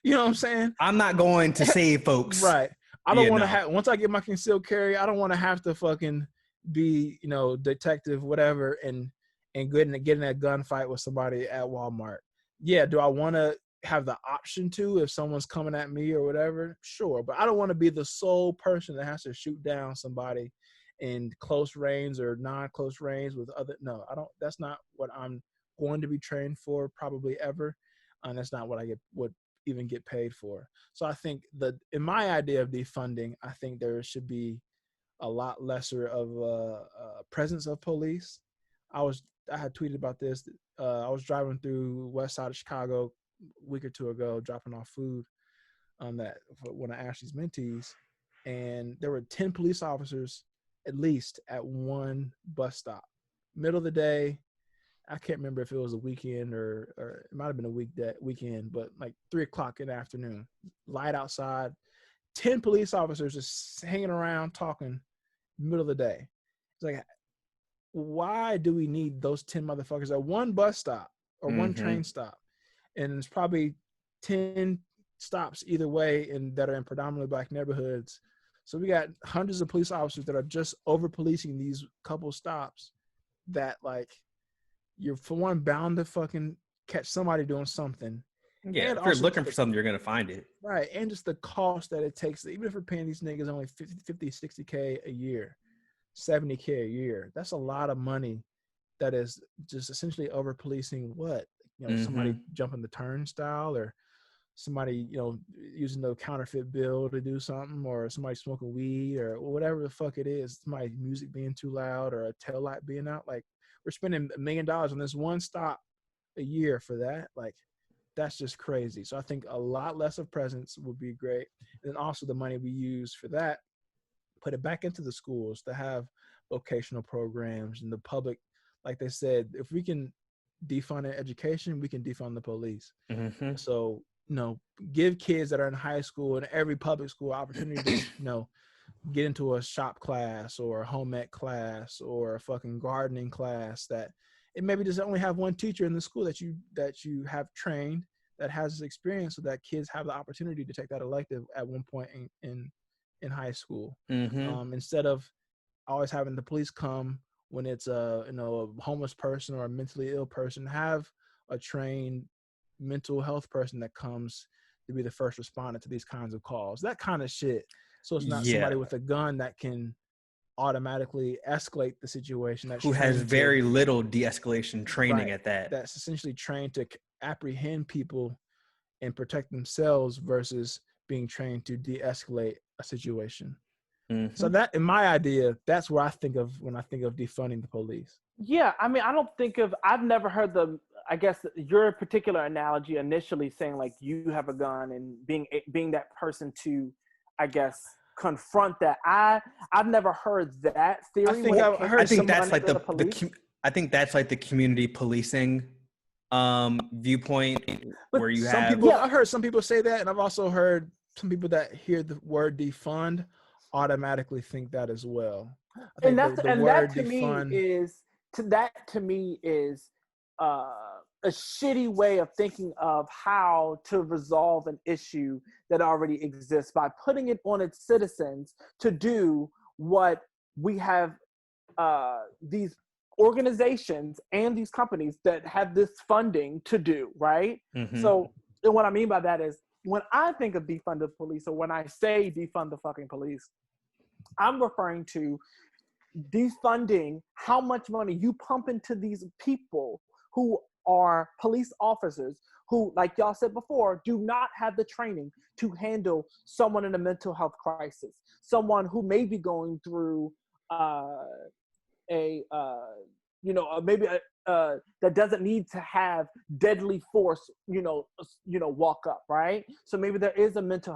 [SPEAKER 5] You know what I'm saying? I'm
[SPEAKER 1] not going to save folks.
[SPEAKER 5] Right. I don't want to have, once I get my concealed carry, I don't want to have to fucking be, detective, whatever, and get in that gunfight with somebody at Walmart. Yeah. Do I want to have the option to if someone's coming at me or whatever? Sure. But I don't want to be the sole person that has to shoot down somebody in close range or non-close range with other. No, I don't. That's not what I'm going to be trained for probably ever. And that's not what I would even get paid for. So I think in my idea of defunding, I think there should be a lot lesser of a presence of police. I had tweeted about this. I was driving through west side of Chicago a week or two ago, dropping off food on one of Ashley's mentees, and there were 10 police officers at least at one bus stop. Middle of the day, I can't remember if it was a weekend or it might have been a weekend, but like 3:00 in the afternoon, light outside, 10 police officers just hanging around talking middle of the day. It's like, why do we need those 10 motherfuckers at one bus stop or one train stop? And it's probably 10 stops either way that are in predominantly black neighborhoods. So we got hundreds of police officers that are just over policing these couple stops that like you're for one bound to fucking catch somebody doing something.
[SPEAKER 1] Yeah,
[SPEAKER 5] and
[SPEAKER 1] if you're
[SPEAKER 5] also
[SPEAKER 1] looking for something, you're gonna find it.
[SPEAKER 5] right. And just the cost that it takes, even if we're paying these niggas only 50, 60K a year, 70K a year, that's a lot of money that is just essentially over policing what? Somebody jumping the turnstile or somebody, using the counterfeit bill to do something, or somebody smoking weed or whatever the fuck it is, somebody's music being too loud or a tail light being out. Like, we're spending $1 million on this one stop a year for that. Like, that's just crazy. So I think a lot less of presence would be great. And then also the money we use for that, put it back into the schools to have vocational programs and the public. Like they said, if we can defund education, we can defund the police. So, give kids that are in high school and every public school opportunity to, get into a shop class or a home ec class or a fucking gardening class, that it maybe just only have one teacher in the school that you have trained that has experience, so that kids have the opportunity to take that elective at one point in high school. Instead of always having the police come when it's a homeless person or a mentally ill person, have a trained mental health person that comes to be the first responder to these kinds of calls, that kind of shit. So it's not somebody with a gun that can automatically escalate the situation. Who
[SPEAKER 1] has very little de-escalation training at that.
[SPEAKER 5] That's essentially trained to apprehend people and protect themselves versus being trained to de-escalate a situation. So that, in my idea, that's where I think of when I think of defunding the police.
[SPEAKER 3] Yeah, I mean, I've never heard I guess your particular analogy initially saying like you have a gun and being that person to, I guess, confront that. I've never heard that theory.
[SPEAKER 1] I think that's like the community policing viewpoint,
[SPEAKER 5] but
[SPEAKER 1] where you
[SPEAKER 5] have people. I heard some people say that, and I've also heard some people that hear the word defund automatically think that as well.
[SPEAKER 3] And that to me is a shitty way of thinking of how to resolve an issue that already exists by putting it on its citizens to do what we have these organizations and these companies that have this funding to do, right? So what I mean by that is, when I think of defund the police, or when I say defund the fucking police, I'm referring to defunding how much money you pump into these people who are police officers who, like y'all said before, do not have the training to handle someone in a mental health crisis, someone who may be going through that doesn't need to have deadly force, walk up, right? So maybe there is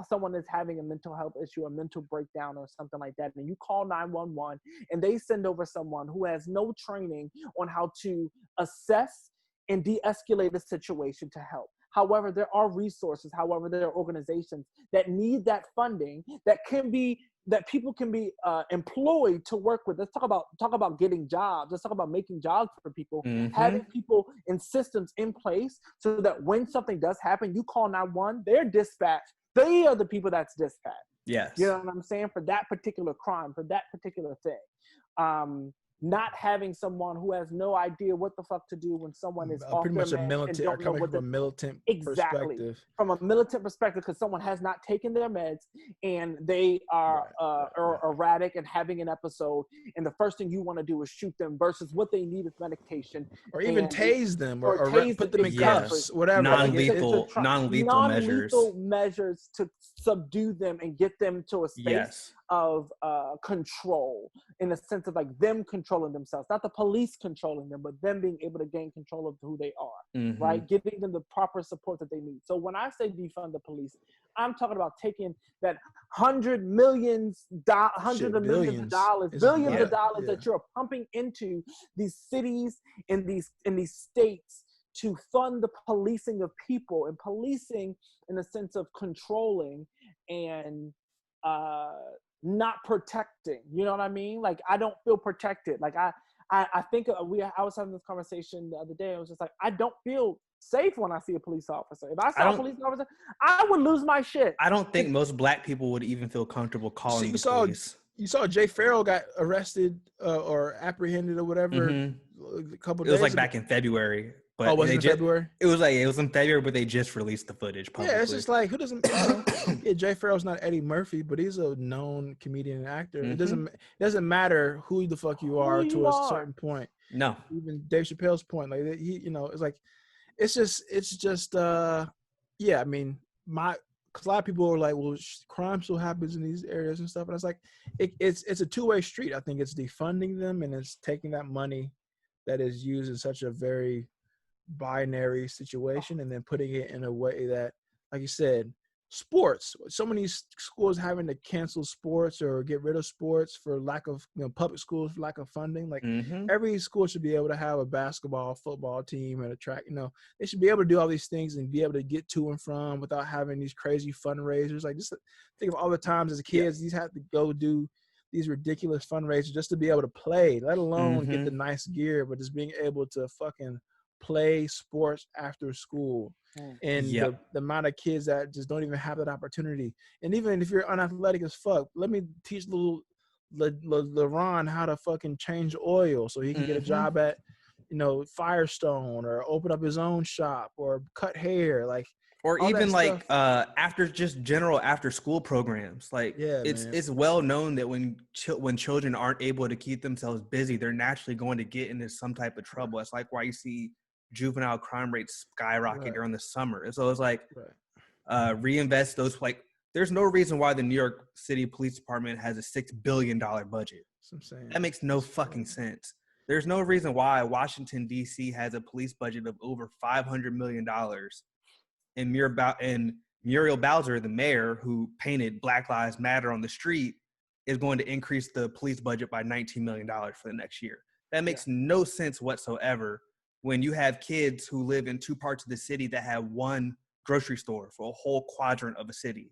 [SPEAKER 3] someone is having a mental health issue, a mental breakdown or something like that. And you call 911 and they send over someone who has no training on how to assess and de-escalate a situation to help. However, there are resources, there are organizations that need that funding that people can be employed to work with. Let's talk about getting jobs. Let's talk about making jobs for people, having people and systems in place so that when something does happen, you call 911, they're dispatched. They are the people that's dispatched.
[SPEAKER 1] Yes.
[SPEAKER 3] You know what I'm saying? For that particular crime, for that particular thing. Not having someone who has no idea what the fuck to do when someone is off
[SPEAKER 5] pretty much
[SPEAKER 3] their
[SPEAKER 5] a
[SPEAKER 3] meds and don't know what
[SPEAKER 5] from a militant perspective.
[SPEAKER 3] From a militant perspective, because someone has not taken their meds and they are erratic and having an episode, and the first thing you want to do is shoot them versus what they need is medication,
[SPEAKER 5] or even tase them or put them in cuffs, whatever.
[SPEAKER 1] Non-lethal
[SPEAKER 3] measures to subdue them and get them to a space of control, in the sense of like them controlling themselves, not the police controlling them, but them being able to gain control of who they are, right? Giving them the proper support that they need. So when I say defund the police, I'm talking about taking that billions of dollars that you're pumping into these cities and these states to fund the policing of people, and policing in the sense of controlling and not protecting. You know what I mean? Like, I don't feel protected. Like I think I was having this conversation the other day. I was just like, I don't feel safe when I see a police officer. If I saw a police officer, I would lose my shit.
[SPEAKER 1] I don't think most black people would even feel comfortable calling the police.
[SPEAKER 5] You saw Jay Farrell got arrested or apprehended or whatever a couple days ago.
[SPEAKER 1] It was like back in February. But
[SPEAKER 5] was it in February?
[SPEAKER 1] It was in February, but they just released the footage publicly.
[SPEAKER 5] Yeah, it's just like, who doesn't Jay Farrell's not Eddie Murphy, but he's a known comedian and actor. It doesn't matter who the fuck you are to a certain point.
[SPEAKER 1] No.
[SPEAKER 5] Even Dave Chappelle's point, like it's like it's just yeah, I mean, because a lot of people are like, well, crime still happens in these areas and stuff, and it's like it's a two-way street. I think it's defunding them, and it's taking that money that is used in such a very binary situation and then putting it in a way that, like you said, sports. So many schools having to cancel sports or get rid of sports for lack of, public schools for lack of funding. Like every school should be able to have a basketball, football team and a track. They should be able to do all these things and be able to get to and from without having these crazy fundraisers. Like, just think of all the times as kids, these have to go do these ridiculous fundraisers just to be able to play, let alone get the nice gear, but just being able to fucking play sports after school. And the amount of kids that just don't even have that opportunity. And even if you're unathletic as fuck, let me teach little LeRon how to fucking change oil so he can get a job at, Firestone, or open up his own shop, or cut hair,
[SPEAKER 1] or even after just general after school programs. It's well known that when children aren't able to keep themselves busy, they're naturally going to get into some type of trouble. It's like why you see juvenile crime rates skyrocket during the summer. So it's like reinvest those. Like, there's no reason why the New York City Police Department has a $6 billion budget. That makes no fucking sense. There's no reason why Washington D.C. has a police budget of over $500 million, and Muriel Bowser, the mayor who painted Black Lives Matter on the street, is going to increase the police budget by $19 million for the next year. That makes no sense whatsoever. When you have kids who live in two parts of the city that have one grocery store for a whole quadrant of a city. You know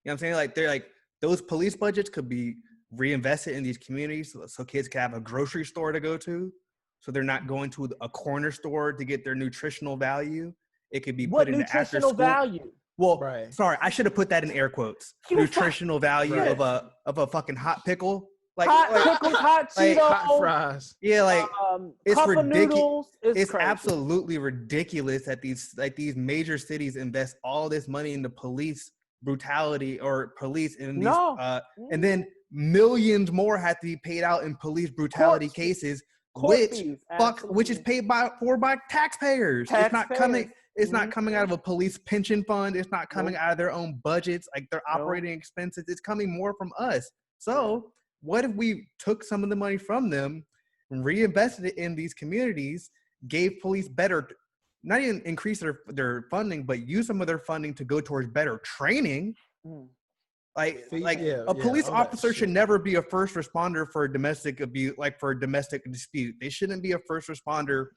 [SPEAKER 1] what I'm saying? Like, they're like, those police budgets could be reinvested in these communities so kids can have a grocery store to go to, so they're not going to a corner store to get their nutritional value. It could be put into after school.
[SPEAKER 3] Value?
[SPEAKER 1] Well, sorry, I should have put that in air quotes. Nutritional value of a fucking hot pickle.
[SPEAKER 3] Pickles, hot Cheetos,
[SPEAKER 5] hot fries.
[SPEAKER 1] Yeah, it's ridiculous. It's
[SPEAKER 3] crazy.
[SPEAKER 1] Absolutely ridiculous that these major cities invest all this money into police brutality or police in these, and then millions more have to be paid out in police brutality cases, which is paid by taxpayers. It's not coming. It's not coming out of a police pension fund. It's not coming out of their own budgets, like their operating expenses. It's coming more from us. So what if we took some of the money from them and reinvested it in these communities, gave police better, not even increase their funding, but use some of their funding to go towards better training? A police officer should never be a first responder for domestic abuse, for a domestic dispute. They shouldn't be a first responder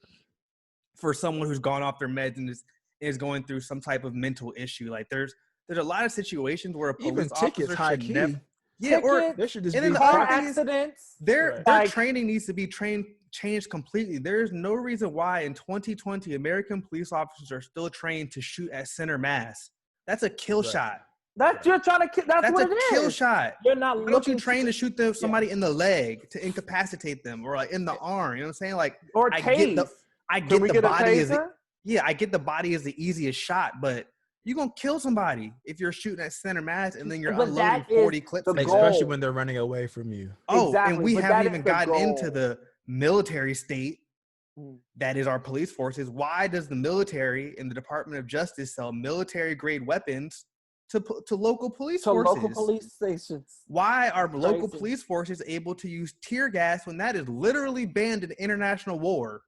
[SPEAKER 1] for someone who's gone off their meds and is going through some type of mental issue. Like, there's a lot of situations where a police officer should never. Yeah, or
[SPEAKER 5] there should just
[SPEAKER 1] be
[SPEAKER 3] car accidents.
[SPEAKER 1] Their training needs to be changed completely. There's no reason why in 2020 American police officers are still trained to shoot at center mass. That's a kill shot.
[SPEAKER 3] You're trying to kill. That's what it is.
[SPEAKER 1] That's a kill shot.
[SPEAKER 3] You're not looking.
[SPEAKER 1] Don't you train to shoot somebody in the leg to incapacitate them, or in the arm? You know what I'm saying? I get the body is the easiest shot, but you're going to kill somebody if you're shooting at center mass and then you're unloading 40 clips.
[SPEAKER 5] Especially when they're running away from you.
[SPEAKER 1] And we haven't even gotten into the military state that is our police forces. Why does the military and the Department of Justice sell military-grade weapons to local police forces?
[SPEAKER 3] To local police stations.
[SPEAKER 1] Why are local police forces able to use tear gas when that is literally banned in international war?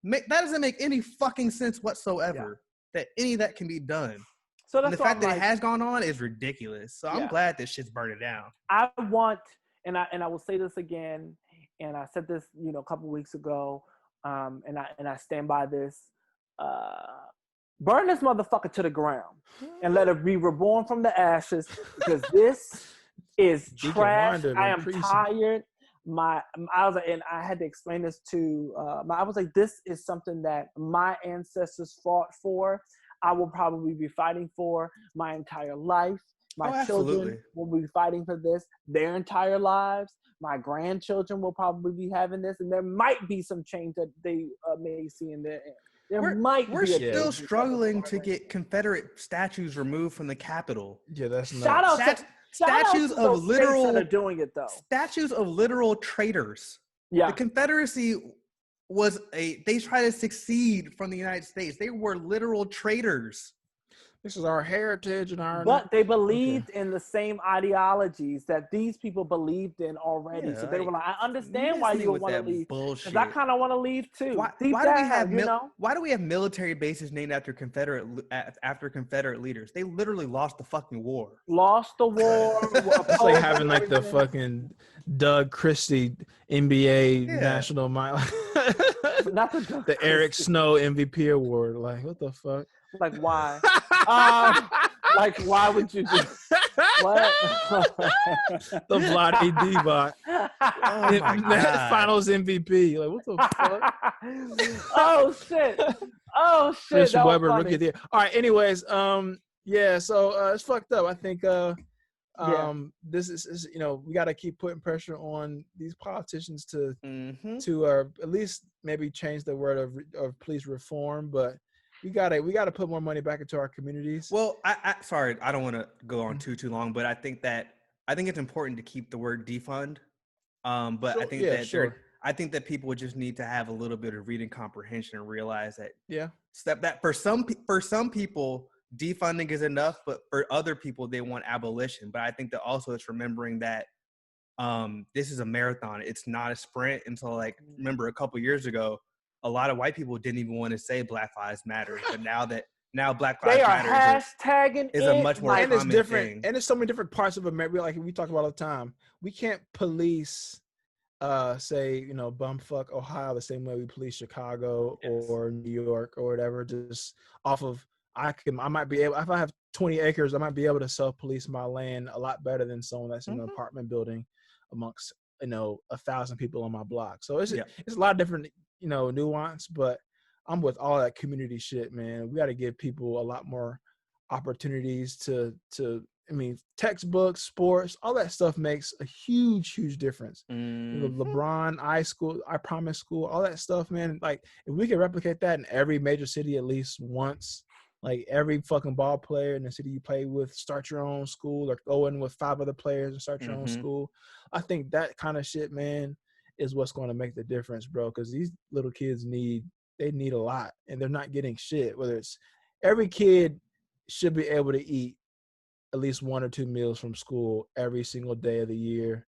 [SPEAKER 1] That doesn't make any fucking sense whatsoever. That any of that can be done. So the fact that it has gone on is ridiculous. So I'm glad this shit's burning down.
[SPEAKER 3] I want, and I will say this again, and I said this, a couple weeks ago, and I stand by this. Burn this motherfucker to the ground and let it be reborn from the ashes, because this is trash. I am tired. and I had to explain this to I was like, this is something that my ancestors fought for. I will probably be fighting for my entire life. My children will be fighting for this their entire lives. My grandchildren will probably be having this, and there might be some change that they may see in their end.
[SPEAKER 1] We're still struggling to get Confederate statues removed from the Capitol.
[SPEAKER 5] Yeah, that's
[SPEAKER 3] shout out to
[SPEAKER 1] statues of literal
[SPEAKER 3] that are doing it though.
[SPEAKER 1] Statues of literal traitors.
[SPEAKER 3] Yeah,
[SPEAKER 1] the Confederacy they tried to succeed from the United States. They were literal traitors.
[SPEAKER 5] This is our heritage and our.
[SPEAKER 3] But they believed in the same ideologies that these people believed in already.
[SPEAKER 1] Yeah,
[SPEAKER 3] so they were like, I understand why you would want to leave. Because I kind of want to leave too.
[SPEAKER 1] Why do we have military bases named after Confederate leaders? They literally lost the fucking war.
[SPEAKER 3] Lost the war.
[SPEAKER 5] It's like having like the fucking Doug Christie NBA national
[SPEAKER 3] not the
[SPEAKER 5] Eric Snow MVP award. Like, what the fuck?
[SPEAKER 3] Like, why? Like, why would you do what?
[SPEAKER 5] The Vlade Divac. Finals MVP. Like, what the fuck?
[SPEAKER 3] Oh shit.
[SPEAKER 5] Chris Webber, rookie of the year. All right, anyways, so it's fucked up. I think this is we got to keep putting pressure on these politicians to at least maybe change the word of police reform, but we gotta put more money back into our communities.
[SPEAKER 1] Well, I sorry, I don't want to go on too long, but I think it's important to keep the word defund. But
[SPEAKER 5] sure,
[SPEAKER 1] I think that people just need to have a little bit of reading comprehension and realize that that for some people defunding is enough, but for other people they want abolition. But I think that also it's remembering that this is a marathon. It's not a sprint. And so, like, remember a couple years ago, a lot of white people didn't even want to say Black Lives Matter, but now Black Lives Matter is a much more common thing.
[SPEAKER 5] And there's so many different parts of America. Like we talk about all the time. We can't police, say, bumfuck Ohio the same way we police Chicago or New York or whatever. Just off of I might be able, if I have 20 acres, I might be able to self-police my land a lot better than someone that's in an apartment building amongst 1,000 people on my block. So it's a lot of different nuance, but I'm with all that community shit, man. We got to give people a lot more opportunities to textbooks, sports, all that stuff makes a huge difference. LeBron, I Promise School, all that stuff, man. Like, if we could replicate that in every major city at least once, like every fucking ball player in the city you play with, start your own school, or go in with 5 other players and start your own school. I think that kind of shit, man, is what's going to make the difference, bro. Because these little kids need a lot, and they're not getting shit. Whether it's every kid should be able to eat at least 1 or 2 meals from school every single day of the year,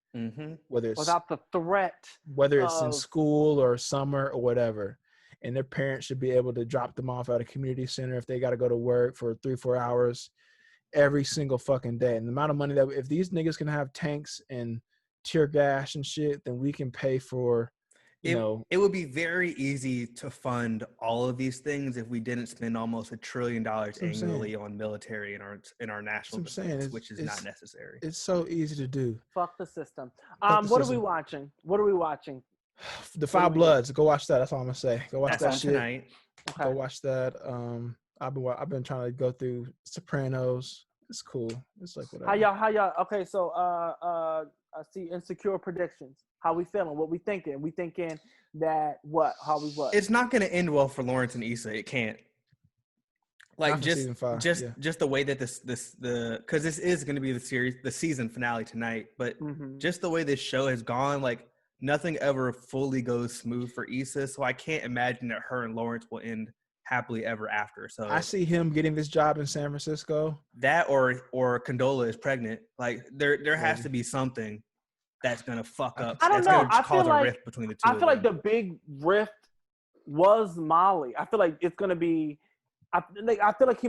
[SPEAKER 5] whether it's
[SPEAKER 3] without the threat,
[SPEAKER 5] whether it's in school or summer or whatever. And their parents should be able to drop them off at a community center if they got to go to work for 3-4 hours every single fucking day. And the amount of money that if these niggas can have tanks and tear gas and shit, then we can pay for, it
[SPEAKER 1] would be very easy to fund all of these things if we didn't spend almost $1 trillion annually on military in our national defense, which is not necessary.
[SPEAKER 5] It's so easy to do.
[SPEAKER 3] Fuck the system. What are we watching?
[SPEAKER 5] The Five Bloods. Go watch that. That's all I'm gonna say. Go watch that shit
[SPEAKER 1] tonight.
[SPEAKER 5] Okay. Go watch that. I've been trying to go through Sopranos. It's cool. It's like whatever.
[SPEAKER 3] How y'all? Okay, so I see insecure predictions. How we feeling? What we thinking? We thinking that what? How we what?
[SPEAKER 1] It's not gonna end well for Lawrence and Issa. It can't. Like just the way that because this is gonna be the season finale tonight, but just the way this show has gone, like, nothing ever fully goes smooth for Issa, so I can't imagine that her and Lawrence will end happily ever after. So
[SPEAKER 5] I see him getting this job in San Francisco.
[SPEAKER 1] That or Condola is pregnant. Like, there has to be something that's gonna fuck up.
[SPEAKER 3] I don't know. I feel like
[SPEAKER 1] rift between the two.
[SPEAKER 3] I feel like the big rift was Molly. I feel like it's gonna be. I feel like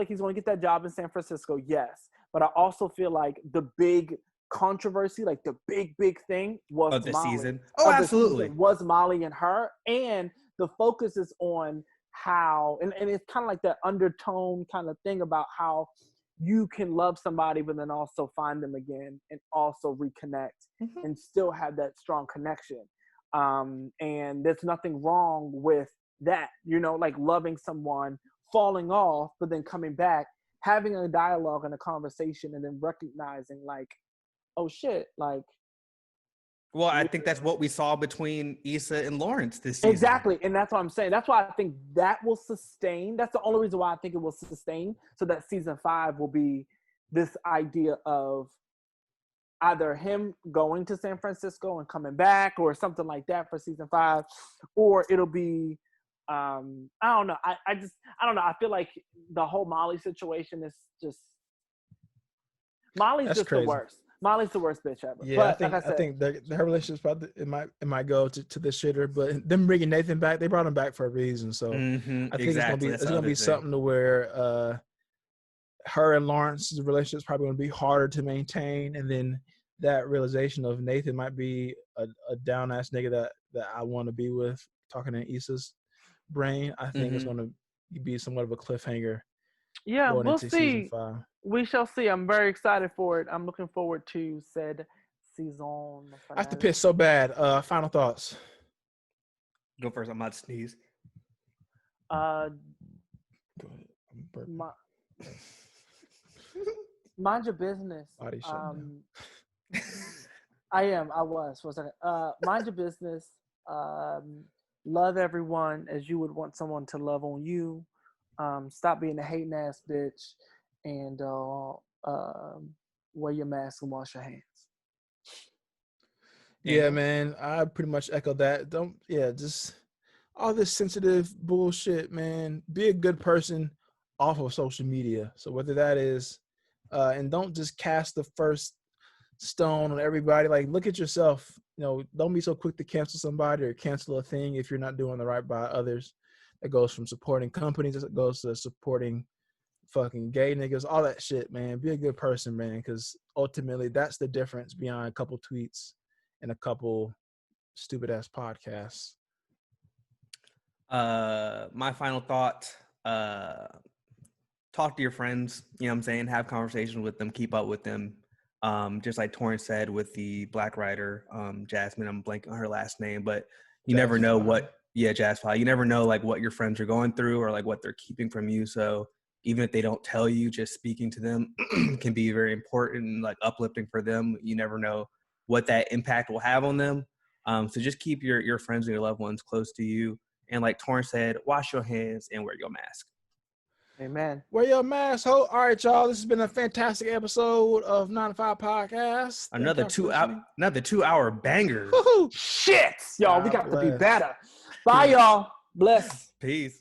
[SPEAKER 3] he's gonna get that job in San Francisco. Yes, but I also feel like the big controversy, like the big thing, was
[SPEAKER 1] of the
[SPEAKER 3] Molly.
[SPEAKER 1] Season. Oh, absolutely,
[SPEAKER 3] was Molly and her, and the focus is on how, and it's kind of like that undertone kind of thing about how you can love somebody, but then also find them again and also reconnect and still have that strong connection. And there's nothing wrong with that, you know, like loving someone, falling off, but then coming back, having a dialogue and a conversation, and then recognizing like, oh shit, like.
[SPEAKER 1] Well, I think that's what we saw between Issa and Lawrence this season.
[SPEAKER 3] Exactly, and that's what I'm saying. That's why I think that will sustain. That's the only reason why I think it will sustain, so that season 5 will be this idea of either him going to San Francisco and coming back or something like that for season 5, or it'll be, I don't know. I don't know. I feel like the whole Molly situation is just, Molly's just crazy. The worst. Molly's the worst bitch ever.
[SPEAKER 5] Yeah,
[SPEAKER 3] but,
[SPEAKER 5] I think her relationship's probably it might go to the shitter. But them bringing Nathan back, they brought him back for a reason. So I think it's gonna be something to where her and Lawrence's relationship is probably gonna be harder to maintain, and then that realization of Nathan might be a down ass nigga that I want to be with. Talking in Issa's brain, I think it's gonna be somewhat of a cliffhanger.
[SPEAKER 3] Yeah, we'll see. We shall see. I'm very excited for it. I'm looking forward to said season.
[SPEAKER 5] I have to piss so bad. Final thoughts.
[SPEAKER 1] Go first. I'm about to sneeze.
[SPEAKER 5] Go ahead. I'm burping.
[SPEAKER 3] Mind your business.
[SPEAKER 5] Body shut down.
[SPEAKER 3] I was for a second. Mind your business. Love everyone as you would want someone to love on you. Stop being a hating ass bitch, and wear your mask and wash your hands.
[SPEAKER 5] Yeah, man, I pretty much echo that. Just all this sensitive bullshit, man. Be a good person off of social media. So whether that is, and don't just cast the first stone on everybody. Like, look at yourself. You know, don't be so quick to cancel somebody or cancel a thing if you're not doing the right by others. That goes from supporting companies, it goes to supporting fucking gay niggas, all that shit, man. Be a good person, man, because ultimately that's the difference beyond a couple tweets and a couple stupid ass podcasts.
[SPEAKER 1] My final thought, talk to your friends, you know what I'm saying? Have conversations with them, keep up with them. Just like Torrance said with the black writer, Jasmine, I'm blanking on her last name, but you never know what. Yeah, Jazz Fly. You never know like what your friends are going through or like what they're keeping from you. So even if they don't tell you, just speaking to them can be very important and like uplifting for them. You never know what that impact will have on them. So just keep your friends and your loved ones close to you. And like Torrance said, wash your hands and wear your mask.
[SPEAKER 3] Amen.
[SPEAKER 5] Wear your mask, ho. All right, y'all. This has been a fantastic episode of 9 to 5 Podcast.
[SPEAKER 1] Another 2 hour banger.
[SPEAKER 3] Shit, y'all. We got to be better. Bye, y'all. Bless.
[SPEAKER 1] Peace.